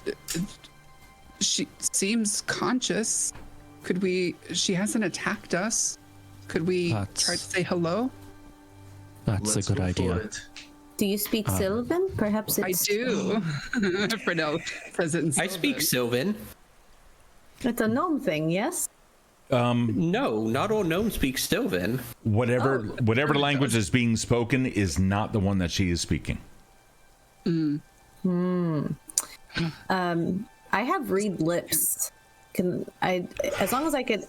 she seems conscious. She hasn't attacked us. Could we try to say hello? That's a good go for idea. it. Do you speak Sylvan? Perhaps I it's... do. Frenell says it in I speak Sylvan. It's a gnome thing, yes? No, not all gnomes speak Sylvan. Whatever language is being spoken is not the one that she is speaking. I have read lips. As long as I could,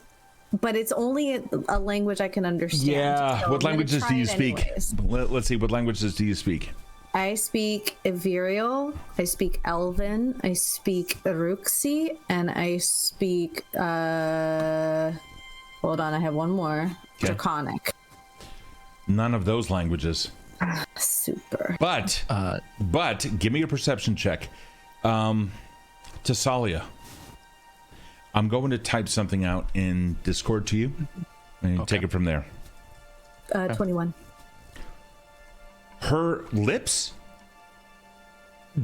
but it's only a language I can understand. Yeah. So What I'm gonna languages try do you it speak? anyways. Let's see. What languages do you speak? I speak Evirial, I speak Elven, I speak Uruxi, and I speak, hold on, I have one more. Okay. Draconic. None of those languages. Super. But give me a perception check. Thessalia, I'm going to type something out in Discord to you, and you take it from there. 21. Her lips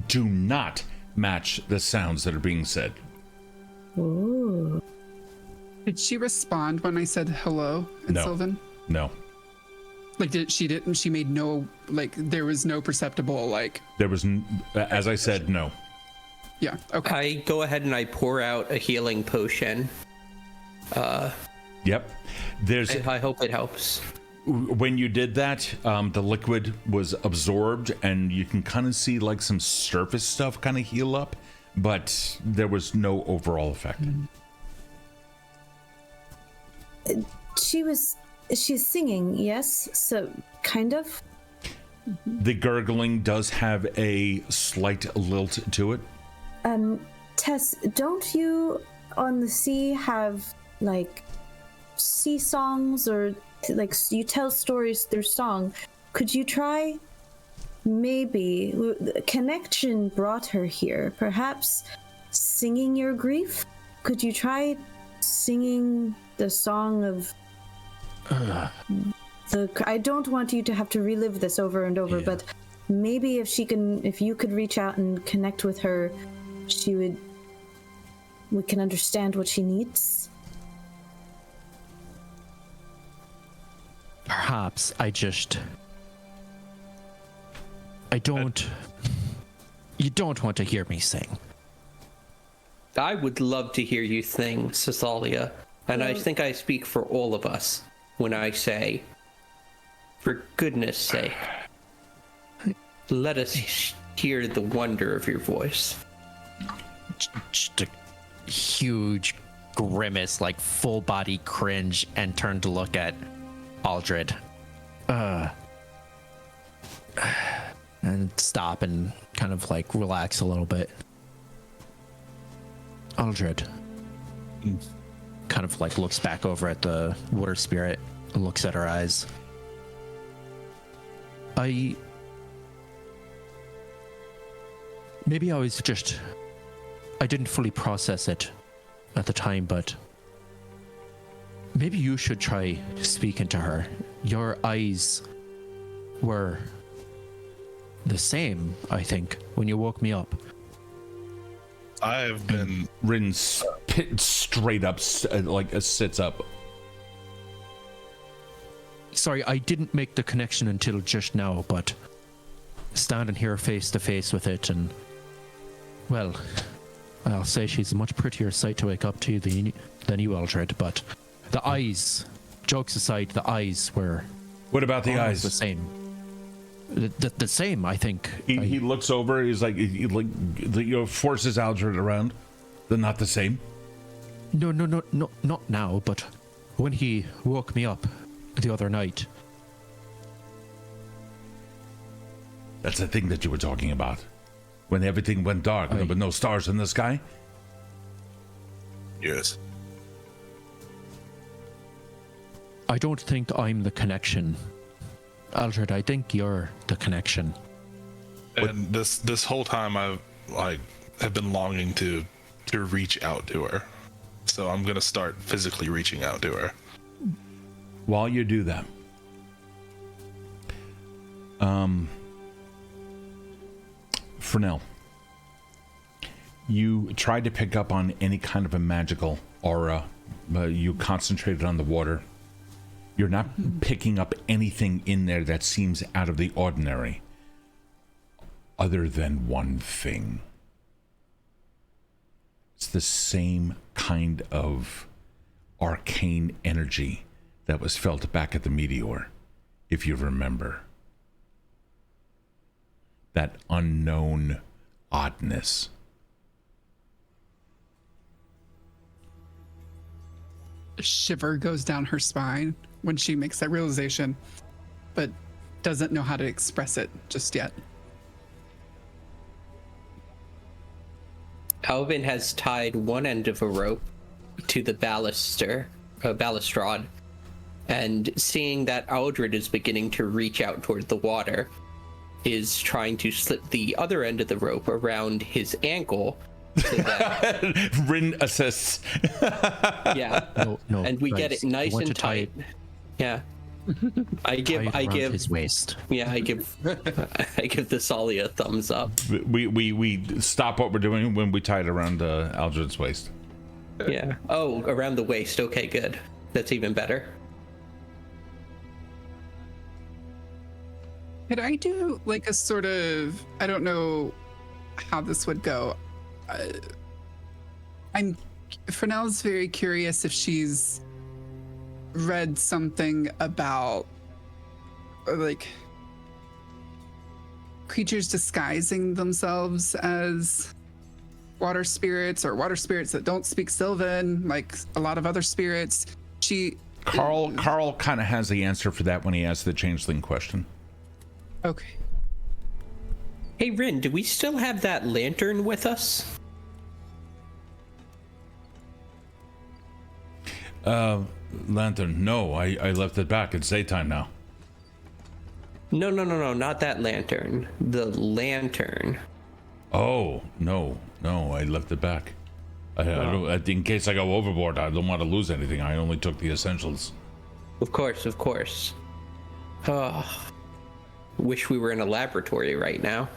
do not match the sounds that are being said. Ooh. Did she respond when I said hello in No. Sylvan? No, Like, she made no, like, there was no perceptible, like, there was, as I said, no. yeah, okay. I go ahead and I pour out a healing potion. Yep. There's I hope it helps. when you did that, the liquid was absorbed, and you can kind of see like some surface stuff kind of heal up, but there was no overall effect. She's singing, yes? So, kind of? The gurgling does have a slight lilt to it. Tess, don't you on the sea have, like, sea songs or, like, you tell stories through song? Could you try, maybe, connection brought her here, perhaps singing your grief? Could you try singing the song of I don't want you to have to relive this over and over, but maybe if you could reach out and connect with her, we can understand what she needs. Perhaps you don't want to hear me sing. I would love to hear you sing, Thessalia, and I think I speak for all of us when I say, for goodness sake, let us hear the wonder of your voice. Just a huge grimace, like full body cringe, and turn to look at Aldred. And stop and kind of like relax a little bit. Aldred kind of like looks back over at the water spirit and looks at her eyes. Maybe I didn't fully process it at the time, but maybe you should try speaking to her. Your eyes were the same, I think, when you woke me up. I have been Rin straight up, sits up. Sorry, I didn't make the connection until just now, but standing here face to face with it, and well, I'll say she's a much prettier sight to wake up to than you, Aldred, but the eyes, jokes aside, the eyes were... What about the eyes? The same. The same, I think. He looks over. He's like, forces Aldred around. They're not the same. No, not now. But when he woke me up the other night. That's the thing that you were talking about. When everything went dark and there were no stars in the sky. yes. I don't think I'm the connection. Aldred, I think you're the connection. And this whole time I've have been longing to reach out to her. So I'm gonna start physically reaching out to her. While you do that, Frenell, you tried to pick up on any kind of a magical aura. You concentrated on the water. You're not picking up anything in there that seems out of the ordinary, other than one thing. It's the same kind of arcane energy that was felt back at the meteor, if you remember. That unknown oddness. A shiver goes down her spine when she makes that realization, but doesn't know how to express it just yet. Alvin has tied one end of a rope to the balustrade, and seeing that Aldred is beginning to reach out toward the water, is trying to slip the other end of the rope around his ankle so that Rin assists. yeah. No, and we get it nice and tight. Yeah. I give his waist. Yeah, I give Thessalia a thumbs up. We stop what we're doing when we tie it around Aldred's waist. Yeah. Oh, around the waist. Okay, good. That's even better. Could I do like a sort of, I don't know how this would go. Frenell's very curious if she's read something about like creatures disguising themselves as water spirits or water spirits that don't speak Sylvan, like a lot of other spirits. Karl kind of has the answer for that when he asks the changeling question. Okay. Hey, Rin, do we still have that lantern with us? Lantern, no, I left it back. It's daytime now. No, not that lantern. The lantern. Oh, no, I left it back. I don't, in case I go overboard, I don't want to lose anything. I only took the essentials. Of course. Oh, wish we were in a laboratory right now.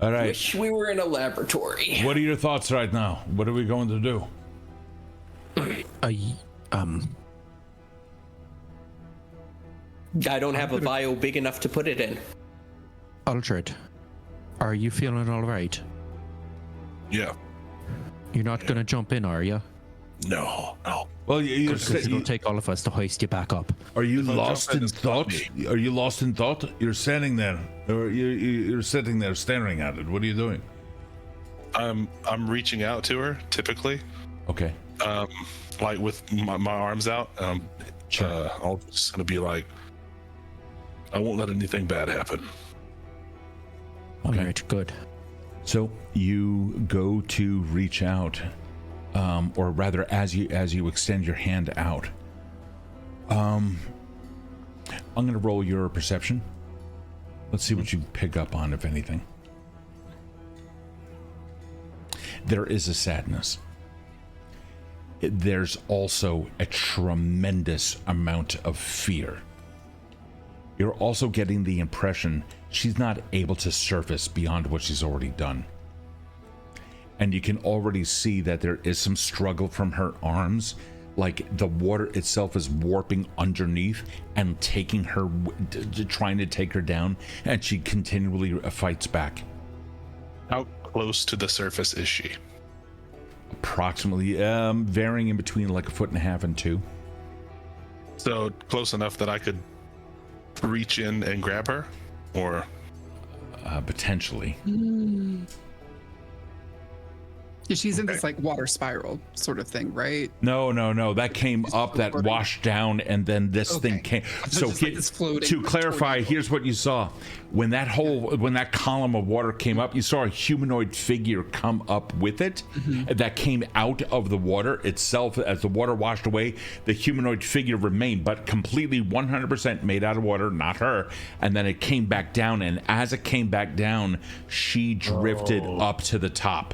All right. Wish we were in a laboratory. What are your thoughts right now? What are we going to do? I don't have a vial big enough to put it in. Aldred, are you feeling all right? Yeah. You're not gonna jump in, are you? No. Well, It'll take all of us to hoist you back up. Are you If I lost jump in, in it's not thought? me. Are you lost in thought? You're standing there, or you're sitting there staring at it. What are you doing? I'm reaching out to her typically, Okay. like with my arms out. I'll just gonna be like, I won't let anything bad happen. All right, good. So you go to reach out, or rather, as you extend your hand out. I'm going to roll your perception. Let's see what you pick up on, if anything. There is a sadness. There's also a tremendous amount of fear. You're also getting the impression she's not able to surface beyond what she's already done. And you can already see that there is some struggle from her arms, like the water itself is warping underneath and taking her, trying to take her down, and she continually fights back. How close to the surface is she? Approximately, varying in between like 1.5 feet and 2. So close enough that I could reach in and grab her, or Potentially. Yeah, she's in this like water spiral sort of thing, right? No. That came up, that floating. washed down, and then this thing came. So just like this floating to clarify, tornado. here's what you saw. When that column of water came up, you saw a humanoid figure come up with it. That came out of the water itself. As the water washed away, the humanoid figure remained, but completely 100% made out of water, not her. And then it came back down, and as it came back down, she drifted up to the top.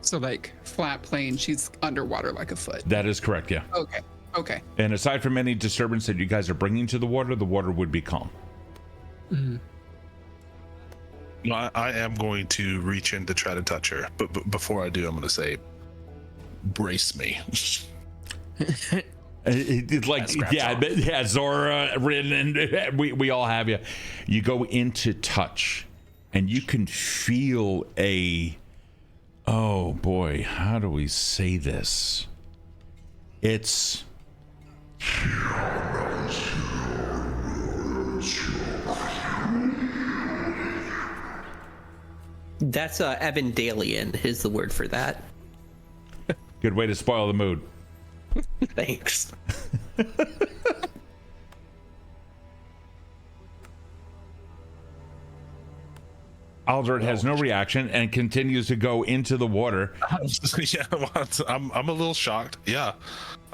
So like flat plane, she's underwater like a foot. That is correct, yeah. Okay. And aside from any disturbance that you guys are bringing to the water would be calm. I am going to reach in to try to touch her, but before I do, I'm going to say, brace me. It's like, yeah, Zora, Rin, and we all have you. You go into touch, and you can feel oh boy, how do we say this? It's That's Evandalian is the word for that. good way to spoil the mood. Thanks. Aldred has no reaction and continues to go into the water. Yeah, I'm a little shocked. Yeah.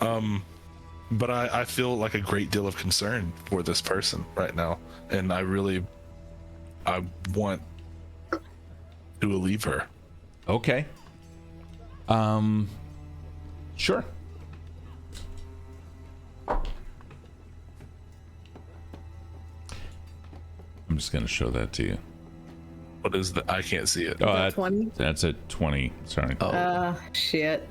But I feel like a great deal of concern for this person right now. And I want to relieve her. Okay. Sure. I'm just going to show that to you. What is that? I can't see it. Oh, 20? That's a 20. Sorry. Shit.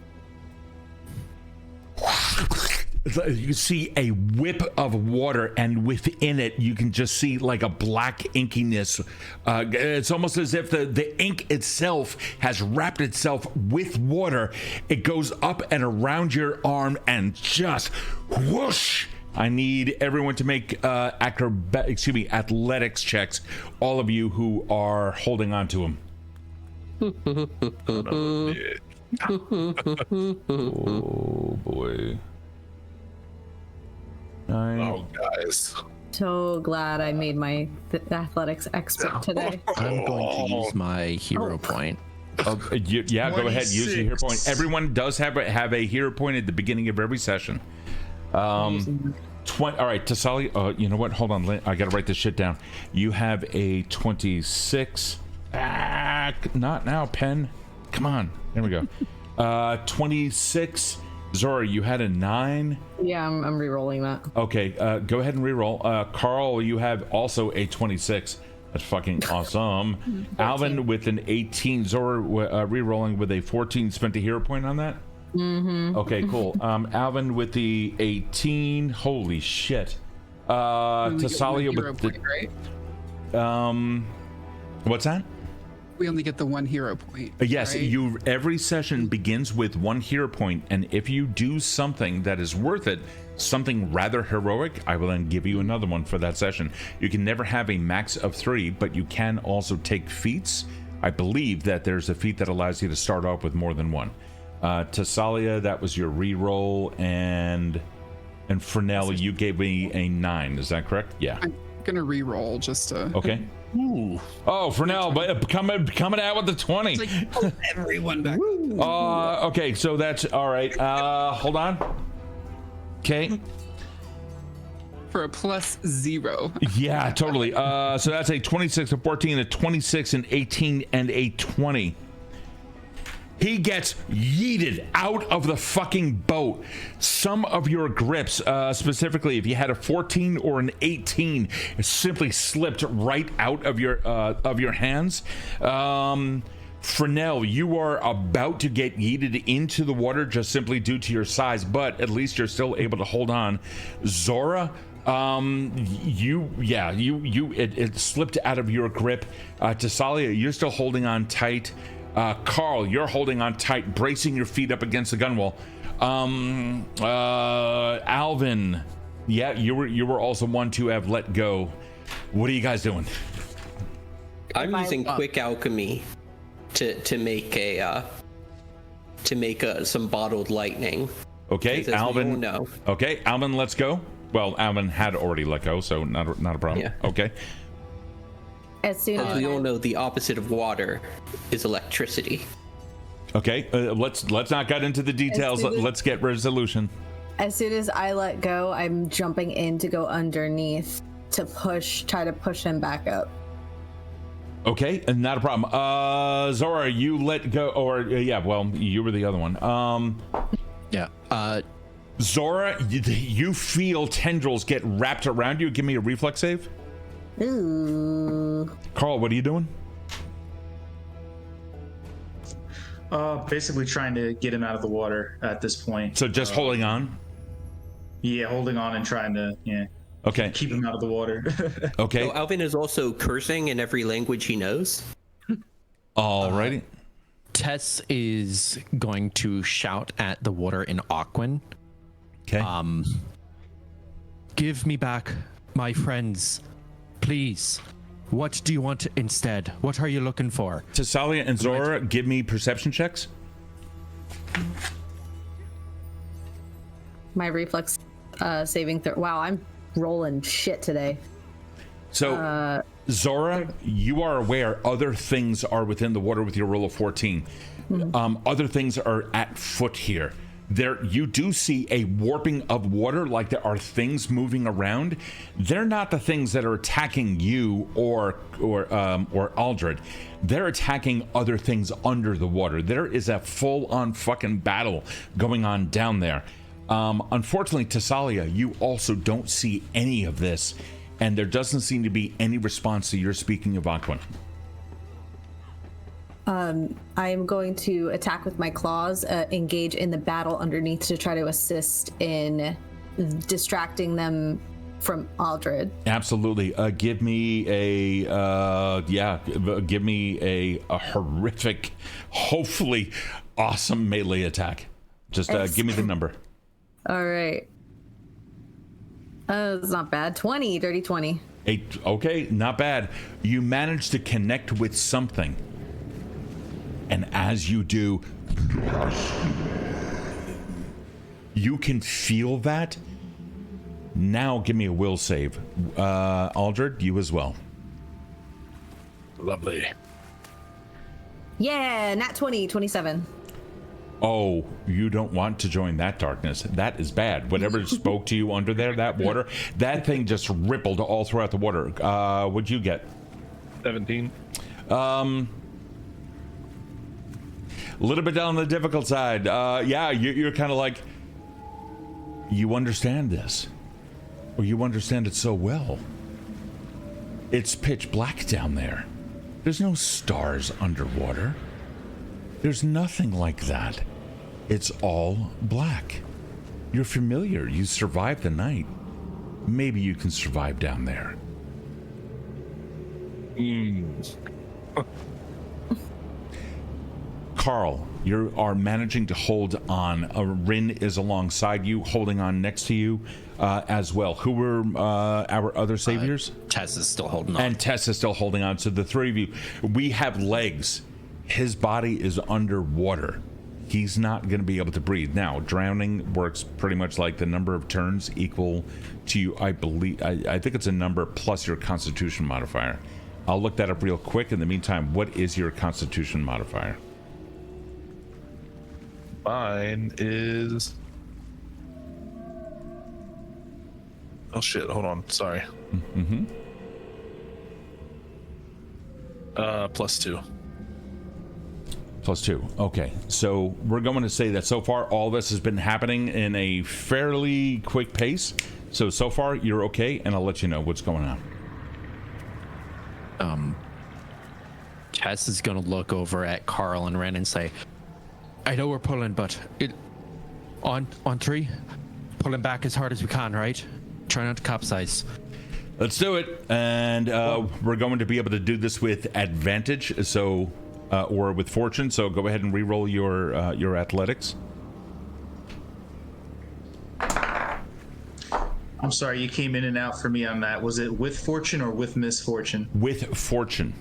You can see a whip of water, and within it, you can just see like a black inkiness. It's almost as if the ink itself has wrapped itself with water. It goes up and around your arm and just whoosh. I need everyone to make athletics checks. All of you who are holding on to him. Oh boy. 9. Oh, guys. So glad I made my athletics expert today. I'm going to use my hero point. Yeah, go ahead. Use your hero point. Everyone does have a hero point at the beginning of every session. 20. All right, Thessalia. You know what? Hold on. I got to write this shit down. You have a 26. Not now, pen. Come on. There we go. 26. Zora, you had a 9. Yeah, I'm re-rolling that. Okay, go ahead and re-roll. Karl, you have also a 26. That's fucking awesome. Alvin with an 18. Zora re-rolling with a 14. Spent a hero point on that? Mm-hmm. Okay, cool. Alvin with the 18. Holy shit. Thessalia with the... Right? What's that? We only get the 1 hero point. Yes, right? every session begins with 1 hero point, and if you do something that is worth it, something rather heroic, I will then give you another one for that session. You can never have a max of 3, but you can also take feats. I believe that there's a feat that allows you to start off with more than 1. Thessalia, that was your reroll, and Frenell, you gave me a 9. Is that correct? Yeah. I'm gonna re-roll just to. Okay. Ooh. Oh, Frenell, but coming out with the 20. Like, everyone back. Okay, so that's all right. Hold on. Okay. For a +0. Yeah, totally. So that's a 26, a 14, a 26, an 18, and a 20. He gets yeeted out of the fucking boat. Some of your grips, specifically if you had a 14 or an 18, simply slipped right out of your hands. Frenell, you are about to get yeeted into the water just simply due to your size, but at least you're still able to hold on. Zora, it slipped out of your grip. Thessalia, you're still holding on tight. Karl, you're holding on tight, bracing your feet up against the gunwale. Alvin, yeah, you were also one to have let go. What are you guys doing? I'm using quick alchemy to make some bottled lightning. Okay, Alvin. No. Okay, Alvin, let's go. Well, Alvin had already let go, so not a problem. Yeah. Okay. As soon as we all know, the opposite of water is electricity. Okay, let's not get into the details. Let's get resolution. As soon as I let go, I'm jumping in to go underneath to try to push him back up. Okay, not a problem. Zora, you let go, or you were the other one. Yeah. Zora, you feel tendrils get wrapped around you. Give me a reflex save. Ooh. Karl, what are you doing? Basically trying to get him out of the water at this point. So just holding on? Yeah, holding on and trying to, Okay. keep him out of the water. Okay. So Alvin is also cursing in every language he knows. Alrighty. Tess is going to shout at the water in Aquan. Okay. Give me back my friends, please. What do you want instead? What are you looking for? Thessalia and Zora, give me perception checks. My reflex saving throw. Wow, I'm rolling shit today. So, Zora, you are aware other things are within the water with your roll of 14. Other things are at foot here. There, you do see a warping of water, like there are things moving around. They're not the things that are attacking you or Aldred. They're attacking other things under the water. There is a full-on fucking battle going on down there. Unfortunately, Thessalia, you also don't see any of this, and there doesn't seem to be any response to your speaking of Aquan. I am going to attack with my claws, engage in the battle underneath to try to assist in distracting them from Aldred. Absolutely. Give me a horrific, hopefully awesome melee attack. Just give me the number. All right. It's not bad. 20, dirty 20. Okay, not bad. You manage to connect with something. And as you do, you can feel that. Now give me a will save. Aldred, you as well. Lovely. Yeah, nat 20, 27. Oh, you don't want to join that darkness. That is bad. Whatever spoke to you under there, that water, that thing just rippled all throughout the water. What'd you get? 17. A little bit down the difficult side. You're kind of like, you understand this, or you understand it so well. It's pitch black down there. There's no stars underwater. There's nothing like that. It's all black. You're familiar. You survived the night. Maybe you can survive down there. Karl, you are managing to hold on. Rin is alongside you, holding on next to you as well. Who were our other saviors? Tess is still holding on. And Tess is still holding on. So the three of you, we have legs. His body is underwater. He's not going to be able to breathe. Now, drowning works pretty much like the number of turns equal to you, I believe. I think it's a number plus your constitution modifier. I'll look that up real quick. In the meantime, what is your constitution modifier? Mine is... Oh shit, hold on, sorry. +2. +2. Okay, so we're going to say that so far all this has been happening in a fairly quick pace. So far you're okay, and I'll let you know what's going on. Tess is gonna look over at Karl and Ren and say, I know we're pulling, but on 3, pulling back as hard as we can, right? Try not to capsize. Let's do it, and we're going to be able to do this with advantage, so or with fortune. So go ahead and re-roll your athletics. I'm sorry, you came in and out for me on that. Was it with fortune or with misfortune? With fortune.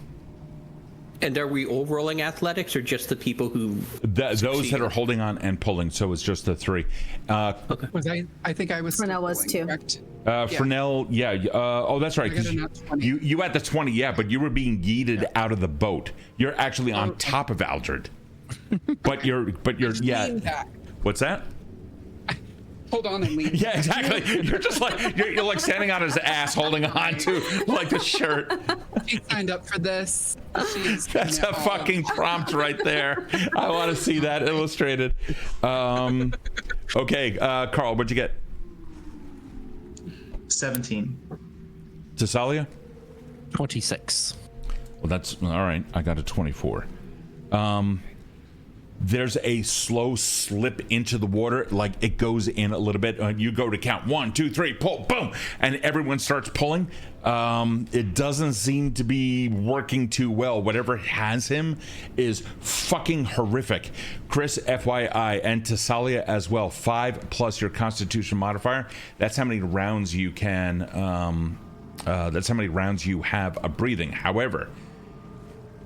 And are we all rolling athletics or just the people who... Those that are holding on and pulling, so it's just the 3. Okay. I think I was... Frenell was too. Correct? Frenell, oh, that's right. I got a nat 20. You had the 20, yeah, but you were being yeeted out of the boat. You're actually on top of Aldred. but you're yeah. What's that? Hold on and lean. Yeah, exactly. You're just like you're like standing on his ass, holding on to like the shirt. She signed up for this. That's a fucking prompt right there. I want to see that illustrated. Okay, Karl, what'd you get? 17. Thessalia? 26. Well, that's all right. I got a 24. there's a slow slip into the water, like it goes in a little bit. You go to count 1, 2, 3, pull, boom, and everyone starts pulling. It doesn't seem to be working too well. Whatever has him is fucking horrific. Chris, FYI, and Thessalia as well. 5 plus your Constitution modifier. That's how many rounds you can. That's how many rounds you have of breathing. However,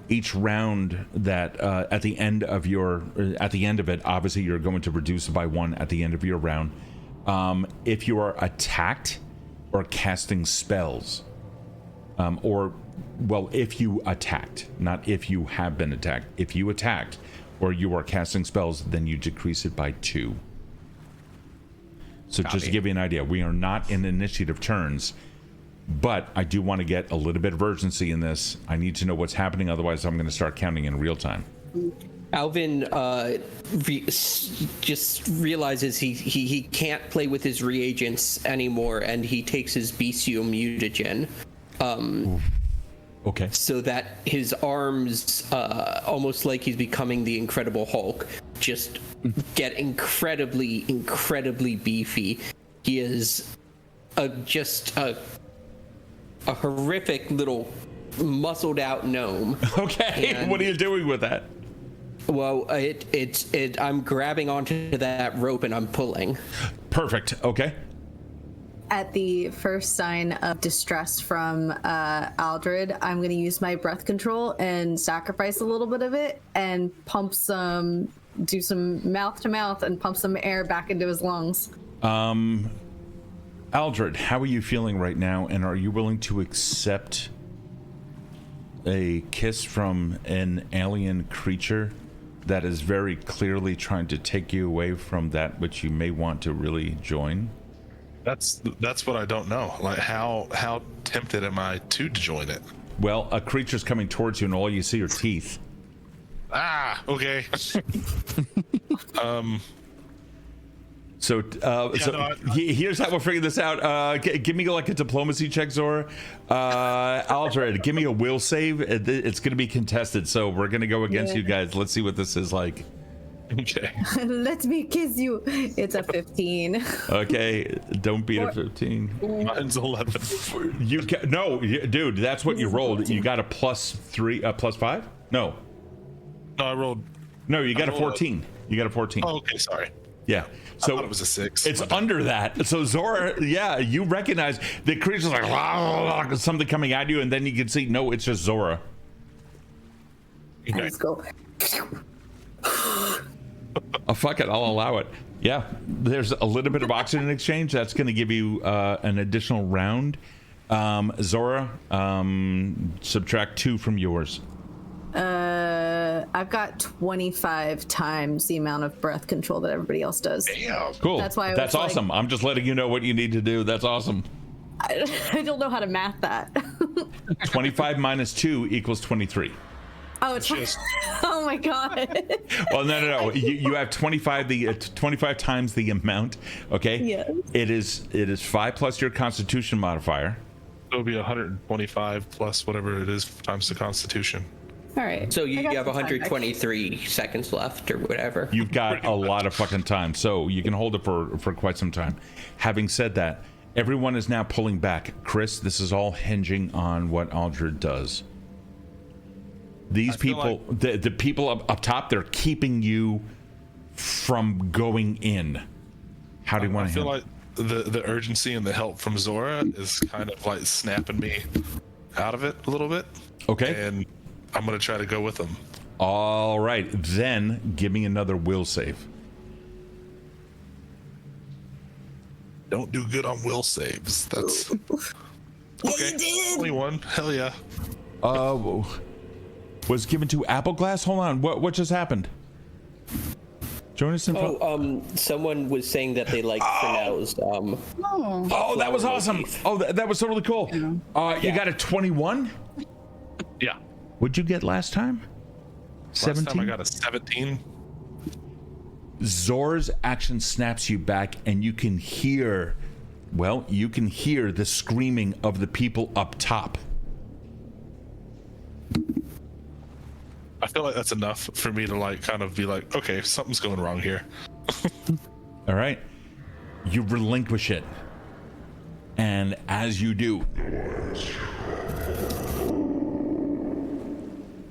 each round that at the end of it, obviously you're going to reduce it by 1 at the end of your round. If you are attacked or casting spells, if you attacked, not if you have been attacked. If you attacked or you are casting spells, then you decrease it by 2. So just to give you an idea, we are not in initiative turns, but I do want to get a little bit of urgency in this. I need to know what's happening, otherwise I'm going to start counting in real time. Alvin just realizes he can't play with his reagents anymore, and he takes his bestial mutagen. Okay. So that his arms, almost like he's becoming the Incredible Hulk, just get incredibly, incredibly beefy. He is just a horrific little muscled out gnome. Okay, and what are you doing with that? Well, I'm grabbing onto that rope and I'm pulling. Perfect. Okay. At the first sign of distress from Aldred, I'm going to use my breath control and sacrifice a little bit of it and do some mouth to mouth and pump some air back into his lungs. Aldred, how are you feeling right now, and are you willing to accept a kiss from an alien creature that is very clearly trying to take you away from that which you may want to really join? That's what I don't know. Like, how tempted am I to join it? Well, a creature's coming towards you and all you see are teeth. Ah, okay. Here's how we'll figure this out. Give me like a diplomacy check, Zora. Aldred, give me a will save. It's going to be contested, so we're going to go against you guys. Let's see what this is like. Okay. Let me kiss you. It's a 15. Okay, don't beat a 15. Mine's 11. Dude, that's what you rolled. You got a +3, +5? No, I rolled. No, you got a 14. You got a 14. Oh, okay, sorry. Yeah. So I thought it was a 6. It's under that. So Zora, you recognize the creature's like something coming at you, and then you can see, no, it's just Zora. Okay. Let's go. Oh, fuck it, I'll allow it. Yeah, there's a little bit of oxygen exchange. That's going to give you an additional round. Zora, subtract 2 from yours. I've got 25 times the amount of breath control that everybody else does. Damn. Cool. That's why that's awesome. I'm just letting you know what you need to do. That's awesome. I don't know how to math that. 25 minus 2 equals 23. Oh, it's just... Oh my god. Well, no. You have 25 times the amount. Okay. Yes. It is 5 plus your Constitution modifier. It'll be 125 plus whatever it is times the Constitution. All right. So you have 123 seconds left or whatever. You've got a lot of fucking time, so you can hold it for quite some time. Having said that, everyone is now pulling back. Chris, this is all hinging on what Aldred does. These people, like the people up top, they're keeping you from going in. How do you want to handle it? I feel like the urgency and the help from Zora is kind of like snapping me out of it a little bit. Okay. And I'm going to try to go with them. All right. Then give me another will save. Don't do good on will saves. That's okay. 21. Hell yeah. Was given to Appleglass. Hold on. What just happened? Join us in. Someone was saying that they like Frenell's. Oh, that was awesome. Oh, that was totally cool. Yeah. You got a 21? Yeah. What'd you get last time? 17? Last time I got a 17. Zor's action snaps you back, and you can hear the screaming of the people up top. I feel like that's enough for me to like kind of be like, okay, something's going wrong here. All right. You relinquish it. And as you do,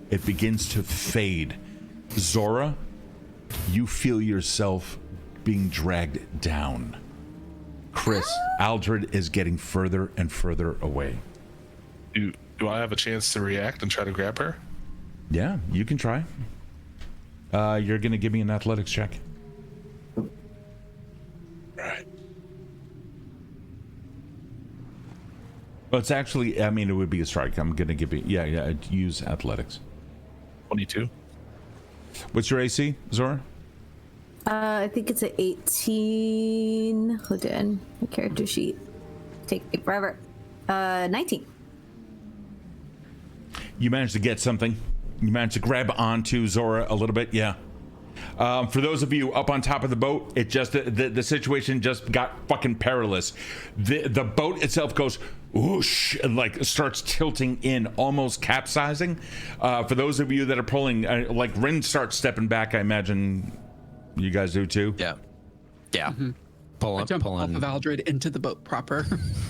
it begins to fade. Zora, you feel yourself being dragged down. Chris, Aldred is getting further and further away. Do I have a chance to react and try to grab her? Yeah, you can try. You're going to give me an athletics check. Right. Well, it's actually, I mean, it would be a strike. I'm going to give you, yeah, use athletics. 22. What's your AC, Zora? I think it's an 18. Hold on. The character sheet. Take forever. 19. You managed to get something. You managed to grab onto Zora a little bit, yeah. For those of you up on top of the boat, it just the situation just got fucking perilous. The boat itself goes whoosh and like starts tilting in, almost capsizing. For those of you that are pulling, like Rin starts stepping back. I imagine you guys do too. Yeah. Mm-hmm. I jump off of Aldred into the boat proper.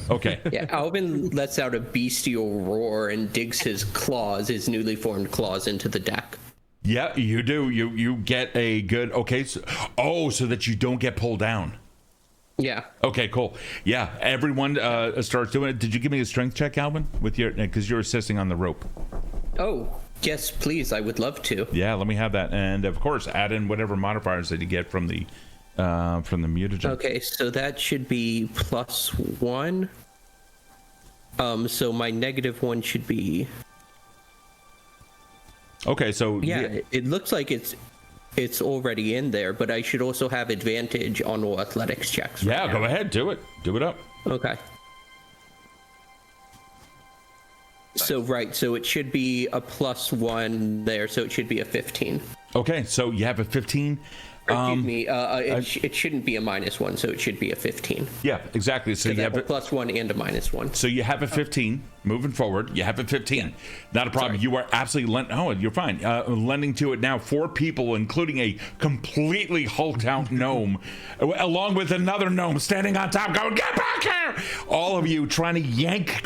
Okay. Yeah, Alvin lets out a bestial roar and digs his claws, his newly formed claws, into the deck. Yeah, you do. You get a good. Okay. So that you don't get pulled down. Yeah. Okay, cool. Yeah, everyone starts doing it. Did you give me a strength check, Alvin, with your because you're assisting on the rope? Oh, yes, please. I would love to. Yeah, let me have that, and of course, add in whatever modifiers that you get from the mutagen. Okay, so that should be +1. So my -1 should be. Okay, so Yeah, it looks like it's already in there, but I should also have advantage on all athletics checks. Yeah, go ahead, do it up. Okay. So it should be a +1 there, so it should be a 15. Okay, so you have a 15. Excuse me, it shouldn't be a -1, so it should be a 15. Yeah, exactly. So you have a +1 and a -1. So you have a 15. Moving forward, you have a 15. Yeah. Not a problem. Sorry. You are absolutely you're fine. Lending to it now 4 people, including a completely hulked out gnome, along with another gnome standing on top, going, "Get back here!" All of you trying to yank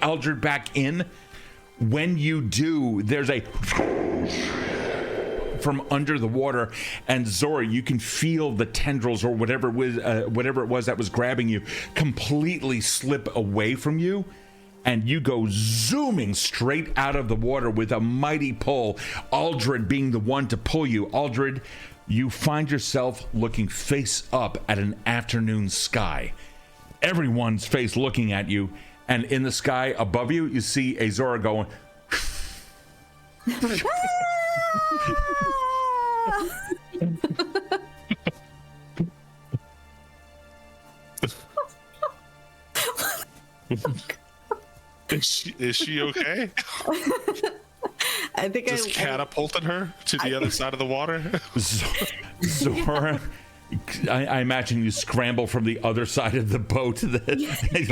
Aldred back in. When you do, there's a from under the water, and Zora, you can feel the tendrils or whatever it was that was grabbing you completely slip away from you, and you go zooming straight out of the water with a mighty pull, Aldred being the one to pull you. Aldred, you find yourself looking face up at an afternoon sky. Everyone's face looking at you, and in the sky above you, you see a Zora going Is she okay? I think just catapulted her to the other side of the water. Zora, I imagine you scramble from the other side of the boat, you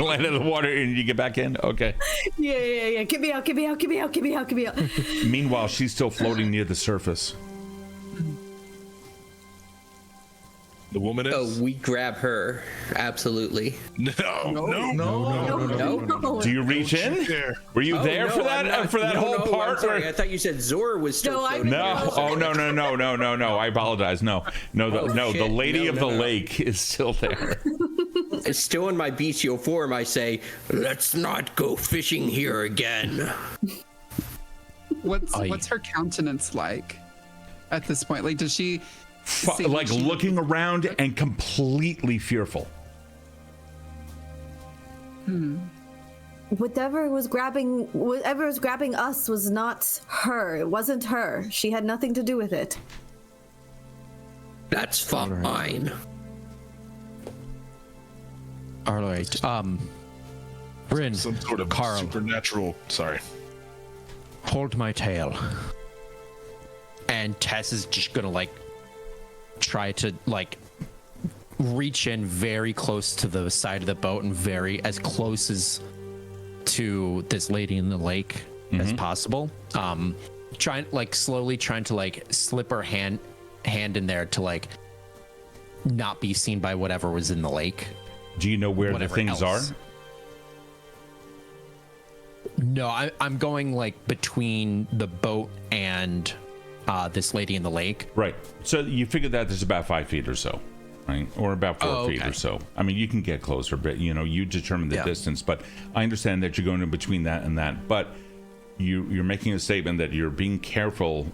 land in the water and you get back in. Okay. Yeah. Get me out. Meanwhile, she's still floating near the surface. The woman is? Oh, we grab her. Absolutely. No. Do you reach in? Were you there for that whole part? I'm sorry. I thought you said Zora was still floating. No. Oh, no. I apologize. No. The lady of the lake is still there. It's still in my bestial form. I say, let's not go fishing here again. What's her countenance like at this point? Like, does she... like looking around and completely fearful. Whatever was grabbing us was not her. It wasn't her. She had nothing to do with it. That's fine. All right. Bryn, Some sort of Karl, supernatural. Sorry. hold my tail. And Tess is just gonna try to reach in very close to the side of the boat and as close as to this lady in the lake as possible. slowly trying to like slip her hand in there to like not be seen by whatever was in the lake. Do you know where the things are? No, I'm going like between the boat and this lady in the lake. Right. So you figured that there's about 5 feet or so, right? Or about 4 feet or so. I mean, you can get closer, but you determine the distance. But I understand that you're going in between that and that. But you're making a statement that you're being careful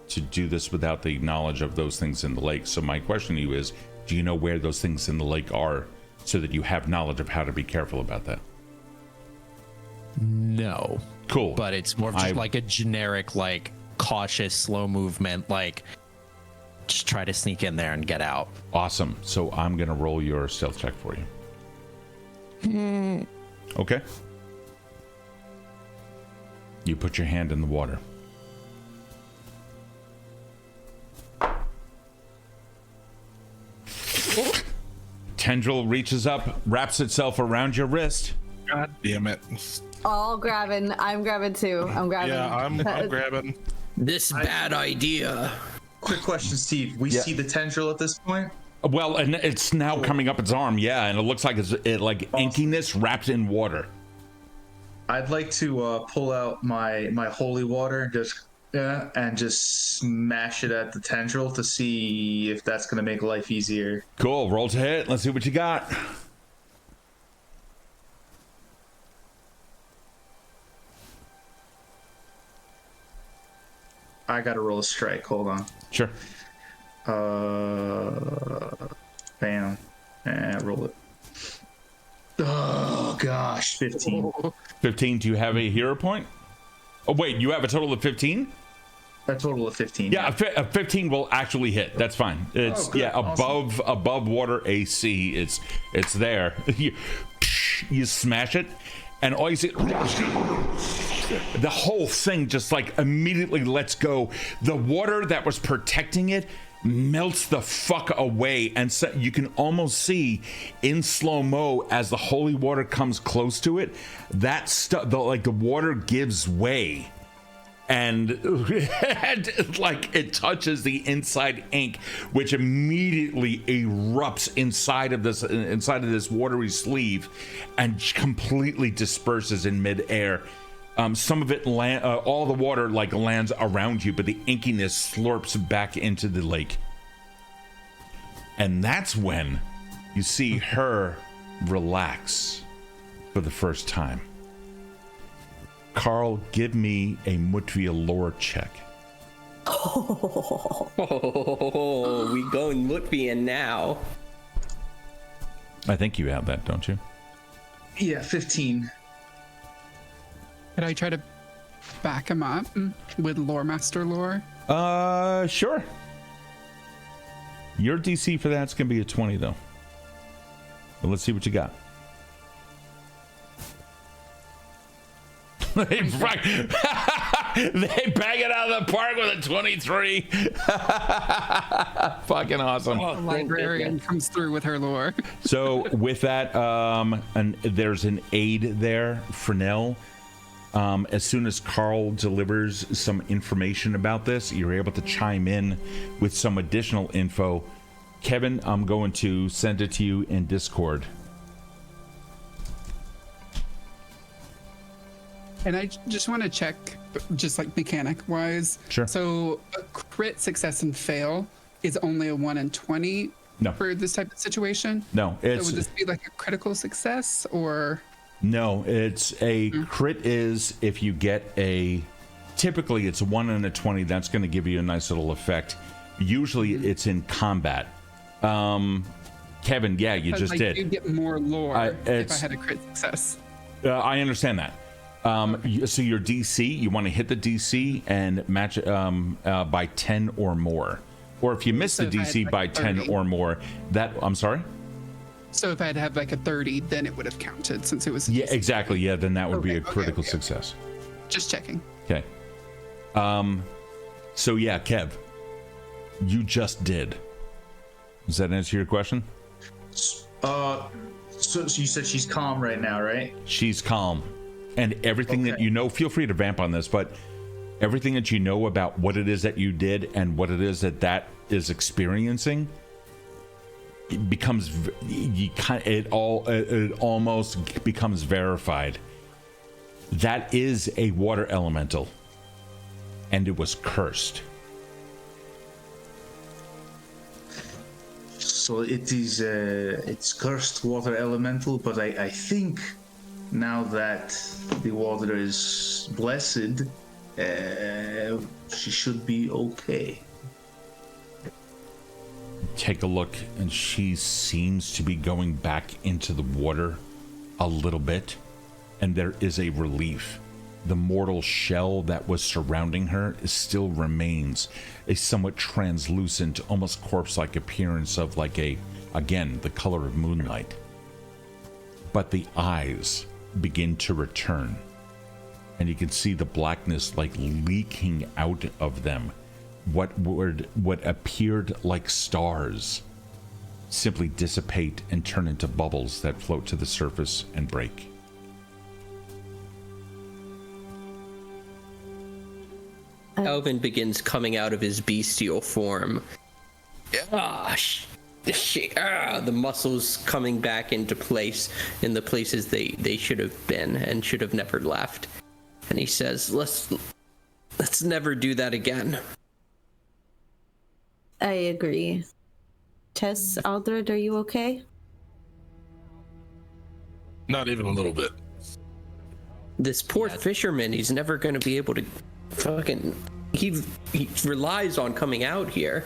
to do this without the knowledge of those things in the lake. So my question to you is, do you know where those things in the lake are so that you have knowledge of how to be careful about that? No. Cool. But it's more of just like a generic, like cautious, slow movement, like just try to sneak in there and get out. Awesome. So I'm going to roll your stealth check for you. Okay. You put your hand in the water. Tendril reaches up, wraps itself around your wrist. God damn it. All grabbing. I'm grabbing too. I'm grabbing. Yeah, I'm grabbing. This bad idea. Quick question, Steve. We see the tendril at this point? Well, and it's now coming up its arm, yeah, and it looks like it's like inkiness wrapped in water. I'd like to pull out my holy water and just smash it at the tendril to see if that's going to make life easier. Cool. Roll to hit. Let's see what you got. I got to roll a strike. Hold on. Sure. Bam. And roll it. Oh, gosh. 15. 15. Do you have a hero point? Oh, wait. You have a total of 15? A total of 15. Yeah, a 15 will actually hit. That's fine. It's awesome. above water AC. It's there. You smash it, and all you see, the whole thing just like immediately lets go. The water that was protecting it melts the fuck away, and so you can almost see in slow-mo as the holy water comes close to it, that stuff, the water gives way. And like it touches the inside ink, which immediately erupts inside of this watery sleeve, and completely disperses in midair. Some of it, all the water like lands around you, but the inkiness slurps back into the lake. And that's when you see her relax for the first time. Karl, give me a Mutvia lore check. Oh, we going Mutvian now. I think you have that, don't you? Yeah, 15. Could I try to back him up with Lore Master lore? Sure. Your DC for that's going to be a 20, though. Well, let's see what you got. They bang it out of the park with a 23. Fucking awesome. The librarian comes through with her lore. So with that, and there's an aide there, Frenell. As soon as Karl delivers some information about this, you're able to chime in with some additional info. Kevin, I'm going to send it to you in Discord. And I just want to check, just like mechanic wise. Sure. So a crit success and fail is only a 1 in 20 for this type of situation? No, so would this be like a critical success or? No, it's a crit is if you get typically it's 1 in a 20, that's going to give you a nice little effect. Usually it's in combat. Kevin, yeah, you just did. You get more lore if I had a crit success. I understand that. So your DC, you want to hit the DC and match it by 10 or more. Or if you miss the DC by 10 or more, I'm sorry? So if I'd have like a 30, then it would have counted since it was. Yeah, exactly. Yeah, then that would be a critical success. Just checking. Okay. So yeah, Kev, you just did. Does that answer your question? So you said she's calm right now, right? She's calm. And everything that you know, feel free to vamp on this, but everything that you know about what it is that you did and what it is that is experiencing, it becomes it almost becomes verified. That is a water elemental, and it was cursed. So it is it's cursed water elemental, but I think now that the water is blessed, she should be okay. Take a look, and she seems to be going back into the water a little bit, and there is a relief. The mortal shell that was surrounding her still remains a somewhat translucent, almost corpse-like appearance of like again, the color of moonlight. But the eyes begin to return, and you can see the blackness like leaking out of them. What appeared like stars simply dissipate and turn into bubbles that float to the surface and break. Alvin begins coming out of his bestial form. The muscles coming back into place in the places they should have been and should have never left. And he says, let's never do that again. I agree. Tess, Aldred, are you okay? Not even a little bit. This poor fisherman, he's never going to be able to fucking... He relies on coming out here.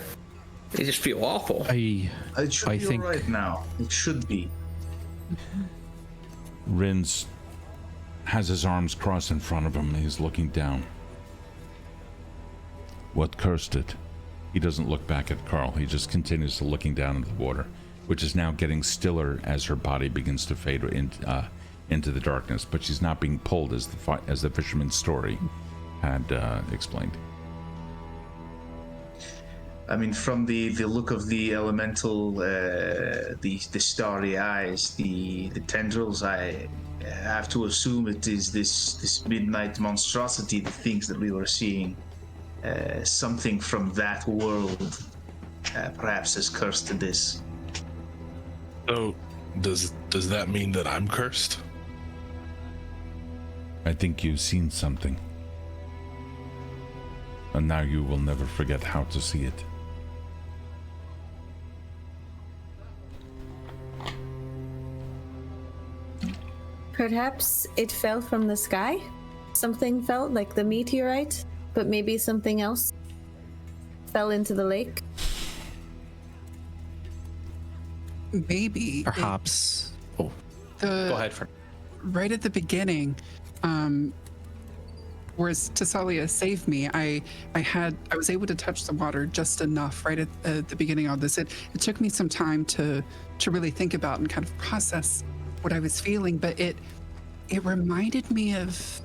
They just feel awful. It should be all right now. It should be. Rins has his arms crossed in front of him, and he's looking down. What cursed it? He doesn't look back at Karl. He just continues to looking down into the water, which is now getting stiller as her body begins to fade into the darkness. But she's not being pulled as the fisherman's story had explained. I mean, from the look of the elemental, the starry eyes, the tendrils, I have to assume it is this midnight monstrosity, the things that we were seeing. Something from that world perhaps has cursed this. So, does that mean that I'm cursed? I think you've seen something. And now you will never forget how to see it. Perhaps it fell from the sky? Something fell, like the meteorite? But maybe something else fell into the lake? Maybe. Perhaps. Go ahead. Right at the beginning, whereas Thessalia saved me, I was able to touch the water just enough right at the beginning of this. It took me some time to really think about and kind of process what I was feeling, but it reminded me of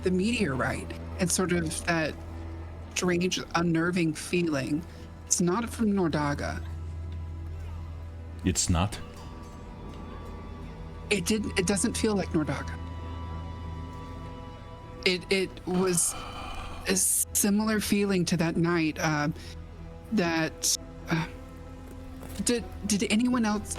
the meteorite and sort of that strange, unnerving feeling. It's not from Nordaga. It's not? It doesn't feel like Nordaga. It was a similar feeling to that night. Did anyone else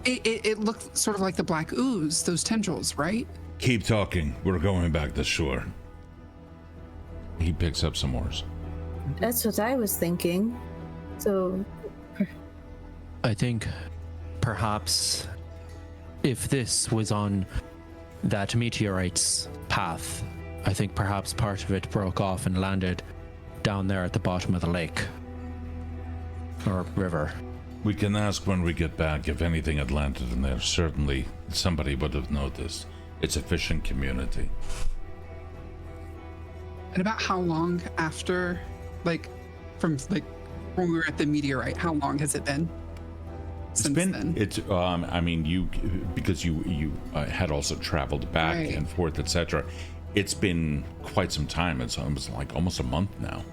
it looked sort of like the black ooze, those tendrils, right? Keep talking. We're going back to shore. He picks up some oars. That's what I was thinking. So... I think perhaps if this was on that meteorite's path, I think perhaps part of it broke off and landed down there at the bottom of the lake. Or river. We can ask when we get back if anything had landed in there. Certainly somebody would have noticed. It's a fishing community. And about how long after, from when we were at the meteorite, how long has it been? I mean, you because you had also traveled back and forth, etc. It's been quite some time. It's almost a month now.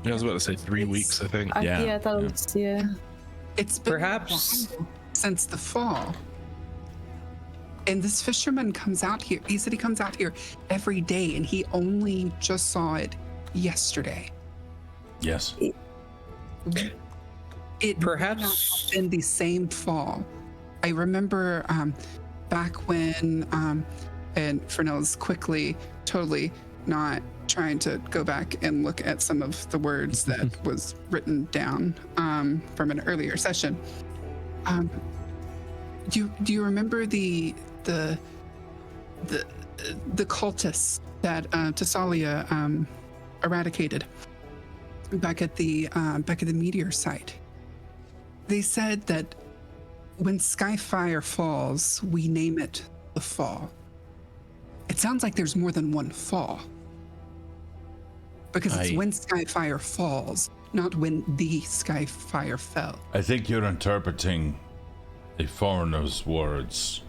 Yeah, I was about to say 3 weeks, I think. Yeah, I thought it was, yeah. It's been perhaps since the fall. And this fisherman comes out here. He said he comes out here every day, and he only just saw it yesterday. Yes. It Perhaps- may not have been the same fall. I remember back when, and Frenell's quickly, totally not trying to go back and look at some of the words that was written down from an earlier session. Do you remember the cultists that Thessalia eradicated back at the meteor site? They said that when Skyfire falls, we name it the fall. It sounds like there's more than one fall. Because it's when Skyfire falls, not when the Skyfire fell. I think you're interpreting a foreigner's words.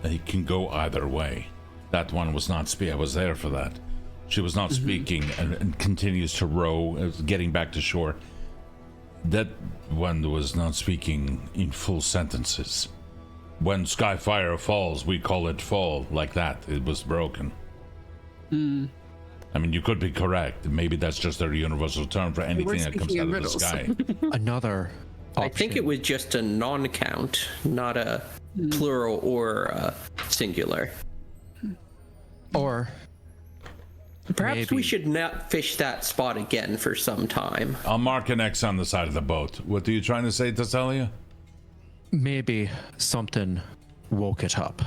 It can go either way. That one was not I was there for that. She was not speaking and continues to row, getting back to shore. That one was not speaking in full sentences. When Skyfire falls, we call it fall, like that. It was broken. I mean, you could be correct. Maybe that's just their universal term for anything that comes out of the sky. Another option. I think it was just a non-count, not a plural or a singular. Or perhaps maybe we should not fish that spot again for some time. I'll mark an X on the side of the boat. What are you trying to say, Thessalia? maybe something woke it up.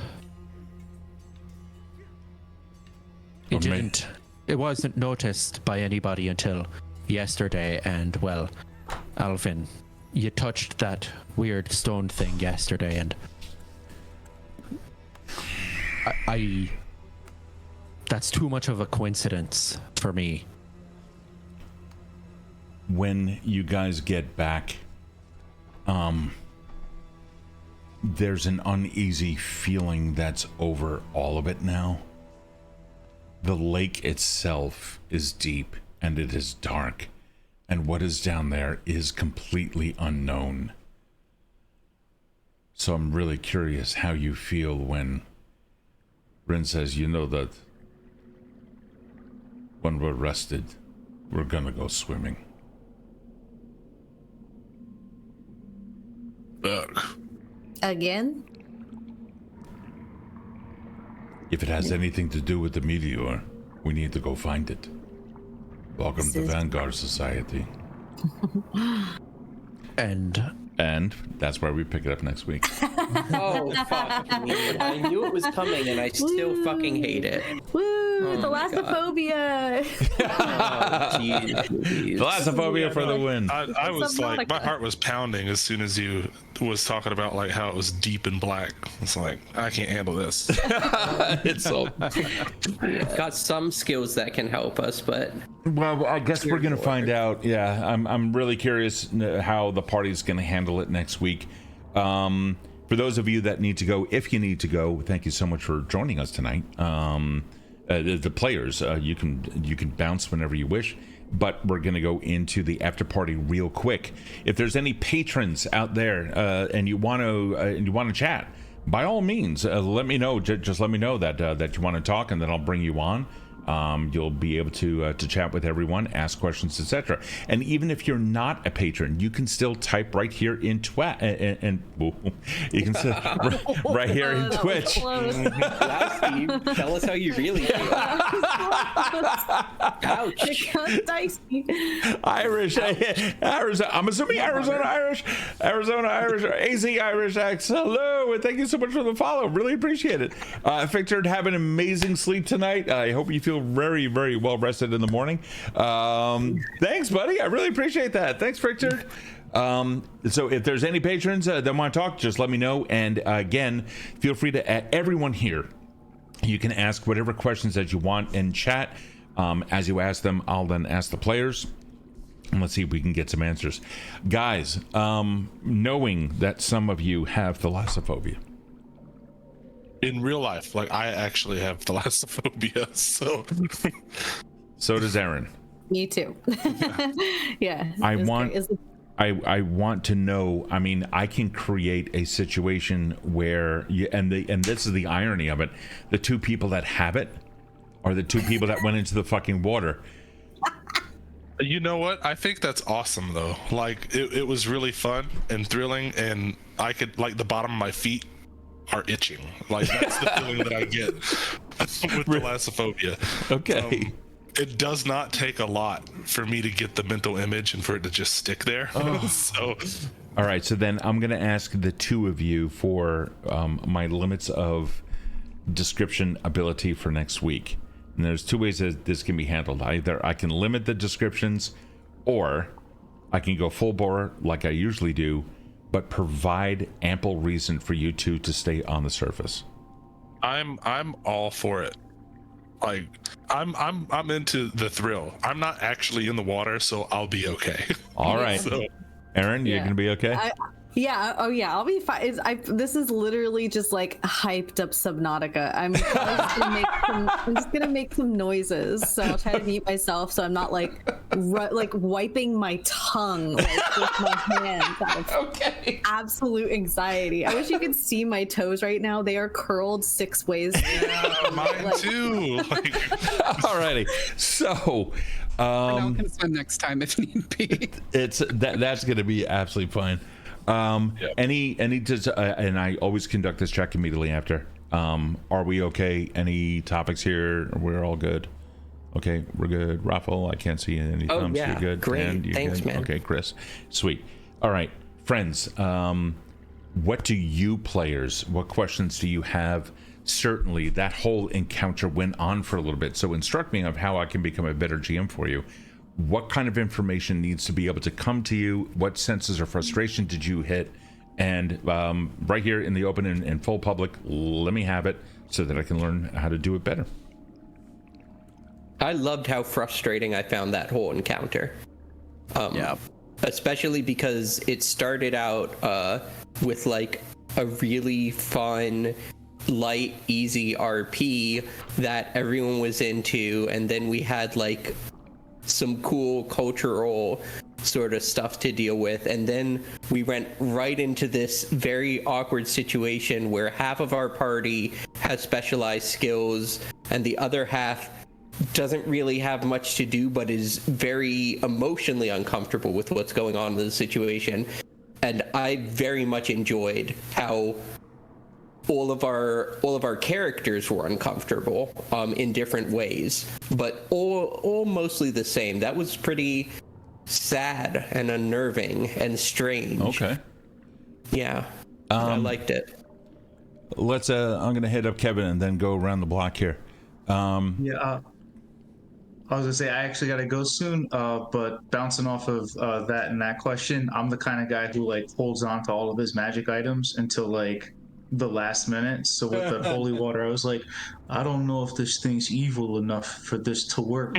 It wasn't noticed by anybody until yesterday, and well, Alvin, you touched that weird stone thing yesterday, and I that's too much of a coincidence for me. When you guys get back, there's an uneasy feeling that's over all of it now. The lake itself is deep and it is dark, and what is down there is completely unknown. So I'm really curious how you feel when Bryn says, you know that when we're rested, we're gonna go swimming. Again? If it has anything to do with the meteor, we need to go find it. Welcome to Vanguard Society. And that's where we pick it up next week. Oh, fuck me. I knew it was coming and I still fucking hate it. Woo! Thalassophobia! Thalassophobia for the win. I was like, my heart was pounding as soon as you was talking about like how it was deep and black. It's like, I can't handle this. It's so... Got some skills that can help us, but... Well, I guess we're going to find out. Yeah, I'm really curious how the party's going to handle it next week. For those of you that need to go, if you need to go, thank you so much for joining us tonight. The players, you can bounce whenever you wish, but we're going to go into the after party real quick. If there's any patrons out there and you want to chat, by all means, let me know. Just let me know that you want to talk, and then I'll bring you on. You'll be able to chat with everyone, ask questions, etc. And even if you're not a patron, you can still type right here in and you can still right here in Twitch. Wow, Steve, tell us how you really feel. Ouch. Dicey. Irish. I'm assuming Arizona Irish, or AZ Irish X. Hello, and thank you so much for the follow. Really appreciate it. Victor, have an amazing sleep tonight. I hope you feel very, very well rested in the morning. Thanks, buddy. I really appreciate that. Thanks, Victor. So if there's any patrons that want to talk, just let me know. And again, feel free to everyone here. You can ask whatever questions that you want in chat. As you ask them, I'll then ask the players. And let's see if we can get some answers. Guys, knowing that some of you have thalassophobia. In real life, like I actually have thalassophobia, so. So does Erin. Me too. Yeah. I want to know. I mean, I can create a situation where and this is the irony of it. The two people that have it are the two people that went into the fucking water. You know what? I think that's awesome though. Like it was really fun and thrilling, and I could like the bottom of my feet are itching. Like that's the feeling that I get with thalassophobia. Okay. It does not take a lot for me to get the mental image and for it to just stick there. So, all right. So then I'm going to ask the two of you for my limits of description ability for next week. And there's two ways that this can be handled. Either I can limit the descriptions, or I can go full bore like I usually do, but provide ample reason for you two to stay on the surface. I'm all for it. Like I'm into the thrill. I'm not actually in the water, so I'll be okay. All right. So, Erin, you're gonna be okay? I'll be fine. This is literally just like hyped up Subnautica. I'm just gonna make some noises. So I'll try to mute myself so I'm not like wiping my tongue like with my hands out of absolute anxiety. I wish you could see my toes right now. They are curled 6 ways. Yeah, mine too. Like... Alrighty. So I can swim next time if need be. That's gonna be absolutely fine. And I always conduct this check immediately after. Are we okay? Any topics here? We're all good. Okay, we're good. ROFL, I can't see any thumbs. Yeah, you're good. great. Dan, you're Thanks, good? man. Okay, Chris, sweet. All right, friends. What do you players? What questions do you have? Certainly, that whole encounter went on for a little bit, so instruct me of how I can become a better GM for you. What kind of information needs to be able to come to you? What senses of frustration did you hit? And right here in the open and in full public, let me have it so that I can learn how to do it better. I loved how frustrating I found that whole encounter. Especially because it started out with like a really fun, light, easy RP that everyone was into, and then we had like some cool cultural sort of stuff to deal with, and then we went right into this very awkward situation where half of our party has specialized skills and the other half doesn't really have much to do but is very emotionally uncomfortable with what's going on in the situation. And I very much enjoyed how all of our characters were uncomfortable in different ways, but all mostly the same. That was pretty sad and unnerving and strange. Okay. Yeah. I liked it. Let's I'm gonna hit up Kevin and then go around the block here. I was gonna say I actually gotta go soon, but bouncing off of that and that question, I'm the kind of guy who like holds on to all of his magic items until like the last minute. So with the holy water, I was like, I don't know if this thing's evil enough for this to work.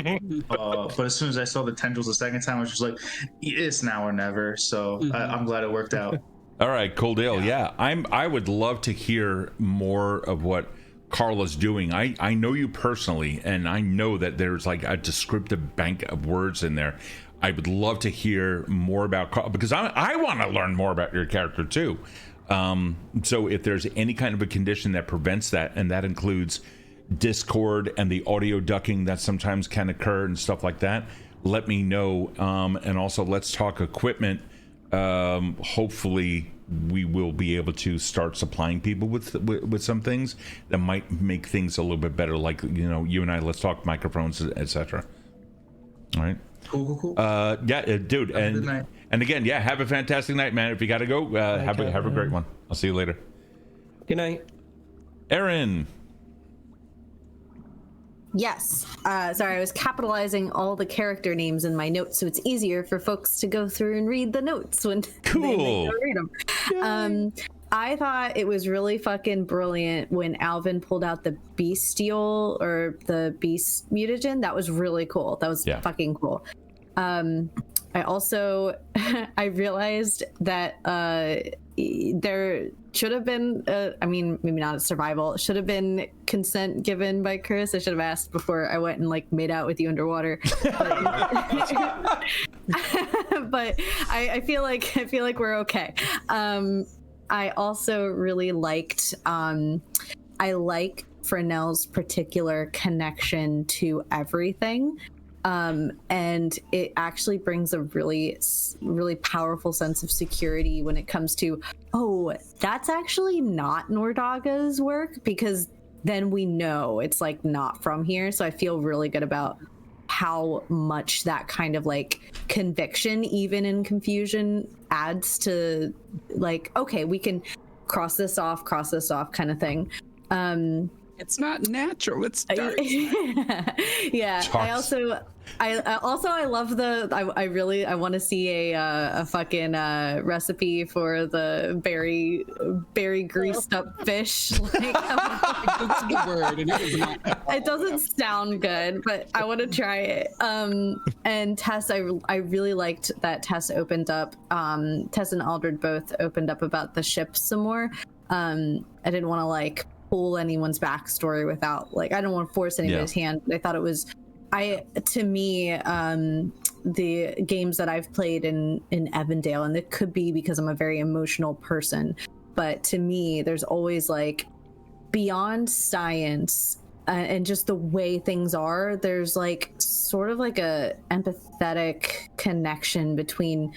But as soon as I saw the tendrils the second time, I was just like, it's now or never. So I'm glad it worked out. All right, cool deal. Yeah, I would love to hear more of what Karl is doing. I know you personally, and I know that there's like a descriptive bank of words in there. I would love to hear more about Karl, because I want to learn more about your character too. So if there's any kind of a condition that prevents that, and that includes Discord and the audio ducking that sometimes can occur and stuff like that, let me know. And also let's talk equipment. Hopefully we will be able to start supplying people with some things that might make things a little bit better. Like, you know, you and I, let's talk microphones, etc. All right. Cool. Dude. And again, have a fantastic night, man. If you got to go, have a great one. I'll see you later. Good night. Erin. Yes. Sorry, I was capitalizing all the character names in my notes so it's easier for folks to go through and read the notes when they go read them. I thought it was really fucking brilliant when Alvin pulled out the bestial or the beast mutagen. That was really cool. That was fucking cool. I also I realized that there should have been I mean, maybe not a survival, it should have been consent given by Chris. I should have asked before I went and like made out with you underwater. But but I feel like we're okay. I also really liked I like Frenell's particular connection to everything. And it actually brings a really powerful sense of security when it comes to, oh, that's actually not Nordaga's work, because then we know it's like not from here. So I feel really good about how much that kind of like conviction, even in confusion, adds to like, okay, we can cross this off kind of thing. It's not natural. It's dark. Yeah. I love I want to see a fucking recipe for the berry greased up fish. Like, The word, and it was not. it doesn't sound good, but I want to try it. And Tess, I really liked that Tess opened up. Tess and Aldred both opened up about the ship some more. I didn't want to like pull anyone's backstory without like, I don't want to force anybody's hand. I thought it was, to me, the games that I've played in Evandale, and it could be because I'm a very emotional person, but to me, there's always like beyond science and just the way things are, there's like sort of like a empathetic connection between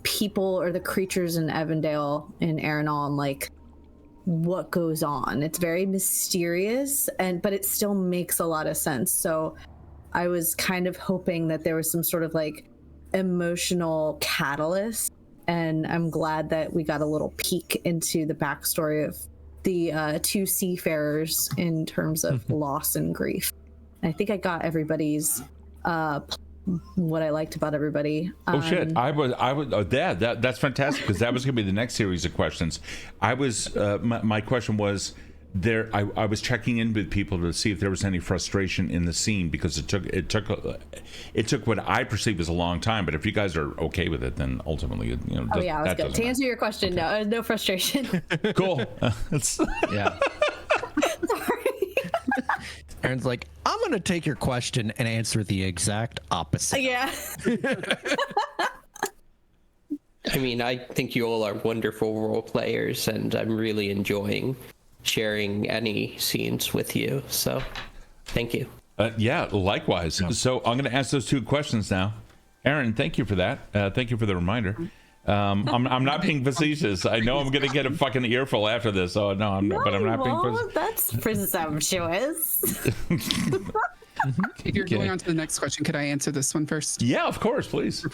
people or the creatures in Evandale, in Erin, and like what goes on. It's very mysterious, but it still makes a lot of sense. So I was kind of hoping that there was some sort of like emotional catalyst, and I'm glad that we got a little peek into the backstory of the two seafarers in terms of loss and grief. And I think I got everybody's what I liked about everybody. Shit! I would. That's fantastic, because that was going to be the next series of questions. I was. My question was there. I was checking in with people to see if there was any frustration in the scene, because it took what I perceived as a long time. But if you guys are okay with it, then ultimately, you know. Oh yeah, that's good. To answer your question, no frustration. Cool. Yeah. Sorry. Erin's like, I'm gonna take your question and answer the exact opposite. Yeah. I mean, I think you all are wonderful role players, and I'm really enjoying sharing any scenes with you. So, thank you. Yeah, likewise. Yeah. So I'm going to ask those two questions now. Erin, thank you for that. Thank you for the reminder. I'm not being facetious. I know I'm going to get a fucking earful after this. Oh no, I'm not. But I'm not being facetious. That's presumptuous. If you're going on to the next question, could I answer this one first? Yeah, of course, please.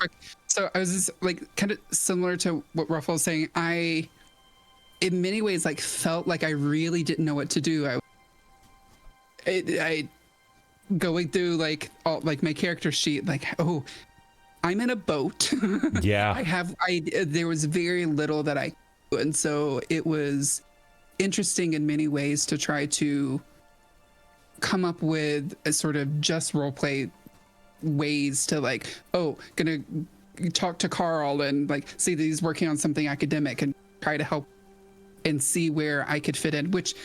So I was just like kind of similar to what ROFL was saying. I, in many ways, like felt like I really didn't know what to do. I going through like all like my character sheet, like, oh, I'm in a boat. Yeah. There was very little that I could, and so it was interesting in many ways to try to come up with a sort of just roleplay ways to like, oh, gonna talk to Karl and like see that he's working on something academic and try to help and see where I could fit in, which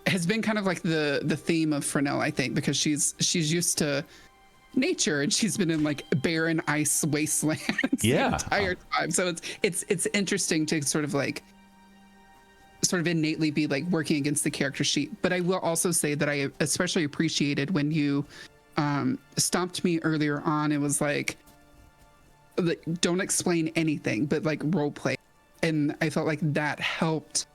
has been kind of like the theme of Frenell, I think, because she's used to nature and she's been in like barren ice wastelands the entire time. So it's interesting to sort of innately be like working against the character sheet. But I will also say that I especially appreciated when you stopped me earlier on. It was like, don't explain anything, but like role play. And I felt like that helped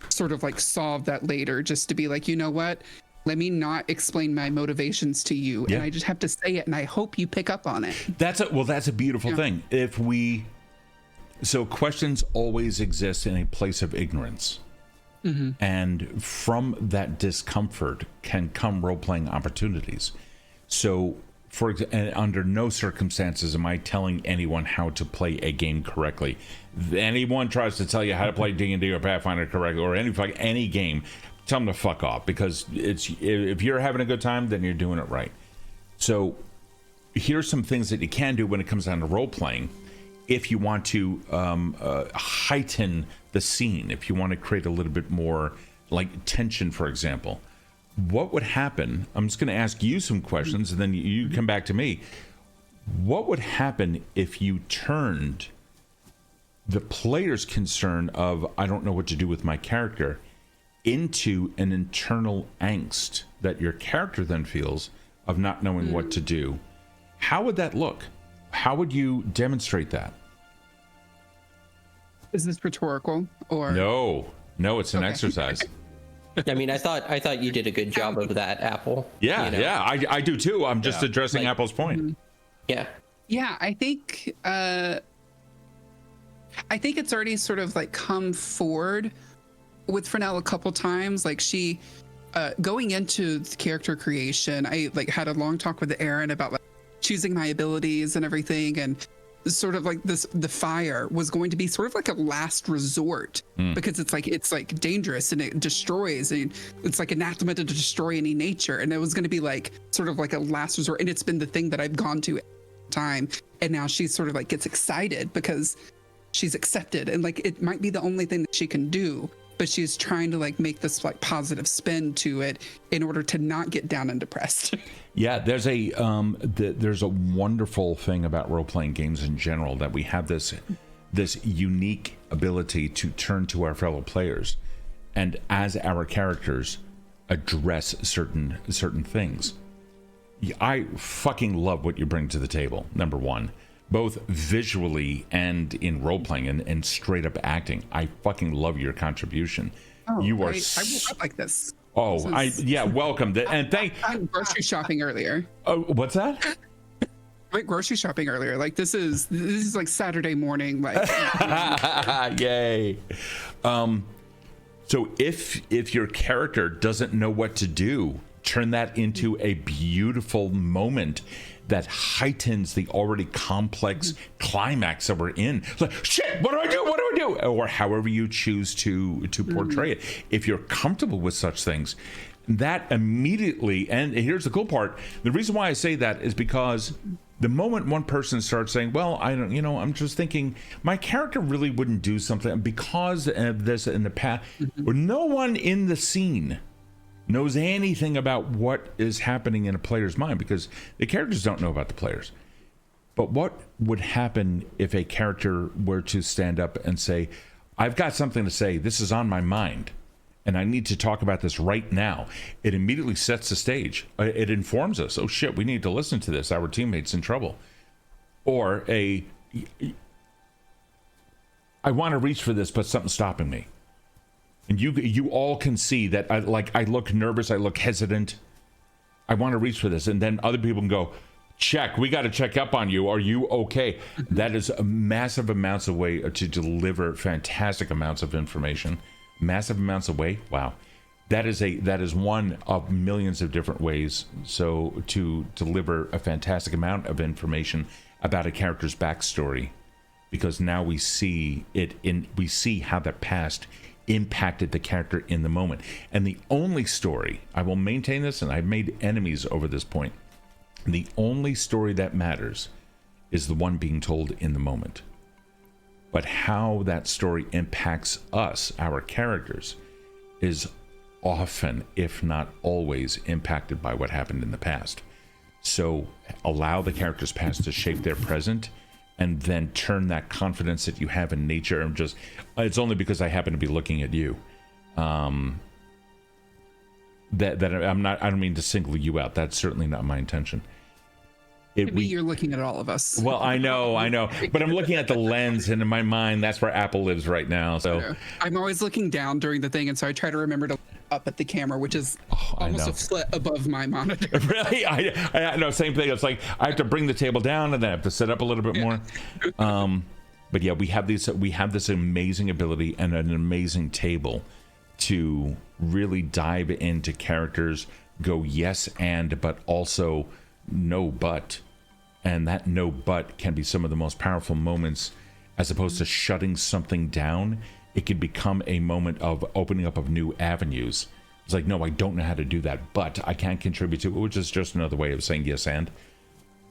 sort of like solve that later, just to be like, you know what? Let me not explain my motivations to you. Yeah. And I just have to say it. And I hope you pick up on it. That's a beautiful thing. So questions always exist in a place of ignorance. Mm-hmm. And from that discomfort can come role-playing opportunities. So, and under no circumstances am I telling anyone how to play a game correctly. If anyone tries to tell you how to play D&D or Pathfinder correctly, or any game, tell them to fuck off, because if you're having a good time, then you're doing it right. So here's some things that you can do when it comes down to role-playing. If you want to heighten the scene, if you want to create a little bit more like tension, for example, what would happen? I'm just going to ask you some questions and then you come back to me. what would happen if you turned the player's concern of, I don't know what to do with my character, into an internal angst that your character then feels of not knowing what to do? How would that look? How would you demonstrate that? Is this rhetorical or No, it's an exercise. I mean, I thought you did a good job of that, Apple. Yeah, you know? yeah, I do too. I'm just addressing Apple's point. Yeah. Yeah, I think it's already sort of like come forward with Frenell a couple times. Like she going into the character creation, I like had a long talk with Erin about like choosing my abilities and everything, and sort of like the fire was going to be sort of like a last resort because it's like dangerous and it destroys, and it's like anathema to destroy any nature, and it was going to be like sort of like a last resort, and it's been the thing that I've gone to time, and now she's sort of like gets excited because she's accepted, and like it might be the only thing that she can do, but she's trying to like make this like positive spin to it in order to not get down and depressed. Yeah, there's a wonderful thing about role-playing games in general, that we have this unique ability to turn to our fellow players and as our characters address certain things. I fucking love what you bring to the table, number one, both visually and in role-playing and straight up acting. I fucking love your contribution. You are I woke up like this. Welcome. And I went grocery shopping earlier. Oh, what's that? I went grocery shopping earlier. Like this is like Saturday morning. Like, yay. So if your character doesn't know what to do, turn that into a beautiful moment that heightens the already complex climax that we're in. Like, shit, what do I do? What do I do? Or however you choose to portray it. If you're comfortable with such things, that immediately, and here's the cool part, the reason why I say that is because the moment one person starts saying, well, I don't, I'm just thinking my character really wouldn't do something because of this in the past, or no one in the scene knows anything about what is happening in a player's mind, because the characters don't know about the players. But what would happen if a character were to stand up and say, I've got something to say, this is on my mind, and I need to talk about this right now? It immediately sets the stage. It informs us, oh shit, we need to listen to this, our teammate's in trouble. Or I want to reach for this, but something's stopping me. And you all can see that I look nervous, I look hesitant. I want to reach for this, and then other people can go, check. We got to check up on you. Are you okay? That is a massive amounts of way to deliver fantastic amounts of information. Massive amounts of way. Wow, that is one of millions of different ways. So to deliver a fantastic amount of information about a character's backstory, because now we see it we see how the past impacted the character in the moment. And the only story, I will maintain this, and I've made enemies over this point, the only story that matters is the one being told in the moment. But how that story impacts us, our characters, is often, if not always, impacted by what happened in the past. So allow the character's past to shape their present, and then turn that confidence that you have in nature, and just, it's only because I happen to be looking at you. That I don't mean to single you out. That's certainly not my intention. Maybe you're looking at all of us. Well, I know, but I'm looking at the lens, and in my mind, that's where Apple lives right now. So I'm always looking down during the thing, and so I try to remember to look up at the camera, which is almost a foot above my monitor. Really? I know, same thing. It's like I have to bring the table down, and then I have to sit up a little bit more. But yeah, we have this amazing ability and an amazing table to really dive into characters, go yes and, but also no but. And that no but can be some of the most powerful moments. As opposed to shutting something down, it can become a moment of opening up of new avenues. It's like, no, I don't know how to do that, but I can contribute to it, which is just another way of saying yes and.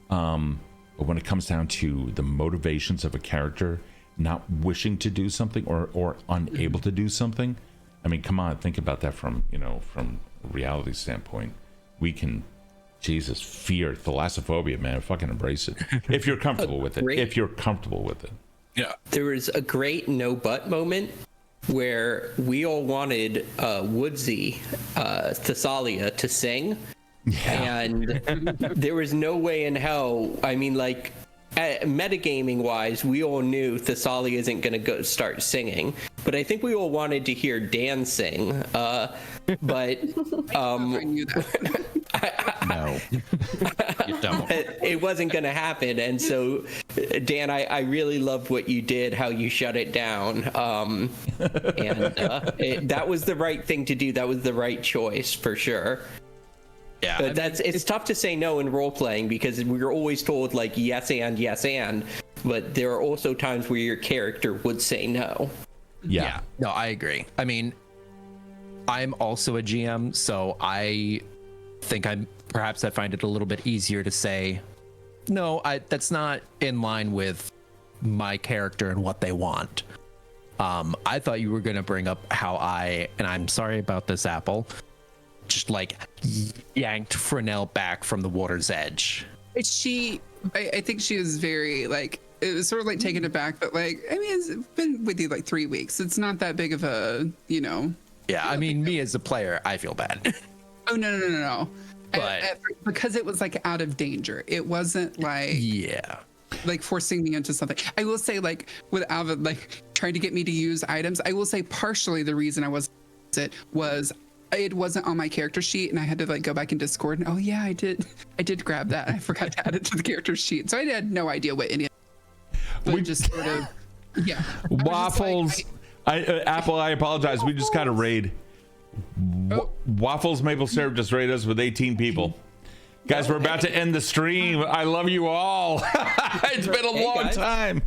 But when it comes down to the motivations of a character not wishing to do something or unable to do something, I mean, come on, think about that from a reality standpoint. We can Jesus, fear, thalassophobia, man. Fucking embrace it. If you're comfortable with it. If you're comfortable with it. Yeah. There was a great no but moment where we all wanted Woodsy, Thessalia, to sing. Yeah. And there was no way in hell. I mean, like, metagaming wise, we all knew Thessalia isn't going to go start singing. But I think we all wanted to hear Dan sing. But I knew that. No, you don't. It wasn't going to happen. And so, Dan, I really loved what you did, how you shut it down. That was the right thing to do. That was the right choice for sure. Yeah, but it's tough to say no in role playing because we're always told like yes and, but there are also times where your character would say no. Yeah. No, I agree. I mean, I'm also a GM, so I think I find it a little bit easier to say no, that's not in line with my character and what they want. I thought you were going to bring up how and I'm sorry about this, Apple, just like yanked Frenell back from the water's edge. I think she is very like, it was sort of like taken aback, but like, I mean, it's been with you like 3 weeks. It's not that big of a, Yeah, I mean, me as a player, I feel bad. Oh, no. But because it was like out of danger. It wasn't like, like forcing me into something. I will say, like, with Alvin, like trying to get me to use items, I will say partially the reason I was it wasn't on my character sheet, and I had to like go back in Discord and I did grab that. I forgot to add it to the character sheet, so I had no idea what any of it. But we just sort of Waffles. Apple, I apologize. We just got a raid. Waffles Maple Syrup just raided us with 18 people. Guys, we're about to end the stream. I love you all. It's been a long time.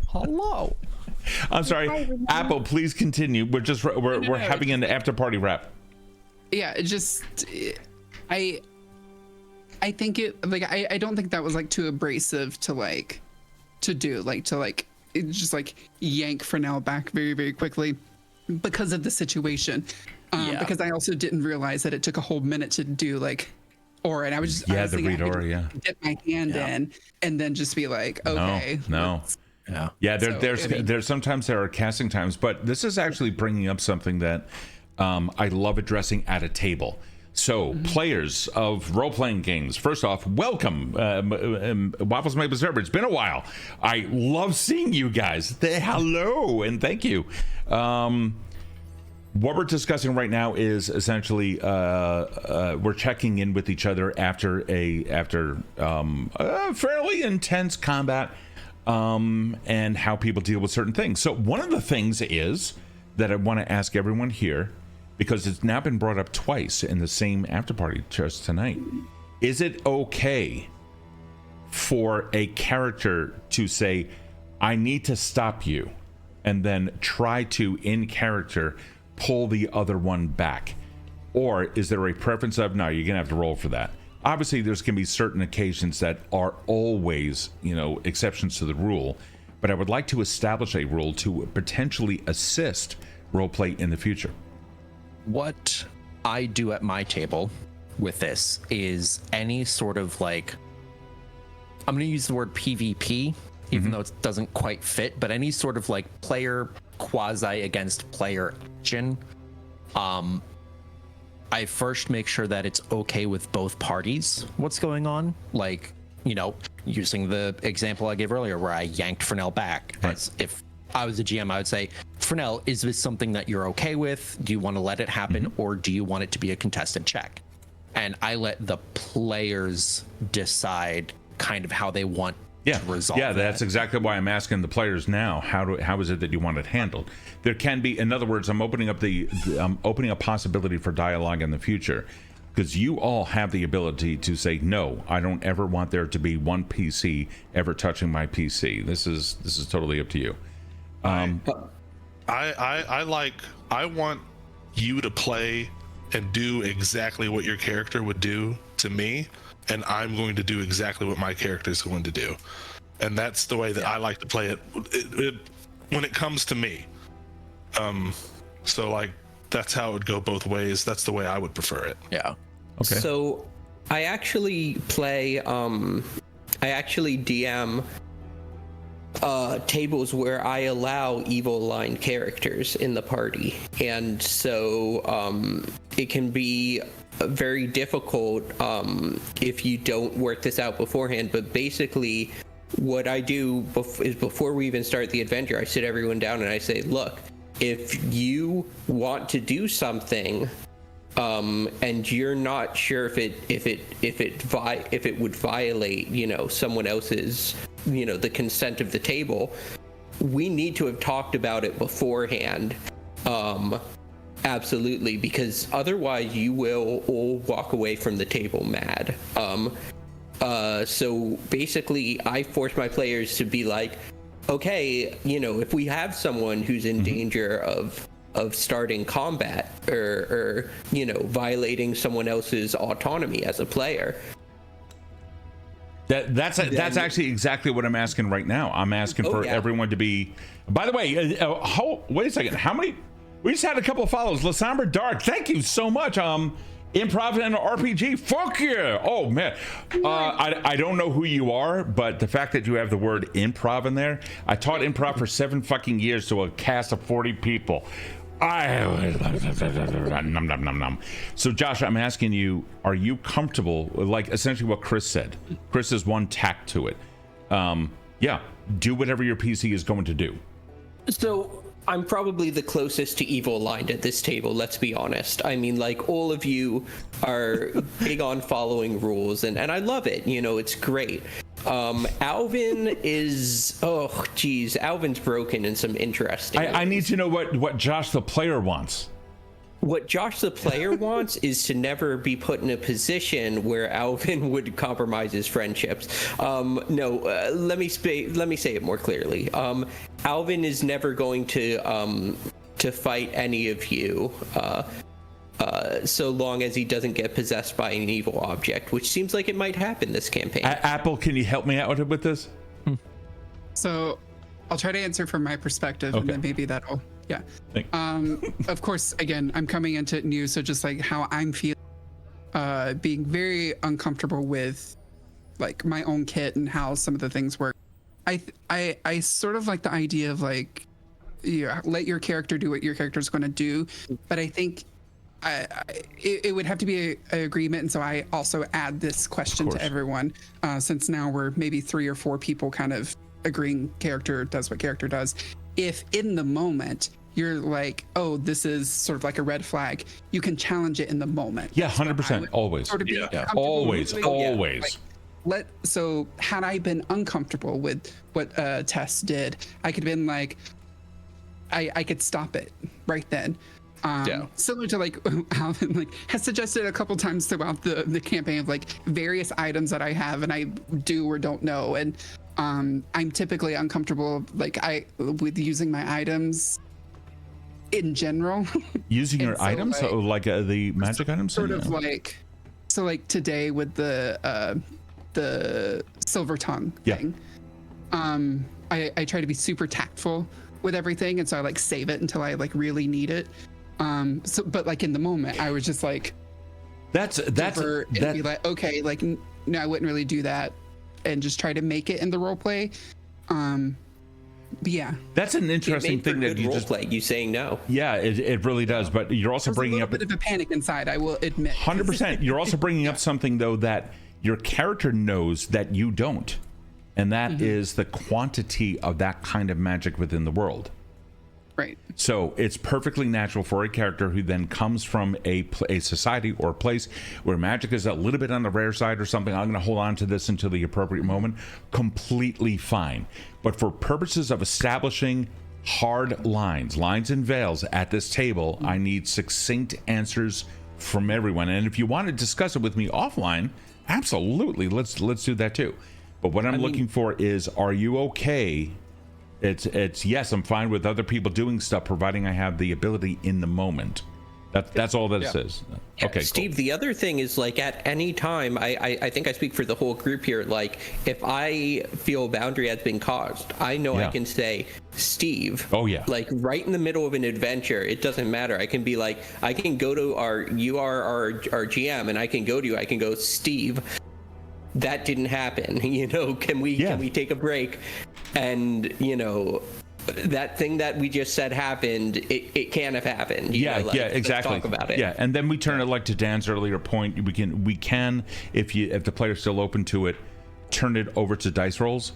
Hello. I'm sorry, Apple. Please continue. We're having an after party wrap. Yeah, it just I think it like I don't think that was like too abrasive to just like yank Frenell back very, very quickly because of the situation. Because I also didn't realize that it took a whole minute to do like aura, and I was just dip my hand in and then just be like, okay, no. There's sometimes there are casting times, but this is actually bringing up something that I love addressing at a table. So, players of role-playing games, first off, welcome, Waffles Maple Syrup. It's been a while. I love seeing you guys. Hello and thank you. What we're discussing right now is essentially we're checking in with each other after a fairly intense combat. And how people deal with certain things. So one of the things is that I want to ask everyone here, because it's now been brought up twice in the same after party just tonight. Is it okay for a character to say, I need to stop you, and then try to, in character, pull the other one back? Or is there a preference of, no, you're going to have to roll for that? Obviously, there's going to be certain occasions that are always, exceptions to the rule, but I would like to establish a rule to potentially assist roleplay in the future. What I do at my table with this is any sort of like, I'm going to use the word PvP, even though it doesn't quite fit, but any sort of like player quasi against player action. I first make sure that it's okay with both parties what's going on. Like, using the example I gave earlier where I yanked Frenell back. As if I was a GM, I would say, Frenell, is this something that you're okay with? Do you want to let it happen, or do you want it to be a contested check? And I let the players decide kind of how they want to resolve that. That's exactly why I'm asking the players now. How is it that you want it handled? There can be, in other words, I'm opening up opening a possibility for dialogue in the future, because you all have the ability to say, no, I don't ever want there to be one PC ever touching my PC. This is totally up to you. I want you to play and do exactly what your character would do to me, and I'm going to do exactly what my character is going to do. And that's the way that I like to play it when it comes to me. So like, that's how it would go both ways. That's the way I would prefer it. Yeah. Okay. So I actually play. I actually DM tables where I allow evil line characters in the party, and so it can be very difficult if you don't work this out beforehand. But basically, what I do is before we even start the adventure, I sit everyone down and I say, look, if you want to do something and you're not sure if it would violate, you know, someone else's, you know, the consent of the table, we need to have talked about it beforehand. Absolutely, because otherwise you will all walk away from the table mad. So basically, I force my players to be like, okay, you know, if we have someone who's in danger of starting combat or you know, violating someone else's autonomy as a player. That's actually exactly what I'm asking right now. I'm asking for everyone to be. By the way, wait a second. How many? We just had a couple of follows. Lasombre Dark, thank you so much. Improv and RPG, fuck yeah. Oh man, I don't know who you are, but the fact that you have the word improv in there, I taught improv for 7 fucking years to a cast of 40 people. So Josh, I'm asking you, are you comfortable with, like, essentially what Chris said? Chris has one tack to it. Yeah, do whatever your PC is going to do. So I'm probably the closest to evil aligned at this table, let's be honest. I mean, like, all of you are big on following rules, and I love it. You know, it's great. Alvin is, oh geez, Alvin's broken in some interesting I need to know what Josh the player wants. What Josh the player wants is to never be put in a position where Alvin would compromise his friendships. Let me say it more clearly. Alvin is never going to fight any of you so long as he doesn't get possessed by an evil object, which seems like it might happen this campaign. Apple, can you help me out with this? So I'll try to answer from my perspective, and then maybe that'll, yeah. Of course, again, I'm coming into it new, so just like how I'm feeling, being very uncomfortable with like my own kit and how some of the things work. I sort of like the idea of like, yeah, let your character do what your character is going to do, but I think it would have to be an agreement, and so I also add this question to everyone, since now we're maybe 3 or 4 people kind of agreeing character does what character does. If in the moment you're like, oh, this is sort of like a red flag, you can challenge it in the moment. Yeah, 100%, always. Sort of always. So had I been uncomfortable with what Tess did, I could have been like, I could stop it right then. Similar to like Alvin like has suggested a couple times throughout the campaign of like various items that I have and I do or don't know, and I'm typically uncomfortable with using my items in general. Using your items, like, so like the magic items, sort of like, so like today with the silver tongue thing. I try to be super tactful with everything, and so I like save it until I like really need it. But like in the moment, I was just like, that's be like, okay, like no, I wouldn't really do that, and just try to make it in the role play. But yeah, that's an interesting thing that you just play. You saying no? Yeah, it really does. But you're also bringing up a bit of a panic inside, I will admit. 100%. You're also bringing up something though that your character knows that you don't, and that is the quantity of that kind of magic within the world. Right. So it's perfectly natural for a character who then comes from a society or a place where magic is a little bit on the rare side or something. I'm going to hold on to this until the appropriate moment. Completely fine. But for purposes of establishing hard lines and veils at this table, I need succinct answers from everyone. And if you want to discuss it with me offline, absolutely, let's do that too. But what I'm looking for is, are you okay? It's yes, I'm fine with other people doing stuff, providing I have the ability in the moment. That's all that it says. Yeah, Okay, Steve, cool. the other thing is, like, at any time, I think I speak for the whole group here, like, if I feel a boundary has been crossed, I know I can say, Steve. Oh, yeah. Like, right in the middle of an adventure, it doesn't matter. I can be like, I can go to our GM, and I can go to you, I can go, Steve, that didn't happen. You know, can we take a break? And, you know, that thing that we just said happened, it can't have happened. Exactly. Let's talk about it. Yeah, and then we turn it, like to Dan's earlier point, we can if the player's still open to it, turn it over to dice rolls.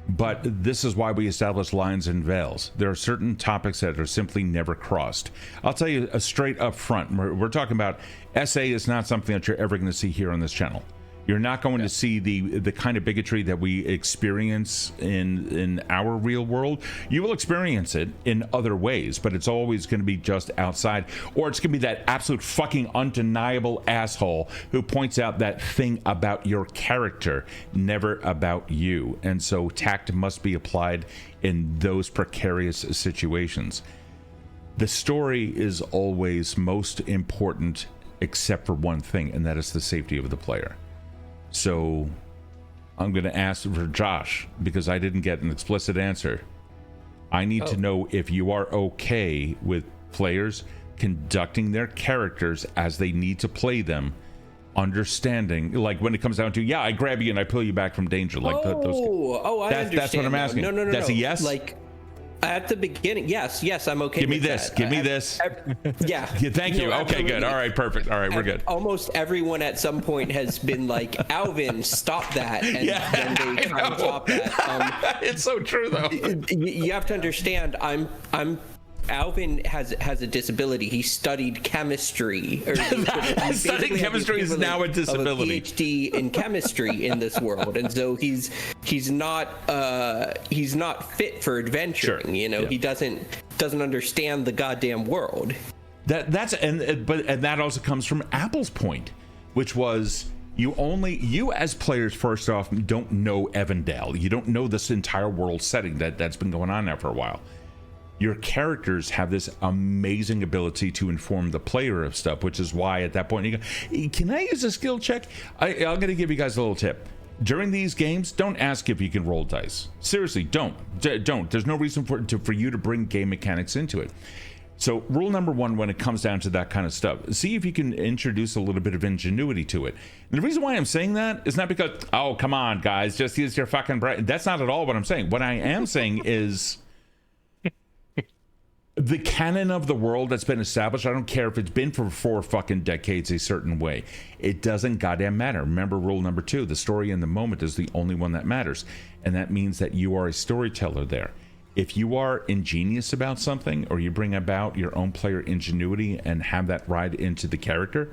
But this is why we establish lines and veils. There are certain topics that are simply never crossed. I'll tell you straight up front, we're talking about SA is not something that you're ever going to see here on this channel. You're not going to see the kind of bigotry that we experience in our real world. You will experience it in other ways, but it's always going to be just outside, or it's going to be that absolute fucking undeniable asshole who points out that thing about your character, never about you. And so tact must be applied in those precarious situations. The story is always most important, except for one thing, and that is the safety of the player. So I'm going to ask for Josh, because I didn't get an explicit answer. I need to know if you are okay with players conducting their characters as they need to play them, understanding, like when it comes down to, I grab you and I pull you back from danger. Like I understand. That's what I'm asking. No. That's a yes? Like, at the beginning, yes, I'm okay. Give me with this. that. Give me this. Yeah. Thank you. Okay, good. All right, perfect. All right, we're good. Almost everyone at some point has been like, Alvin, stop that. And then they try to stop that. It's so true, though. You have to understand, Alvin has a disability. He studied chemistry. Studying chemistry is now a disability. A PhD in chemistry in this world, and so he's not fit for adventuring. Sure. You know, he doesn't understand the goddamn world. But that also comes from Apple's point, which was you as players, first off, don't know Evandale. You don't know this entire world setting that's been going on now for a while. Your characters have this amazing ability to inform the player of stuff, which is why at that point you go, can I use a skill check? I'm going to give you guys a little tip. During these games, don't ask if you can roll dice. Seriously, don't. There's no reason for you to bring game mechanics into it. So rule number one, when it comes down to that kind of stuff, see if you can introduce a little bit of ingenuity to it. And the reason why I'm saying that is not because, oh, come on, guys, just use your fucking brain. That's not at all what I'm saying. What I am saying is, the canon of the world that's been established, I don't care if it's been for 4 fucking decades a certain way. It doesn't goddamn matter. Remember rule number 2, the story in the moment is the only one that matters. And that means that you are a storyteller there. If you are ingenious about something, or you bring about your own player ingenuity and have that ride into the character,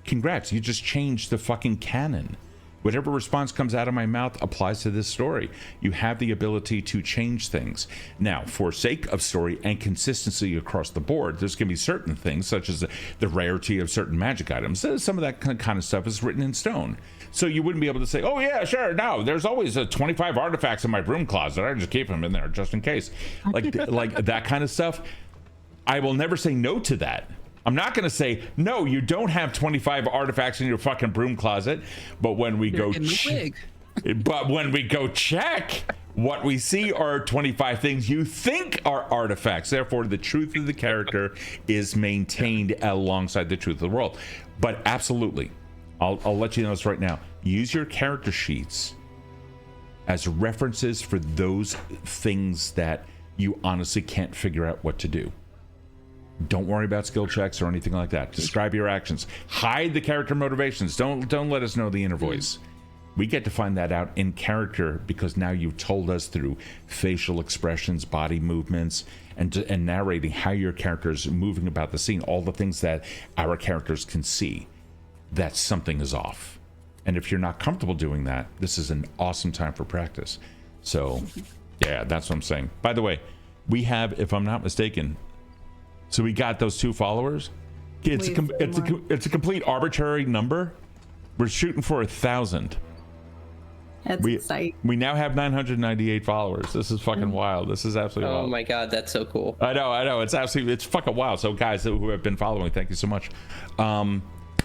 congrats, you just changed the fucking canon. Whatever response comes out of my mouth applies to this story. You have the ability to change things. Now, for sake of story and consistency across the board, there's going to be certain things, such as the rarity of certain magic items. Some of that kind of stuff is written in stone. So you wouldn't be able to say, oh yeah, sure, no, there's always 25 artifacts in my broom closet. I just keep them in there just in case. Like that kind of stuff. I will never say no to that. I'm not going to say, no, you don't have 25 artifacts in your fucking broom closet. But when we go check, what we see are 25 things you think are artifacts. Therefore, the truth of the character is maintained alongside the truth of the world. But absolutely, I'll let you know this right now. Use your character sheets as references for those things that you honestly can't figure out what to do. Don't worry about skill checks or anything like that. Describe your actions. Hide the character motivations. Don't let us know the inner voice. We get to find that out in character because now you've told us through facial expressions, body movements, and narrating how your character is moving about the scene, all the things that our characters can see, that something is off. And if you're not comfortable doing that, this is an awesome time for practice. So, yeah, that's what I'm saying. By the way, we have, if I'm not mistaken, so we got those 2 followers. It's a complete arbitrary number. We're shooting for 1,000. That's exciting. We now have 998 followers. This is fucking wild. This is absolutely wild. Oh my god, that's so cool. I know. It's fucking wild. So guys who have been following, thank you so much.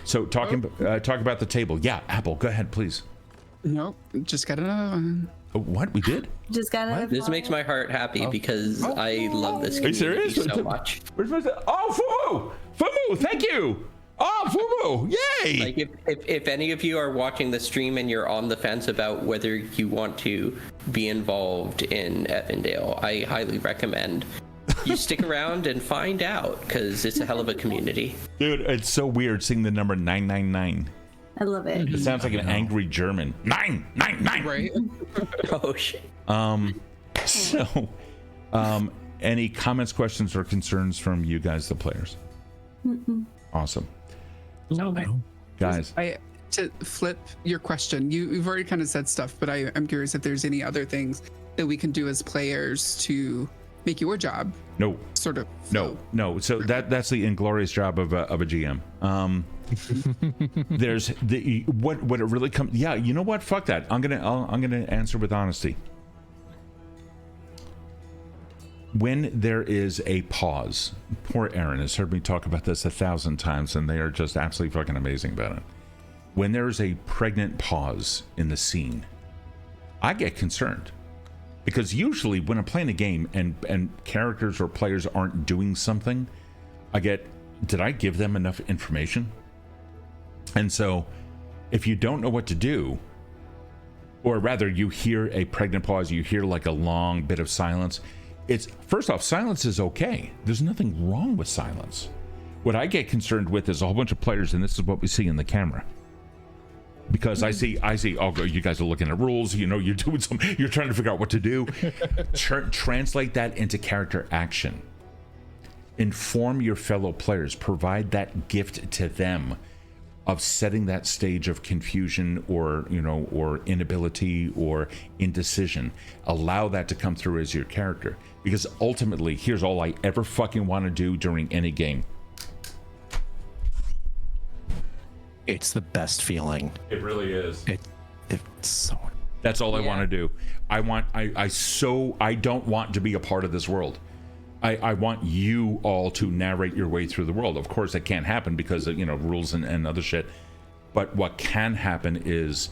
So talk about the table. Yeah, Apple, go ahead, please. Nope, just got another one. What we did? Just got This makes my heart happy because I love this Are you community serious? so much. Where's my? Oh, Fumu, thank you. Oh, Fumu, yay! Like if any of you are watching the stream and you're on the fence about whether you want to be involved in Evandale, I highly recommend you stick around and find out because it's a hell of a community. Dude, it's so weird seeing the number 999. I love it. It sounds like an angry German. 999. Right. Oh shit. So, any comments, questions, or concerns from you guys, the players? Awesome. No. Guys. To flip your question, you've already kind of said stuff, but I'm curious if there's any other things that we can do as players to make your job No. sort of No. So that's the inglorious job of a GM. There's what it really comes. Yeah, you know what? Fuck that. I'm gonna answer with honesty. When there is a pause, poor Erin has heard me talk about this 1,000 times, and they are just absolutely fucking amazing about it. When there is a pregnant pause in the scene, I get concerned. Because usually when I'm playing a game and characters or players aren't doing something, did I give them enough information? And so if you don't know what to do, or rather you hear a pregnant pause, you hear like a long bit of silence, first off, silence is okay. There's nothing wrong with silence. What I get concerned with is a whole bunch of players, and this is what we see in the camera. Because I see, oh, you guys are looking at rules, you're doing you're trying to figure out what to do. Translate that into character action. Inform your fellow players, provide that gift to them of setting that stage of confusion or inability or indecision. Allow that to come through as your character. Because ultimately, here's all I ever fucking want to do during any game. It's the best feeling. It really is. It's so. That's all I want to do. I don't want to be a part of this world. I want you all to narrate your way through the world. Of course, that can't happen because of, rules and other shit. But what can happen is,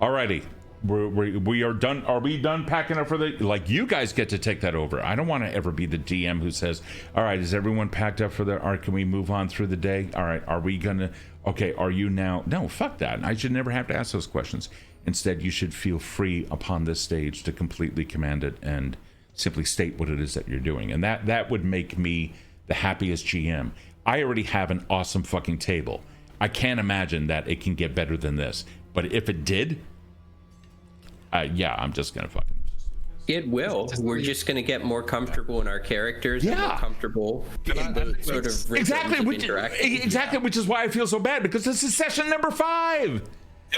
alrighty, we are done. Are we done packing up for you guys get to take that over. I don't want to ever be the DM who says, all right, is everyone packed up for the, or can we move on through the day? All right, are we gonna, okay, are you now? No, fuck that. I should never have to ask those questions. Instead, you should feel free upon this stage to completely command it and simply state what it is that you're doing. And that would make me the happiest GM. I already have an awesome fucking table. I can't imagine that it can get better than this. But if it did, I'm just gonna fucking. It will. We're just gonna get more comfortable in our characters. And more comfortable in the sort of exactly, which is why I feel so bad, because this is session number 5.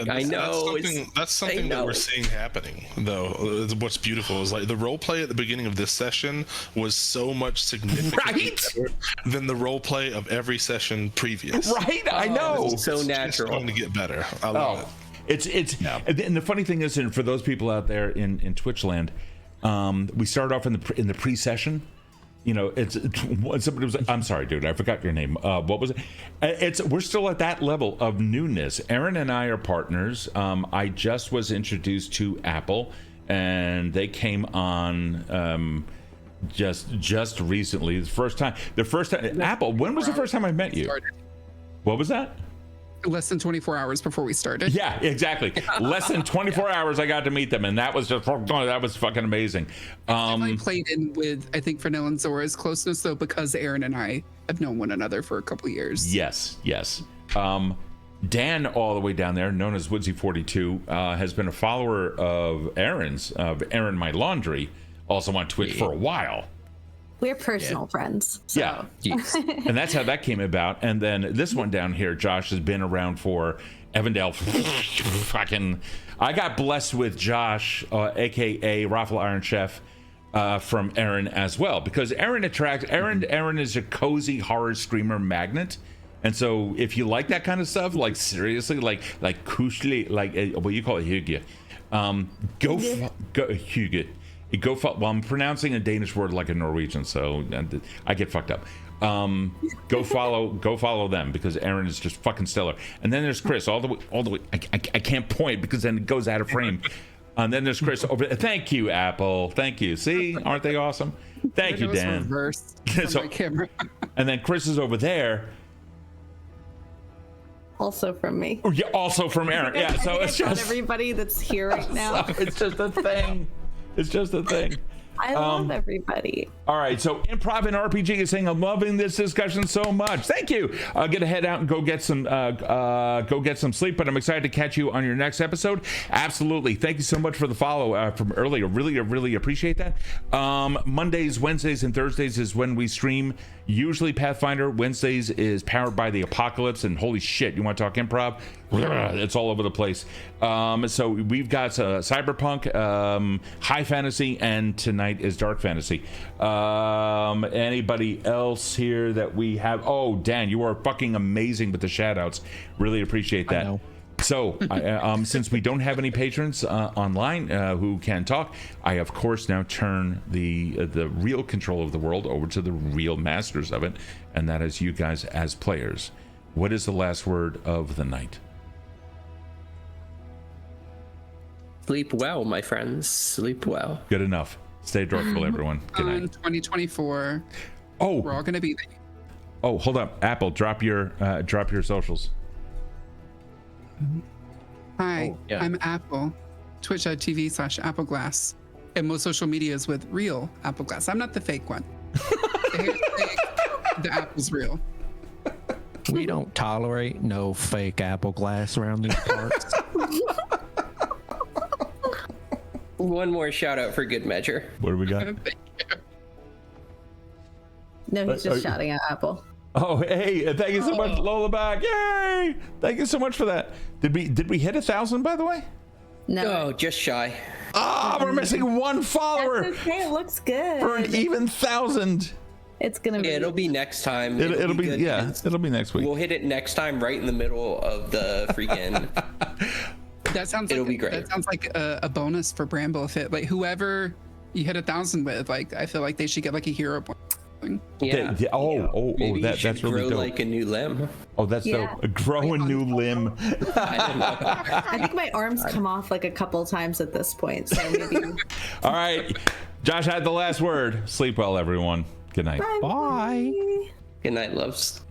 Yeah, I know. That's something that we're seeing happening, though. What's beautiful is like the role play at the beginning of this session was so much significantly better than the role play of every session previous. Right, I know. It's so natural. It's going to get better. I love it. And the funny thing is, and for those people out there in Twitch land, we started off in the pre-session. Somebody was like, I'm sorry, dude, I forgot your name. What was it? We're still at that level of newness. Erin and I are partners. I just was introduced to Apple, and they came on just recently. The first time. Apple. When was the first time I met you? What was that? Less than 24 hours before we started. Yeah, exactly. Less than 24 hours I got to meet them, and that was fucking amazing. I played in with, I think, Frenell and Zora's closeness, though, because Erin and I have known one another for a couple of years. Yes. Dan, all the way down there, known as Woodsy42, has been a follower of Erin's, of Erin My Laundry, also on Twitch for a while. We're personal friends. So. Yeah. Yes. And that's how that came about. And then this one down here, Josh, has been around for Evandale. Fucking, I got blessed with Josh, aka ROFL Iron Chef, from Erin as well, because Erin is a cozy horror screamer magnet, And so if you like that kind of stuff, like seriously, like kushli, like what you call it, hygge, go hygge. Well, I'm pronouncing a Danish word like a Norwegian, so I get fucked up. Go follow them, because Erin is just fucking stellar. And then there's Chris all the way. I can't point because then it goes out of frame. And then there's Chris over. Thank you, Apple. Thank you. See, aren't they awesome? Thank you, Dan. Reversed from my camera. And then Chris is over there. Also from me. Oh, yeah, also from Erin. Yeah, so it's just everybody that's here right now. So it's just a thing. It's just a thing. I love everybody. All right, so Improv and RPG is saying, I'm loving this discussion so much. Thank you. I'll get to head out and go get some sleep, but I'm excited to catch you on your next episode. Absolutely. Thank you so much for the follow from earlier. Really appreciate that. Mondays, Wednesdays, and Thursdays is when we stream. Usually Pathfinder. Wednesdays is Powered by the Apocalypse, and holy shit, you want to talk improv? It's all over the place. So we've got cyberpunk, high fantasy, and tonight is dark fantasy. Anybody else here that we have? Oh, Dan, you are fucking amazing with the shout outs. Really appreciate that. I know. So, since we don't have any patrons online who can talk, I of course now turn the real control of the world over to the real masters of it, and that is you guys as players. What is the last word of the night? Sleep well, my friends. Sleep well. Good enough. Stay joyful, everyone. Good night. 2024. Oh, We're all gonna be there. oh, hold up, Apple. Drop your socials. Hi, yeah. I'm Apple. Twitch.tv/Appleglass. And most social medias with real Appleglass. I'm not the fake one. The Apple's real. We don't tolerate no fake apple glass around these parts. One more shout out for good measure. What do we got? Thank you. No, he's just shouting at Apple. Oh, hey, thank you so much, Lola back. Yay! Thank you so much for that. Did we hit 1,000, by the way? No. Oh, just shy. Ah, we're missing one follower That's okay, it looks good. for an even 1,000. It's gonna be. Yeah, it'll be next time. It'll be good. yeah, it'll be next week. We'll hit it next time, right in the middle of the freaking. That sounds It'll like be great. That sounds like a bonus for Bramble. If it like whoever you hit 1,000 with, like I feel like they should get like a hero point. Yeah. That's Maybe you should really grow dope. like a new limb. Oh, that's Yeah. dope. Grow a new limb. I don't know. I think my arms come off like a couple times at this point, so maybe. All right, Josh had the last word. Sleep well, everyone. Good night. Bye. Good night, loves.